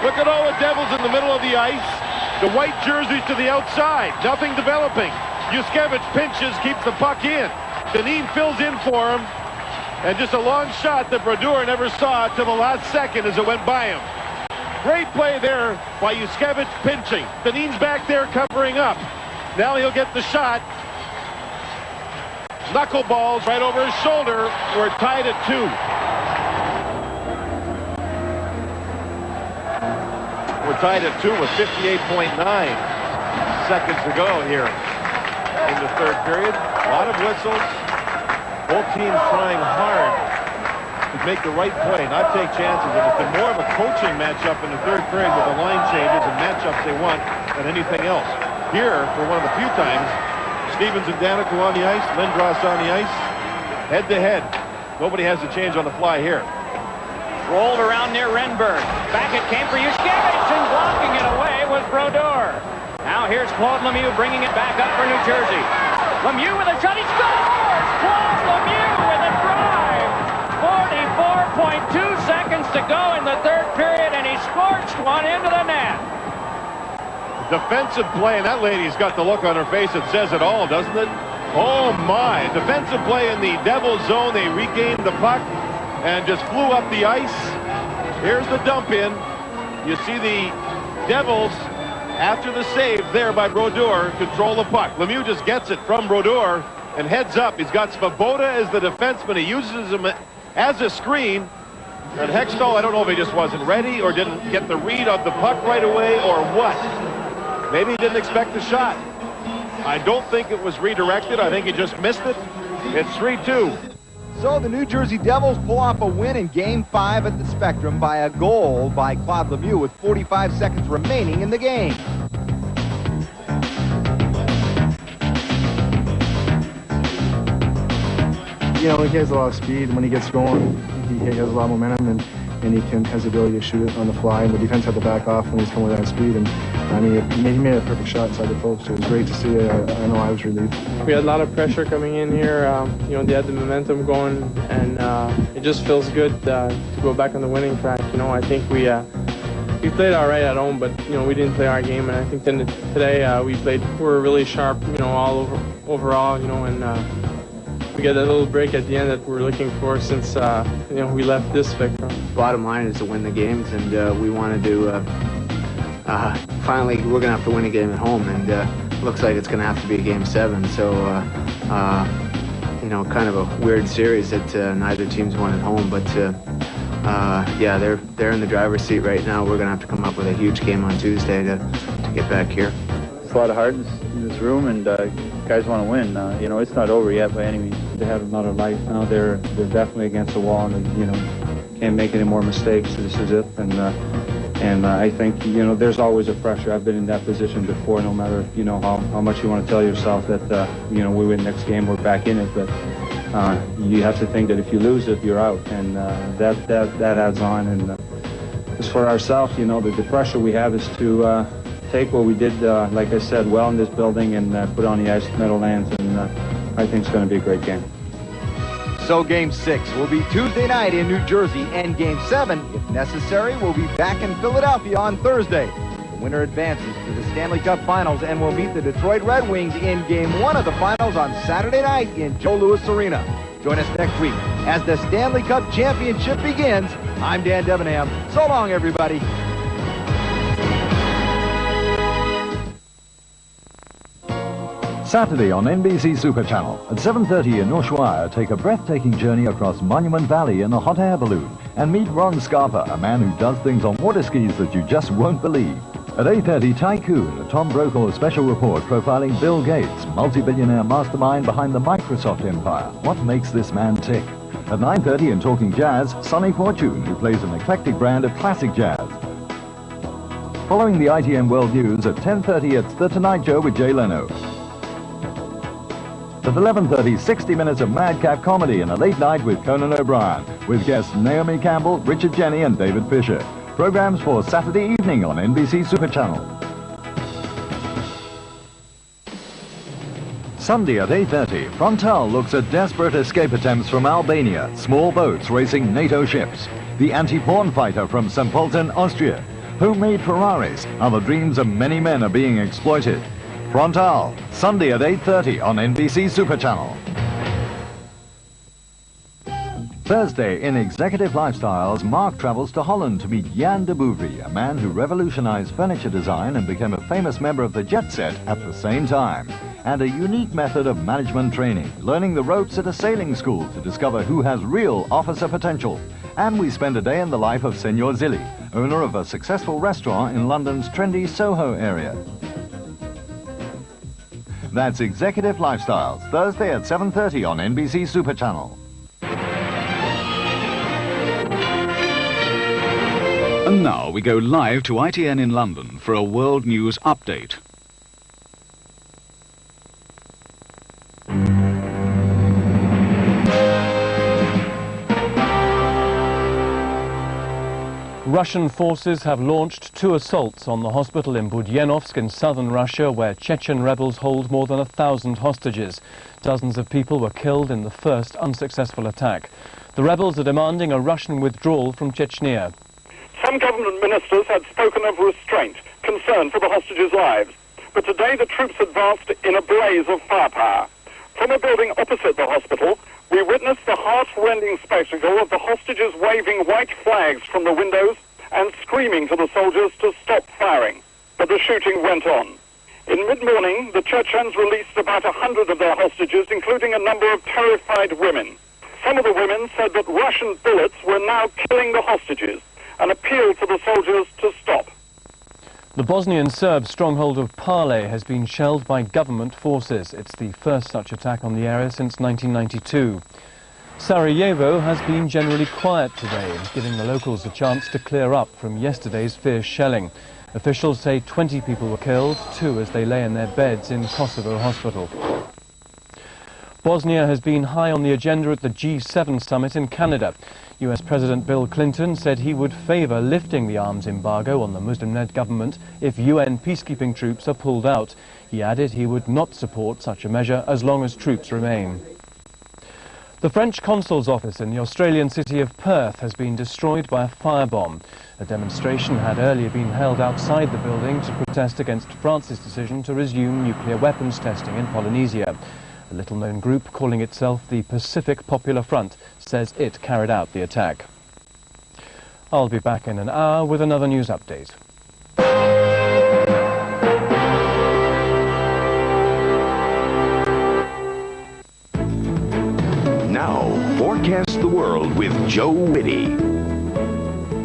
Look at all the Devils in the middle of the ice, the white jerseys to the outside, nothing developing. Yushkevich pinches, keeps the puck in. Dineen fills in for him, and just a long shot that Brodeur never saw till the last second as it went by him. Great play there by Yushkevich pinching. Dineen's back there covering up. Now he'll get the shot. Knuckleballs right over his shoulder. We're tied at 2. We're tied at 2 with 58.9 seconds to go here in the third period. A lot of whistles. Both teams trying hard to make the right play, not take chances. And it's been more of a coaching matchup in the third period with the line changes and matchups they want than anything else. Here, for one of the few times, Stevens and Danico on the ice, Lindros on the ice, head-to-head. Nobody has a change on the fly here. Rolled around near Renberg. Back it came for Yushkevich, and blocking it away was Brodeur. Now here's Claude Lemieux bringing it back up for New Jersey. Lemieux with a shot, he scores! Claude Lemieux with a drive! 44.2 seconds to go in the third period, and he scorched one into the net. Defensive play, and that lady's got the look on her face that says it all, doesn't it? Oh my, defensive play in the Devils zone. They regained the puck and just flew up the ice. Here's the dump in. You see the Devils, after the save there by Brodeur, control the puck. Lemieux just gets it from Brodeur and heads up. He's got Svoboda as the defenseman. He uses him as a screen. And Hextall, I don't know if he just wasn't ready or didn't get the read of the puck right away or what. Maybe he didn't expect the shot. I don't think it was redirected. I think he just missed it. It's 3-2. So the New Jersey Devils pull off a win in Game 5 at the Spectrum by a goal by Claude Lemieux with 45 seconds remaining in the game. You know, he has a lot of speed. When he gets going, he has a lot of momentum, and he has the ability to shoot it on the fly, and the defense had to back off when he's coming with that speed. And I mean, he made a perfect shot inside the post. It was great to see. I know I was relieved. We had a lot of pressure coming in here. You know, they had the momentum going, and it just feels good to go back on the winning track. You know, I think we played all right at home, but you know, we didn't play our game. And I think today we were really sharp. You know, all overall. You know, and we got a little break at the end that we're looking for since you know, we left this Spectrum. Bottom line is to win the games, and we want to finally, we're going to have to win a game at home, and looks like it's going to have to be a Game 7. So, you know, kind of a weird series that neither team's won at home, but yeah, they're in the driver's seat right now. We're going to have to come up with a huge game on Tuesday to get back here. There's a lot of heart in this room, and guys want to win. You know, it's not over yet by any means. They have another life now. They're definitely against the wall, and you know, can't make any more mistakes. This is it, and I think, you know, there's always a pressure. I've been in that position before. No matter, you know, how much you want to tell yourself that you know, we win next game, we're back in it, but you have to think that if you lose it, you're out, and that adds on. And as for ourselves, you know, the pressure we have is to take what we did, like I said, well in this building, and put on the ice Meadowlands, and I think it's going to be a great game. So Game 6 will be Tuesday night in New Jersey, and Game 7, if necessary, will be back in Philadelphia on Thursday. The winner advances to the Stanley Cup Finals and will meet the Detroit Red Wings in Game 1 of the Finals on Saturday night in Joe Louis Arena. Join us next week as the Stanley Cup Championship begins. I'm Dan Debenham. So long, everybody. Saturday on NBC Super Channel at 7:30 in Ushuaia, take a breathtaking journey across Monument Valley in a hot air balloon and meet Ron Scarpa, a man who does things on water skis that you just won't believe. At 8:30, Tycoon, a Tom Brokaw special report profiling Bill Gates, multi-billionaire mastermind behind the Microsoft empire. What makes this man tick? At 9:30 in Talking Jazz, Sonny Fortune, who plays an eclectic brand of classic jazz. Following the ITN World News at 10:30, it's The Tonight Show with Jay Leno. At 11:30, 60 minutes of madcap comedy and a late night with Conan O'Brien, with guests Naomi Campbell, Richard Jenny and David Fisher. Programs for Saturday evening on NBC Super Channel. Sunday at 8:30, Frontal looks at desperate escape attempts from Albania, small boats racing NATO ships. The anti-porn fighter from St. Pölten, Austria. Homemade Ferraris, how the dreams of many men are being exploited. Frontal, Sunday at 8:30 on NBC Super Channel. Thursday, in Executive Lifestyles, Mark travels to Holland to meet Jan de Bouvry, a man who revolutionized furniture design and became a famous member of the Jet Set at the same time. And a unique method of management training, learning the ropes at a sailing school to discover who has real officer potential. And we spend a day in the life of Senor Zilli, owner of a successful restaurant in London's trendy Soho area. That's Executive Lifestyles, Thursday at 7:30 on NBC Super Channel. And now we go live to ITN in London for a world news update. Russian forces have launched 2 assaults on the hospital in Budyanovsk in southern Russia, where Chechen rebels hold more than 1,000 hostages. Dozens of people were killed in the first unsuccessful attack. The rebels are demanding a Russian withdrawal from Chechnya. Some government ministers had spoken of restraint, concern for the hostages' lives. But today the troops advanced in a blaze of firepower. From a building opposite the hospital, we witnessed the heart-rending spectacle of the hostages waving white flags from the windows and screaming to the soldiers to stop firing. But the shooting went on. In mid-morning, the Chechens released about 100 of their hostages, including a number of terrified women. Some of the women said that Russian bullets were now killing the hostages and appealed to the soldiers to stop. The Bosnian Serb stronghold of Pale has been shelled by government forces. It's the first such attack on the area since 1992. Sarajevo has been generally quiet today, giving the locals a chance to clear up from yesterday's fierce shelling. Officials say 20 people were killed, 2 as they lay in their beds in Kosovo hospital. Bosnia has been high on the agenda at the G7 summit in Canada. US President Bill Clinton said he would favour lifting the arms embargo on the Muslim-led government if UN peacekeeping troops are pulled out. He added he would not support such a measure as long as troops remain. The French consul's office in the Australian city of Perth has been destroyed by a firebomb. A demonstration had earlier been held outside the building to protest against France's decision to resume nuclear weapons testing in Polynesia. A little-known group calling itself the Pacific Popular Front says it carried out the attack. I'll be back in an hour with another news update. Now, forecast the world with Joe Whitty.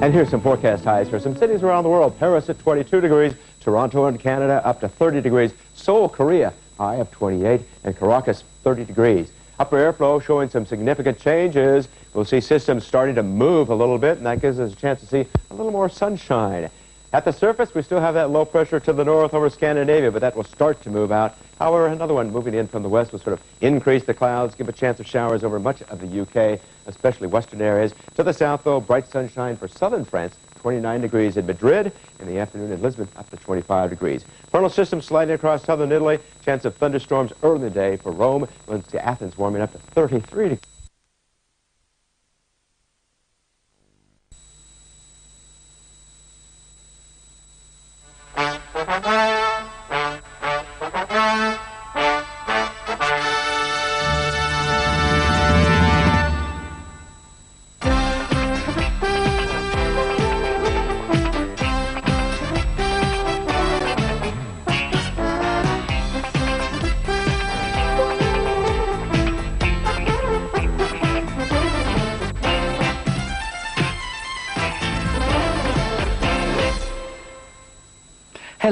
And here's some forecast highs for some cities around the world. Paris at 22 degrees, Toronto in Canada up to 30 degrees, Seoul, Korea, high of 28, and Caracas 30 degrees. Upper airflow showing some significant changes. We'll see systems starting to move a little bit, and that gives us a chance to see a little more sunshine. At the surface, we still have that low pressure to the north over Scandinavia, but that will start to move out. However, another one moving in from the west will sort of increase the clouds, give a chance of showers over much of the UK, especially western areas. To the south, though, bright sunshine for southern France, 29 degrees in Madrid. In the afternoon in Lisbon, up to 25 degrees. Frontal system sliding across southern Italy. Chance of thunderstorms early in the day for Rome. We'll see Athens warming up to 33 degrees.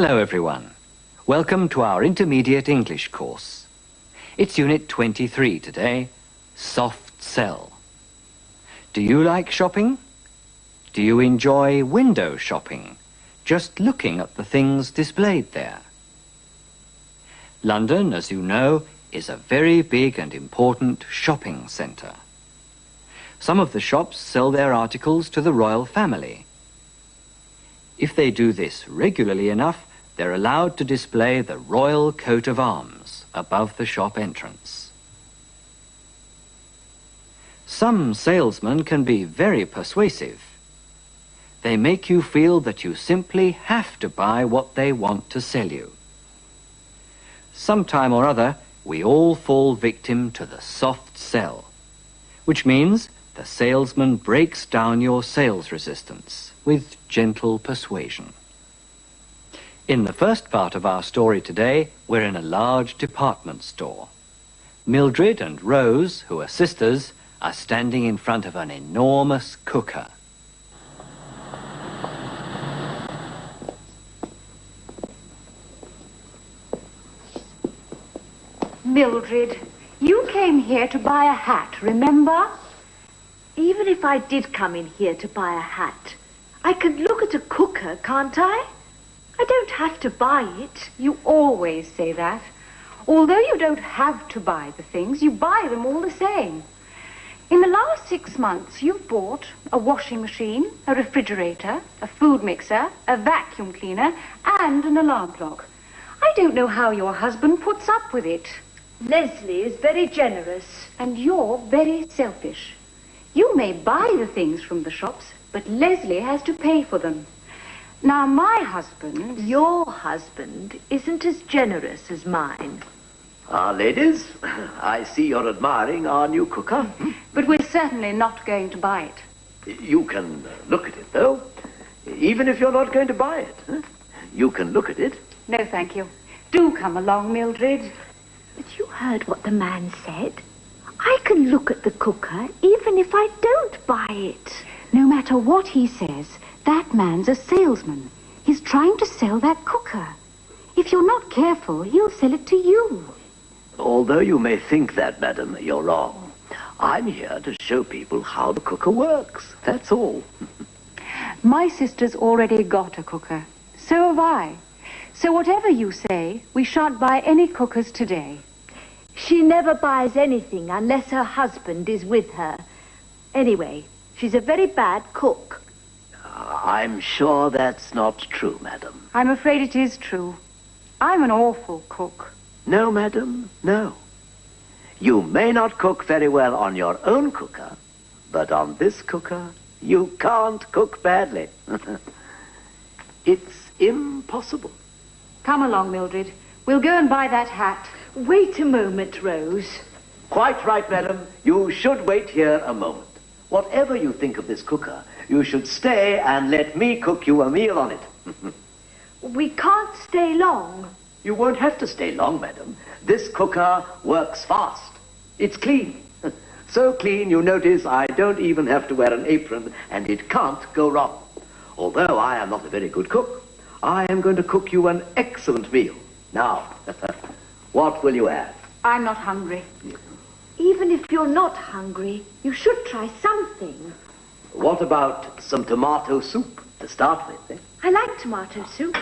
Hello everyone. Welcome to our intermediate English course. It's Unit 23 today, Soft Sell. Do you like shopping? Do you enjoy window shopping, just looking at the things displayed there? London, as you know, is a very big and important shopping centre. Some of the shops sell their articles to the royal family. If they do this regularly enough, they're allowed to display the royal coat of arms above the shop entrance. Some salesmen can be very persuasive. They make you feel that you simply have to buy what they want to sell you. Sometime or other, we all fall victim to the soft sell, which means the salesman breaks down your sales resistance with gentle persuasion. In the first part of our story today, we're in a large department store. Mildred and Rose, who are sisters, are standing in front of an enormous cooker. Mildred, you came here to buy a hat, remember? Even if I did come in here to buy a hat, I could look at a cooker, can't I? I don't have to buy it. You always say that. Although you don't have to buy the things, you buy them all the same. In the last 6 months, you've bought a washing machine, a refrigerator, a food mixer, a vacuum cleaner, and an alarm clock. I don't know how your husband puts up with it. Leslie is very generous. And you're very selfish. You may buy the things from the shops, but Leslie has to pay for them. Now, my husband... Your husband isn't as generous as mine. Ladies, I see you're admiring our new cooker. But we're certainly not going to buy it. You can look at it, though, even if you're not going to buy it. You can look at it. No, thank you. Do come along, Mildred. But you heard what the man said. I can look at the cooker even if I don't buy it. No matter what he says, that man's a salesman. He's trying to sell that cooker. If you're not careful, he'll sell it to you. Although you may think that, madam, you're wrong. I'm here to show people how the cooker works. That's all. My sister's already got a cooker. So have I. So whatever you say, we shan't buy any cookers today. She never buys anything unless her husband is with her. Anyway, she's a very bad cook. I'm sure that's not true, madam. I'm afraid it is true. I'm an awful cook. No, madam, no. You may not cook very well on your own cooker, but on this cooker, you can't cook badly. It's impossible. Come along, Mildred. We'll go and buy that hat. Wait a moment, Rose. Quite right, madam. You should wait here a moment. Whatever you think of this cooker, you should stay and let me cook you a meal on it. We can't stay long. You won't have to stay long, madam. This cooker works fast. It's clean. So clean, you notice I don't even have to wear an apron, and it can't go wrong. Although I am not a very good cook, I am going to cook you an excellent meal. Now, what will you have? I'm not hungry. Even if you're not hungry, you should try something. What about some tomato soup to start with, eh? I like tomato soup.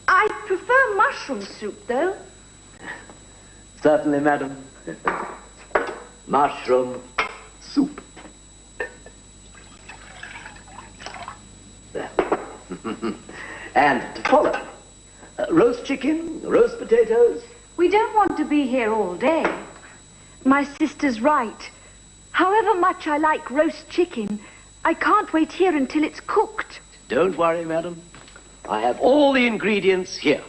I prefer mushroom soup, though. Certainly, madam. Mushroom soup. There. And to follow, roast chicken, roast potatoes. We don't want to be here all day. My sister's right. However much I like roast chicken, I can't wait here until it's cooked. Don't worry, madam. I have all the ingredients here.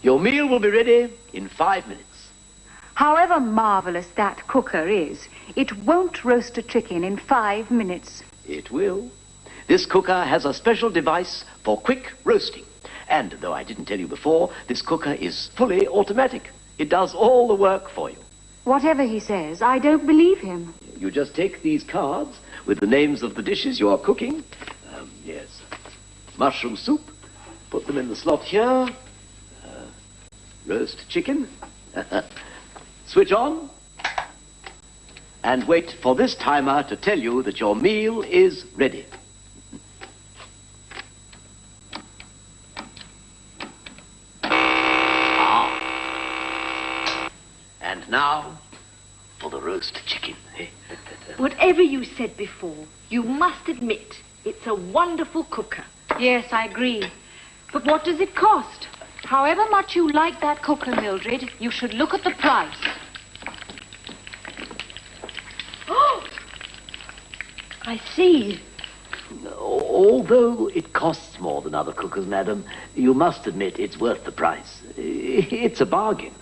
Your meal will be ready in 5 minutes. However marvelous that cooker is, it won't roast a chicken in 5 minutes. It will. This cooker has a special device for quick roasting. And though I didn't tell you before, this cooker is fully automatic. It does all the work for you. Whatever he says, I don't believe him. You just take these cards with the names of the dishes you are cooking. Yes. Mushroom soup. Put them in the slot here. Roast chicken. Switch on. And wait for this timer to tell you that your meal is ready. And now for the roast chicken. Whatever you said before, you must admit it's a wonderful cooker. Yes, I agree. But what does it cost? However much you like that cooker, Mildred, you should look at the price. Oh! I see. Although it costs more than other cookers, madam, you must admit it's worth the price. It's a bargain.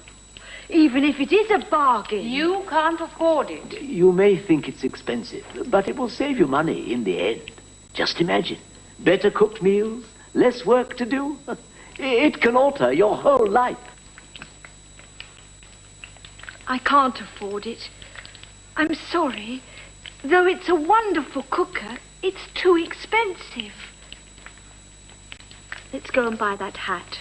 Even if it is a bargain. You can't afford it. You may think it's expensive, but it will save you money in the end. Just imagine. Better cooked meals, less work to do. It can alter your whole life. I can't afford it. I'm sorry. Though it's a wonderful cooker, it's too expensive. Let's go and buy that hat.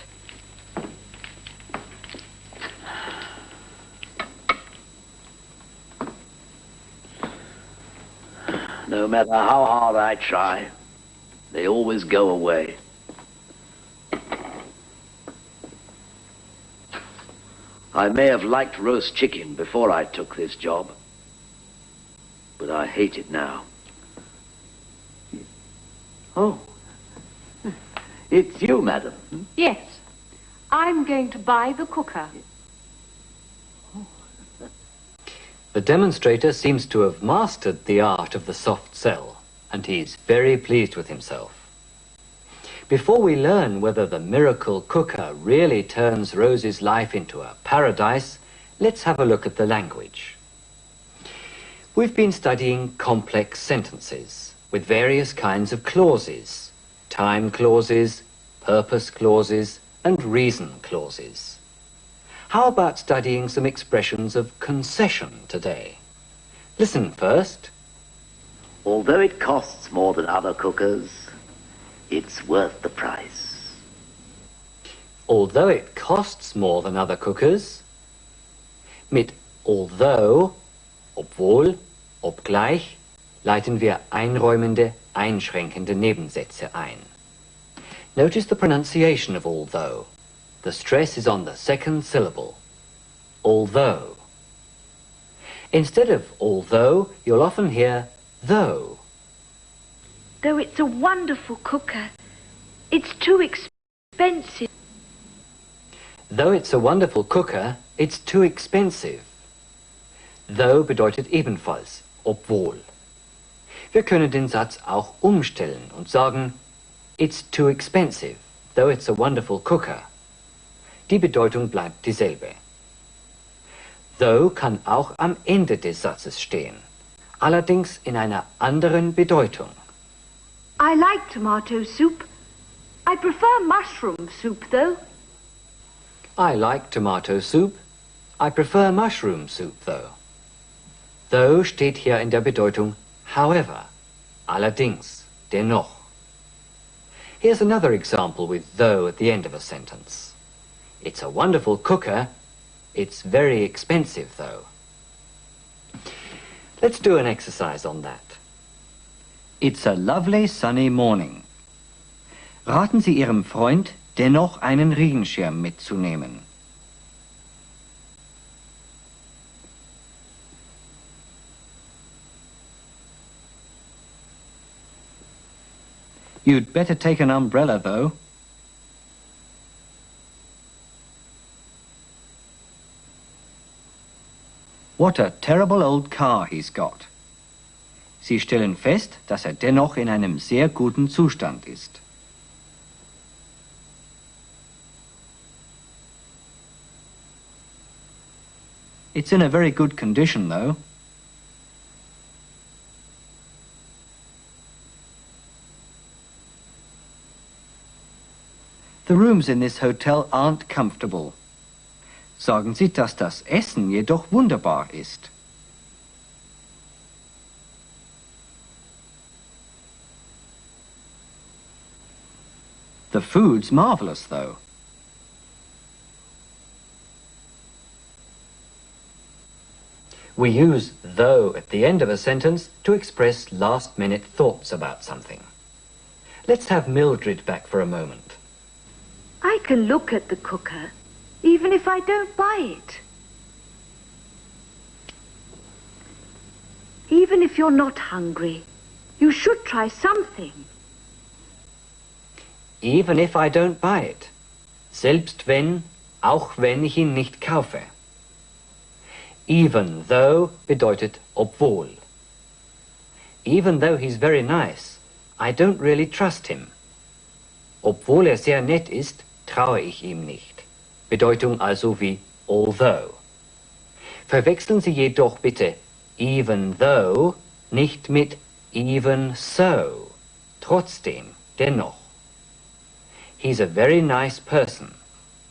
No matter how hard I try, they always go away. I may have liked roast chicken before I took this job, but I hate it now. Oh, it's you, madam. Yes. I'm going to buy the cooker. The demonstrator seems to have mastered the art of the soft sell, and he's very pleased with himself. Before we learn whether the miracle cooker really turns Rose's life into a paradise, let's have a look at the language. We've been studying complex sentences with various kinds of clauses, time clauses, purpose clauses, and reason clauses. How about studying some expressions of concession today? Listen first. Although it costs more than other cookers, it's worth the price. Although it costs more than other cookers. Mit although, obwohl, obgleich leiten wir einräumende, einschränkende Nebensätze ein. Notice the pronunciation of although. The stress is on the second syllable. Although. Instead of although, you'll often hear though. Though it's a wonderful cooker, it's too expensive. Though it's a wonderful cooker, it's too expensive. Though bedeutet ebenfalls obwohl. Wir können den Satz auch umstellen und sagen, it's too expensive, though it's a wonderful cooker. Die Bedeutung bleibt dieselbe. Though kann auch am Ende des Satzes stehen, allerdings in einer anderen Bedeutung. I like tomato soup. I prefer mushroom soup, though. I like tomato soup. I prefer mushroom soup, though. Though steht hier in der Bedeutung however, allerdings, dennoch. Here's another example with though at the end of a sentence. It's a wonderful cooker. It's very expensive, though. Let's do an exercise on that. It's a lovely sunny morning. Raten Sie Ihrem Freund, dennoch einen Regenschirm mitzunehmen. You'd better take an umbrella, though. What a terrible old car he's got. Sie stellen fest, dass dennoch in einem sehr guten Zustand ist. It's in a very good condition, though. The rooms in this hotel aren't comfortable. Sagen Sie, dass das Essen jedoch wunderbar ist. The food's marvellous, though. We use though at the end of a sentence to express last-minute thoughts about something. Let's have Mildred back for a moment. I can look at the cooker, even if I don't buy it. Even if you're not hungry, you should try something. Even if I don't buy it. Selbst wenn, auch wenn ich ihn nicht kaufe. Even though bedeutet obwohl. Even though he's very nice, I don't really trust him. Obwohl er sehr nett ist, traue ich ihm nicht. Bedeutung also wie although. Verwechseln Sie jedoch bitte even though nicht mit even so. Trotzdem, dennoch. He's a very nice person.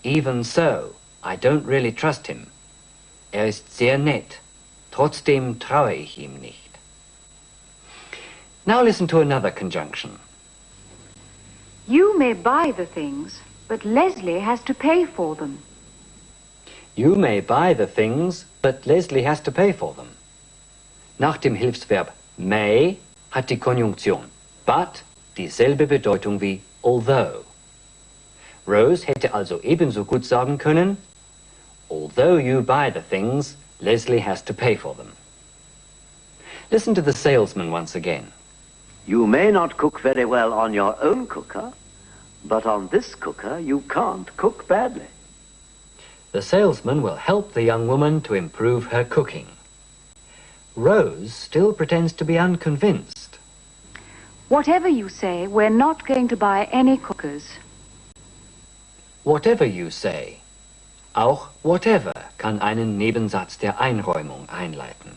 Even so, I don't really trust him. Er ist sehr nett. Trotzdem traue ich ihm nicht. Now listen to another conjunction. You may buy the things, but Leslie has to pay for them. You may buy the things, but Leslie has to pay for them. Nach dem Hilfsverb may hat die Konjunktion but dieselbe Bedeutung wie although. Rose hätte also ebenso gut sagen können, although you buy the things, Leslie has to pay for them. Listen to the salesman once again. You may not cook very well on your own cooker, but on this cooker you can't cook badly. The salesman will help the young woman to improve her cooking. Rose still pretends to be unconvinced. Whatever you say, we're not going to buy any cookers. Whatever you say. Auch whatever kann einen Nebensatz der Einräumung einleiten.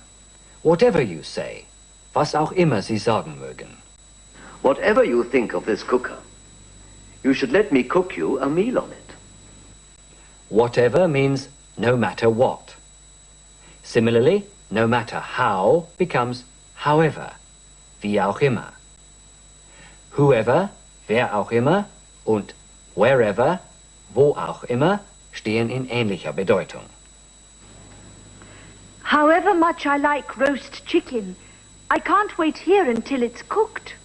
Whatever you say. Was auch immer Sie sagen mögen. Whatever you think of this cooker, you should let me cook you a meal on it. Whatever means no matter what. Similarly, no matter how becomes however, wie auch immer. Whoever, wer auch immer, und wherever, wo auch immer, stehen in ähnlicher Bedeutung. However much I like roast chicken, I can't wait here until it's cooked.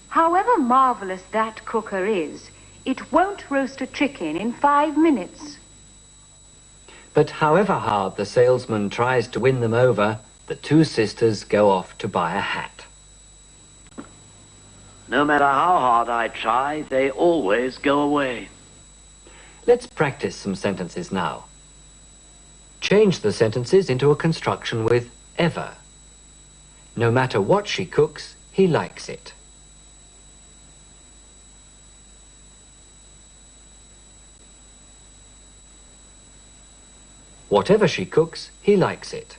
However marvelous that cooker is, it won't roast a chicken in 5 minutes. But however hard the salesman tries to win them over, the two sisters go off to buy a hat. No matter how hard I try, they always go away. Let's practice some sentences now. Change the sentences into a construction with ever. No matter what she cooks, he likes it. Whatever she cooks, he likes it.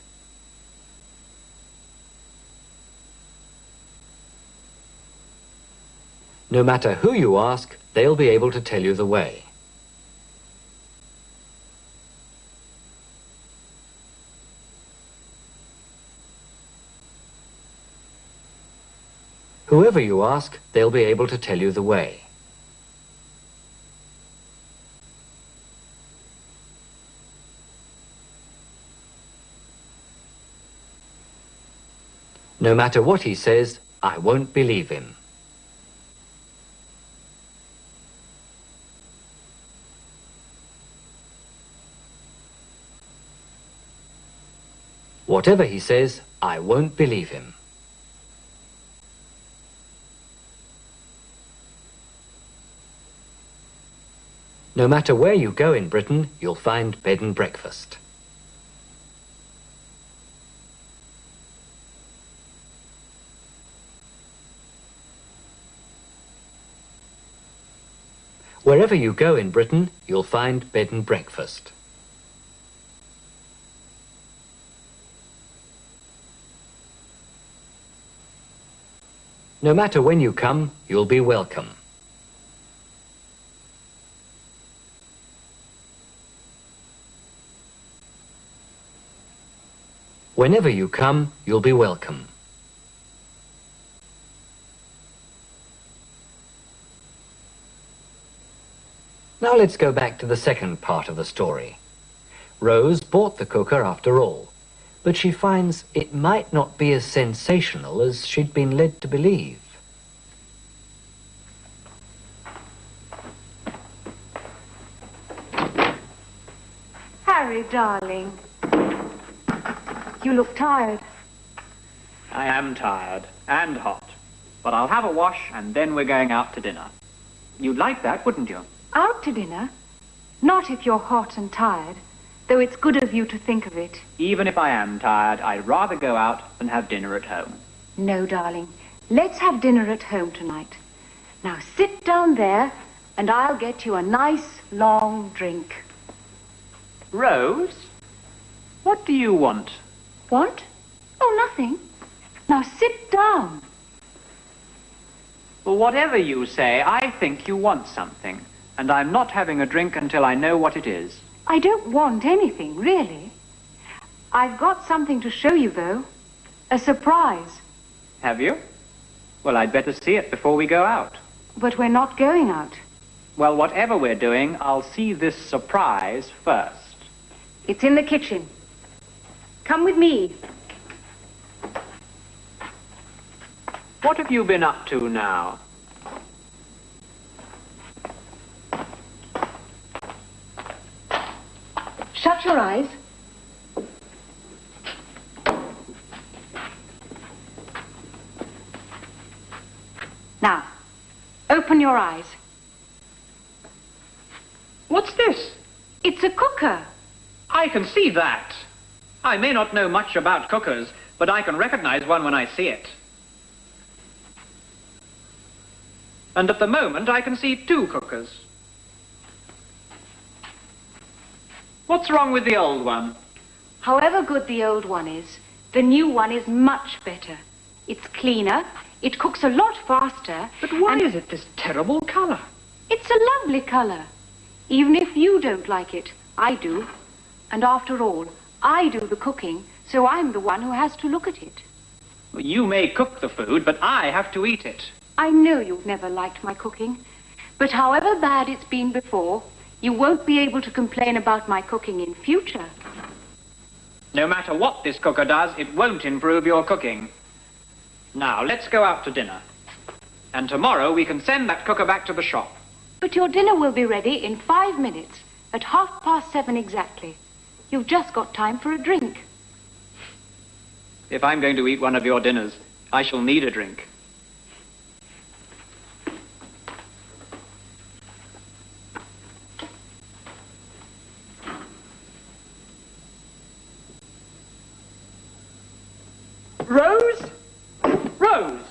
No matter who you ask, they'll be able to tell you the way. Whoever you ask, they'll be able to tell you the way. No matter what he says, I won't believe him. Whatever he says, I won't believe him. No matter where you go in Britain, you'll find bed and breakfast. Wherever you go in Britain, you'll find bed and breakfast. No matter when you come, you'll be welcome. Whenever you come, you'll be welcome. Now let's go back to the second part of the story. Rose bought the cooker after all, but she finds it might not be as sensational as she'd been led to believe. Harry, darling. You look tired. I am tired and hot, but I'll have a wash and then we're going out to dinner. You'd like that, wouldn't you? Out to dinner? Not if you're hot and tired, though it's good of you to think of it. Even if I am tired, I'd rather go out than have dinner at home. No, darling. Let's have dinner at home tonight. Now sit down there and I'll get you a nice long drink. Rose, what do you want? Want? Oh, nothing. Now sit down. Well, whatever you say, I think you want something, and I'm not having a drink until I know what it is. I don't want anything, really. I've got something to show you, though. A surprise. Have you? Well, I'd better see it before we go out. But we're not going out. Well, whatever we're doing, I'll see this surprise first. It's in the kitchen. Come with me. What have you been up to now? Shut your eyes. Now, open your eyes. What's this? It's a cooker. I can see that. I may not know much about cookers, but I can recognize one when I see it. And at the moment, I can see two cookers. What's wrong with the old one? However good the old one is, the new one is much better. It's cleaner, it cooks a lot faster. But why is it this terrible color? It's a lovely color. Even if you don't like it, I do. And after all, I do the cooking, so I'm the one who has to look at it. Well, you may cook the food, but I have to eat it. I know you've never liked my cooking, but however bad it's been before, you won't be able to complain about my cooking in future. No matter what this cooker does, it won't improve your cooking. Now, let's go out to dinner. And tomorrow we can send that cooker back to the shop. But your dinner will be ready in 5 minutes, at 7:30 exactly. You've just got time for a drink. If I'm going to eat one of your dinners, I shall need a drink. Rose? Rose!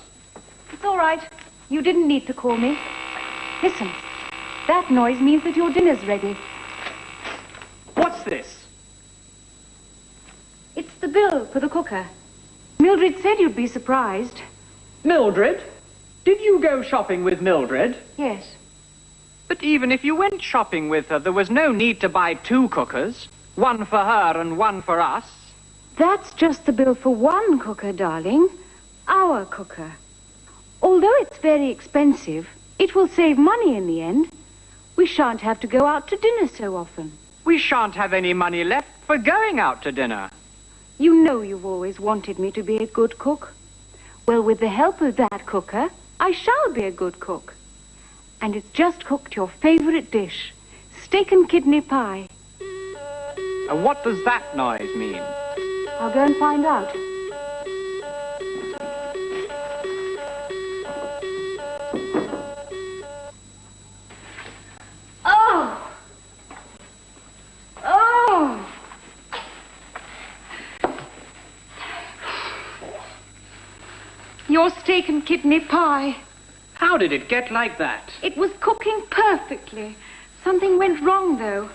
It's all right. You didn't need to call me. Listen, that noise means that your dinner's ready. What's this? It's the bill for the cooker. Mildred said you'd be surprised. Mildred? Did you go shopping with Mildred? Yes. But even if you went shopping with her, there was no need to buy two cookers. One for her and one for us. That's just the bill for one cooker, darling. Our cooker. Although it's very expensive, it will save money in the end. We shan't have to go out to dinner so often. We shan't have any money left for going out to dinner. You know you've always wanted me to be a good cook. Well, with the help of that cooker, I shall be a good cook. And it's just cooked your favorite dish, steak and kidney pie. And what does that noise mean? I'll go and find out. Oh! Oh! Your steak and kidney pie. How did it get like that? It was cooking perfectly. Something went wrong, though.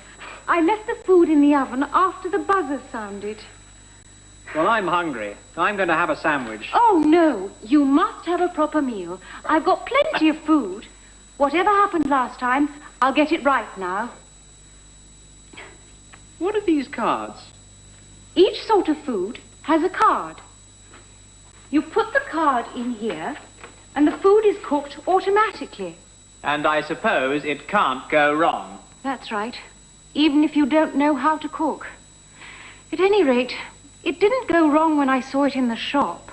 I left the food in the oven after the buzzer sounded. Well, I'm hungry. I'm going to have a sandwich. Oh, no. You must have a proper meal. I've got plenty of food. Whatever happened last time, I'll get it right now. What are these cards? Each sort of food has a card. You put the card in here, and the food is cooked automatically. And I suppose it can't go wrong. That's right. Even if you don't know how to cook. At any rate, it didn't go wrong when I saw it in the shop.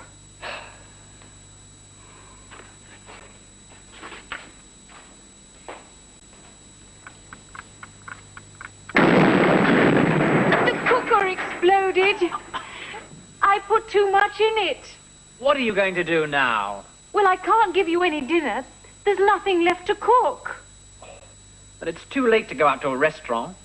The cooker exploded. I put too much in it. What are you going to do now? Well, I can't give you any dinner. There's nothing left to cook. But it's too late to go out to a restaurant.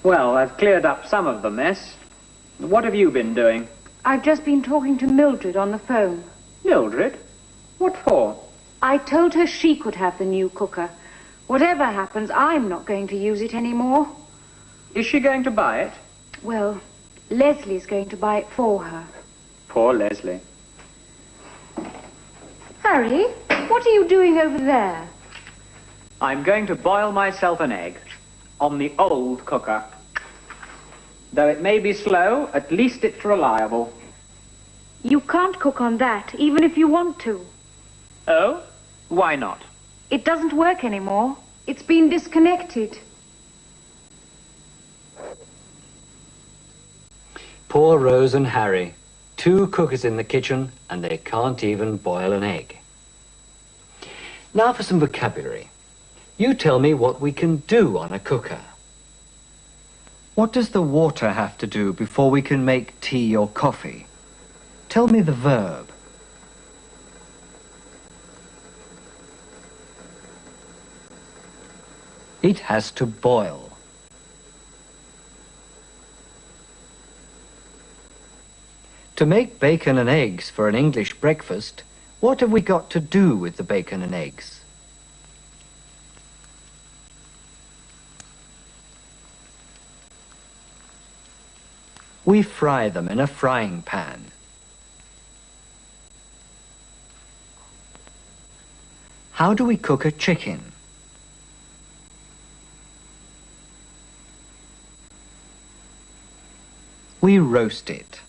Well, I've cleared up some of the mess. What have you been doing? I've just been talking to Mildred on the phone. Mildred? What for? I told her she could have the new cooker. Whatever happens, I'm not going to use it anymore. Is she going to buy it? Well, Leslie's going to buy it for her. Poor Leslie. Harry, what are you doing over there? I'm going to boil myself an egg on the old cooker. Though it may be slow, at least it's reliable. You can't cook on that, even if you want to. Oh? Why not? It doesn't work anymore. It's been disconnected. Poor Rose and Harry. 2 cookers in the kitchen, and they can't even boil an egg. Now for some vocabulary. You tell me what we can do on a cooker. What does the water have to do before we can make tea or coffee? Tell me the verb. It has to boil. To make bacon and eggs for an English breakfast, what have we got to do with the bacon and eggs? We fry them in a frying pan. How do we cook a chicken? We roast it.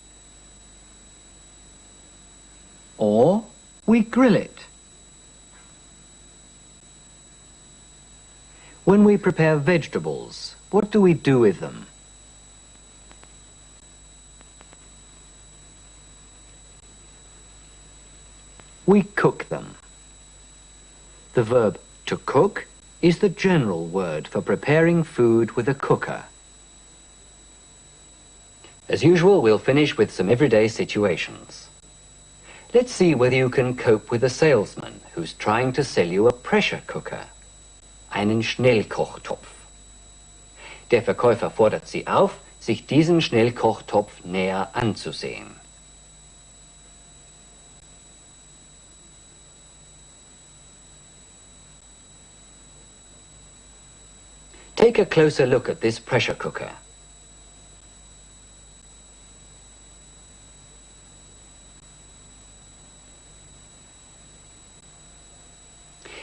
Or we grill it. When we prepare vegetables, what do we do with them? We cook them. The verb to cook is the general word for preparing food with a cooker. As usual, we'll finish with some everyday situations. Let's see whether you can cope with a salesman who's trying to sell you a pressure cooker, einen Schnellkochtopf. Der Verkäufer fordert Sie auf, sich diesen Schnellkochtopf näher anzusehen. Take a closer look at this pressure cooker.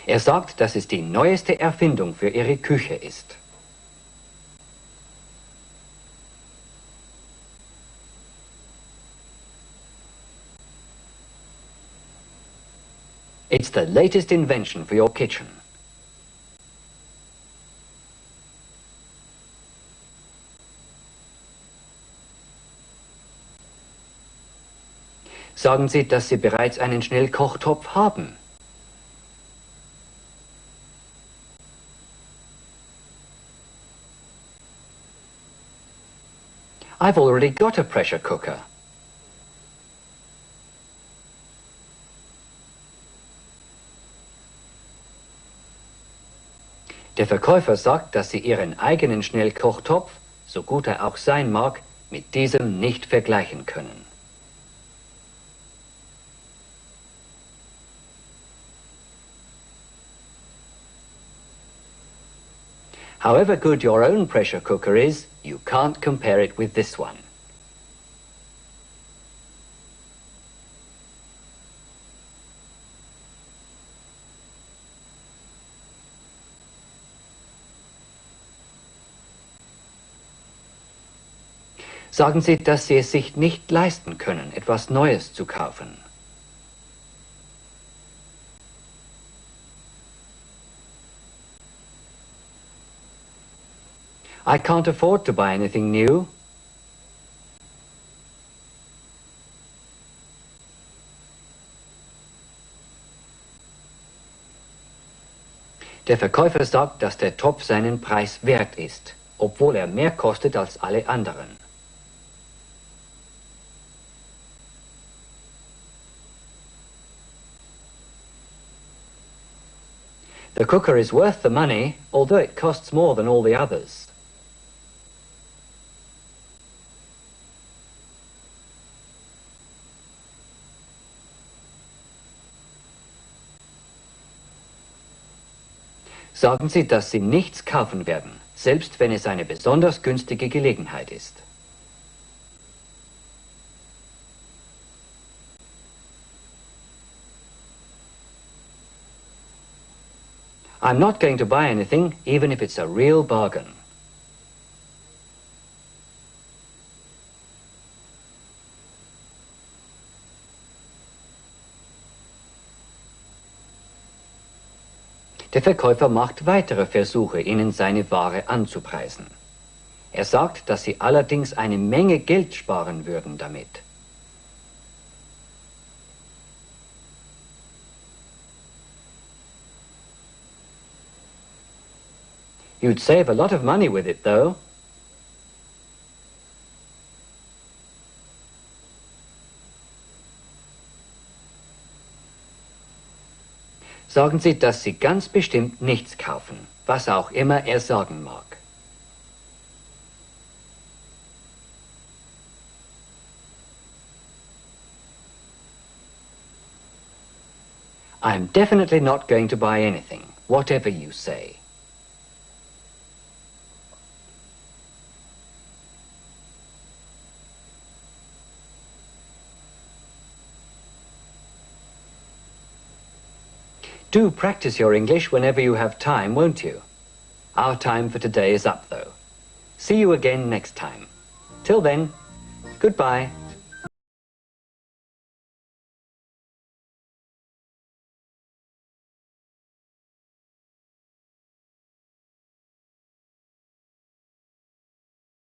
Er sagt, dass es die neueste Erfindung für Ihre Küche ist. It's the latest invention for your kitchen. Sagen Sie, dass Sie bereits einen Schnellkochtopf haben. I've already got a pressure cooker. Der Verkäufer sagt, dass Sie Ihren eigenen Schnellkochtopf, so gut er auch sein mag, mit diesem nicht vergleichen können. However good your own pressure cooker is, you can't compare it with this one. Sagen Sie, dass Sie es sich nicht leisten können, etwas Neues zu kaufen. I can't afford to buy anything new. Der Verkäufer sagt, dass der Topf seinen Preis wert ist, obwohl er mehr kostet als alle anderen. The cooker is worth the money, although it costs more than all the others. Sagen Sie, dass Sie nichts kaufen werden, selbst wenn es eine besonders günstige Gelegenheit ist. I'm not going to buy anything, even if it's a real bargain. Der Verkäufer macht weitere Versuche, Ihnen seine Ware anzupreisen. Er sagt, dass Sie allerdings eine Menge Geld sparen würden damit. You'd save a lot of money with it, though. Sagen Sie, dass Sie ganz bestimmt nichts kaufen, was auch immer er sagen mag. I'm definitely not going to buy anything, whatever you say. Do practice your English whenever you have time, won't you? Our time for today is up, though. See you again next time. Till then, goodbye.